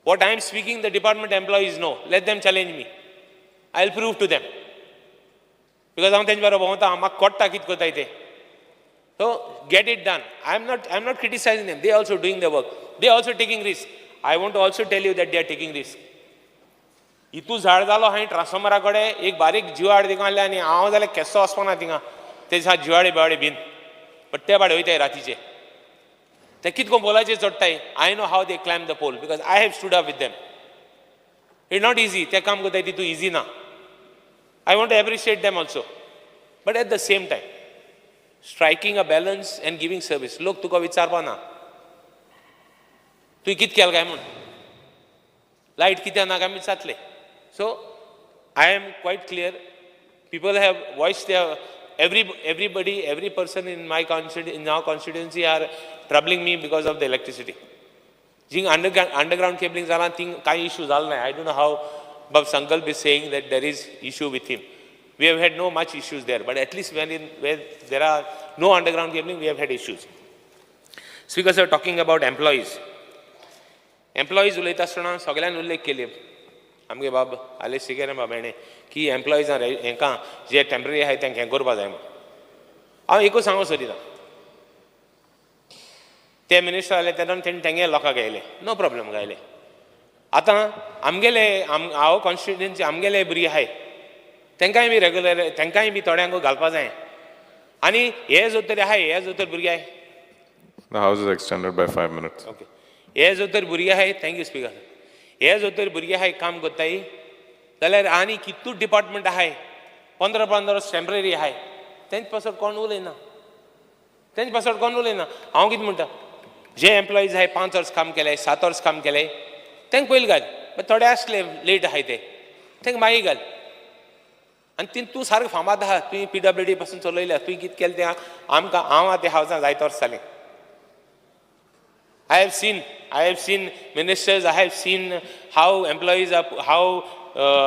What I am speaking, the department employees know. Let them challenge me. I will prove to them. Because I am तेंचे बरोबर भोंवता म्हाका कोट्टा कितें कोत्ताय ते so get it done. I am not criticizing them. They are also doing the work. They are also taking risk. I want to also tell you that they are taking risk. इतू झाड जालो हांवें ट्रान्सफॉर्मरा कडेन एक बारीक जिवाड थिंगा आहले आनी हांव जाल्यार केस्सो वचपाना थिंगा ते जिवाडे बिवाडे बीन बट ते भाडे वयताय रातीचे ते कितको पोलाचेर चडटाय I know how they climb the pole because I have stood up with them it not easy ते काम करताय तितू इजी ना I want to appreciate them also but at the same time striking a balance and giving service लोक तुका विचारपा ना तुवें कितें केलें काय म्हूण लायट कित्याक ना काय आमी जातले so I am quiet clear people have voice they everybody, every person in our constituency are troubling me because of the electricity. Jing underground cabling zala thing kai issue zal nahi. I don't know how Bab Sankalp is saying that there is issue with him. we have had no much issues there. But at least where there are no underground cabling, we have had issues. Speaker sir, talking about employees. Employees उलयता आसतना सगळ्यान उल्लेख केले आमगे बाब आले सिकेर बाबेणे की एम्प्लॉईजां हांकां जे टेम्पररी आहाय तांकां हें करपा जाय म्हणून हांव एकूच सांगूं सोदितां ते मिनिस्टर आले तेन्ना तेंगे लोकांक गायले नो प्रॉब्लेम गायले आतां आमगेले हांव कॉन्स्टिट्युएन्सी आमगेले भुरगे आहाय तांकांय बी रेग्युलर तांकांय बी थोड्यांक घालपा जाय आनी हे जो तरी आहाय हे जो तरी भुरगे आहाय. The house is extended by 5 minutes. Okay. हे जो तर भुरगे आहाय थँक्यू स्पीकर हे जो तर भुरगे आहाय काम कोत्ताय जाल्यार आनी कितूच डिपार्टमेंट आहाय 15 टेम्पररी आहाय तेंच पासत कोण उलयना हांव कितें म्हणटा जे एम्प्लॉईज आहाय 5 वर्स काम केले 7 वर्स काम केले तांकां पयलीं घाल थोडे आसले लेट आहाय ते तांकां मागीर घाल आनी तूं सारको फामाद आहा तुवें PWD पासून चलयल्या तुवें कितें केलें तें आमकां हांव आतां हावजां जायते वर्स जालें. I have seen ministers, I have seen how employees are,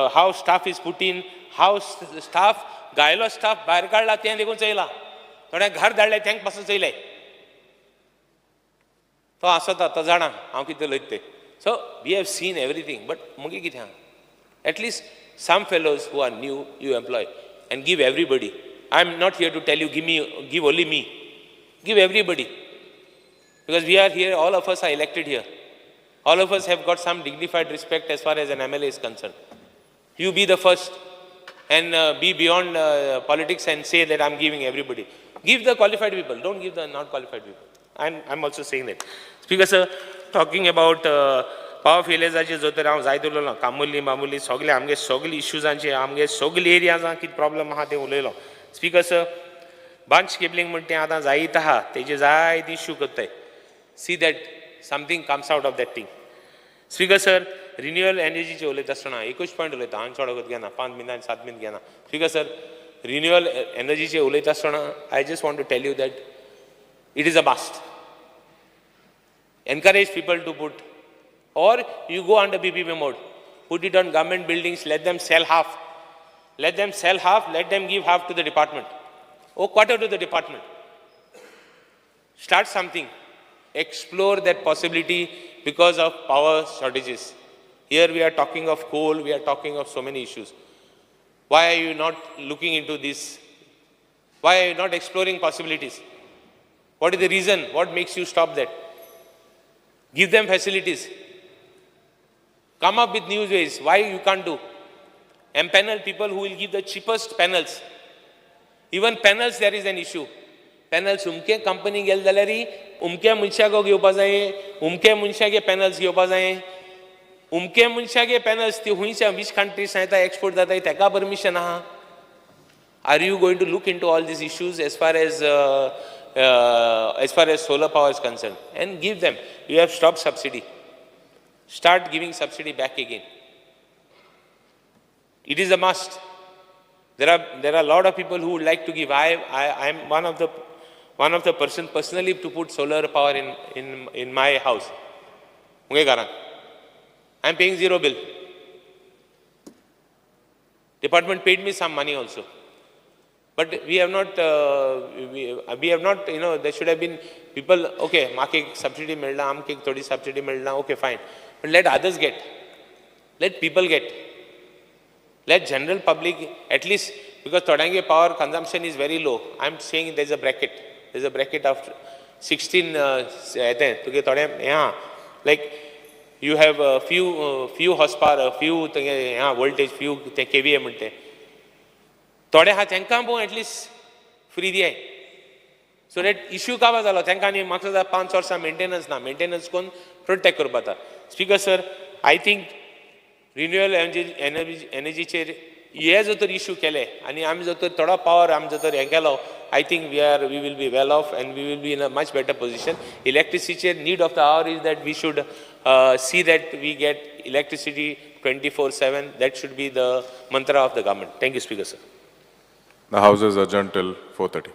how staff is put in, how staff, गायलो staff भायर काडला तें देखून चयला थोड्या घर धाडले तेंक पासून चयले तो आसता तो जाणा हांव कितें उलयता तें. So we have seen everything, but मुगे कितें आहा at least some fellows who are new you employ and give everybody. I am not here to tell you give only me, give everybody. Because we are here, all of us are elected here. All of us have got some dignified respect as far as an MLA is concerned. You be the first and be beyond politics and say that I'm giving everybody. Give the qualified people, don't give the not qualified people. I'm also saying that. Speaker sir, talking about power failures, जो तर हांव जायत उलयलो कामुली सगळे आमगे सगळे इश्यूजांचे आमगे सगळे एरियाजां कितें प्रॉब्लम आहा तें उलयलो. स्पीकर सर, बंच केबलिंग म्हणटा तें आतां जायत आहा तेजे जायते इश्यू करताय. See that something comes out of that thing. Speaker sir, renewable energy चे उलयता आसतना एकूच पॉयंट उलयता हांव चड वगत घेना 5 मिनटां 7 मिनट घेना. Speaker sir, renewable energy चे उलयता आसतना I just want to tell you that it is a must. Encourage people to put, or you go under PPP mode, put it on government buildings, let them sell half, let them give half to the department, or quarter to the department. Start something. Explore that possibility because of power shortages. Here we are talking of coal, we are talking of so many issues. Why are you not looking into this? Why are you not exploring possibilities? What is the reason? What makes you stop that? Give them facilities. Come up with new ways. Why you can't do? Empanel people who will give the cheapest panels. Even panels there is an issue. Panels उमके company गेल जाल्यार उमके मनशाक घेवपा जाय उमके मनशागे panels घेवपा जाय उमके मनशागे panels ती हुंयच्या which countries येता एक्सपोर्ट जाताय ताका परमिशन आहा. Are you going to look into all these issues as far as solar power is concerned and give them? You have stopped subsidy. Start giving subsidy back again. It is a must. There are a lot of people who would like to give. I am one of the person personally to put solar power in my house. I am paying 0 bill. Department paid me some money also. But we have not, there should have been people, okay, maake subsidy milna, amke thodi subsidy milna, okay, fine. But let others get. Let people get. Let general public, at least, because thodange power consumption is very low. I am saying there is a bracket. There is a bracket of 16, like you have a few horsepower, a few voltage, few kVA. थोडे हा तांकां पळोवन at least free दियाय so that issue काबा जालो तांकां आनी म्हाका सुद्दां 5 वर्सां मेंटेनन्स ना मेंटेनन्स करून प्रोटेक्ट करपा जाता. Speaker sir, I think renewable एनर्जीचेर हे जर तर इश्यू केले आनी आमी जर तर थोडो पावर आमी जर तर हें केलो I think we will be well off and we will be in a much better position. इलेक्ट्रिसिटीचेर need of the hour is that we should see that we get electricity 24/7. That should be the mantra of the government. Thank you speaker sir. The house is adjourned till 4:30.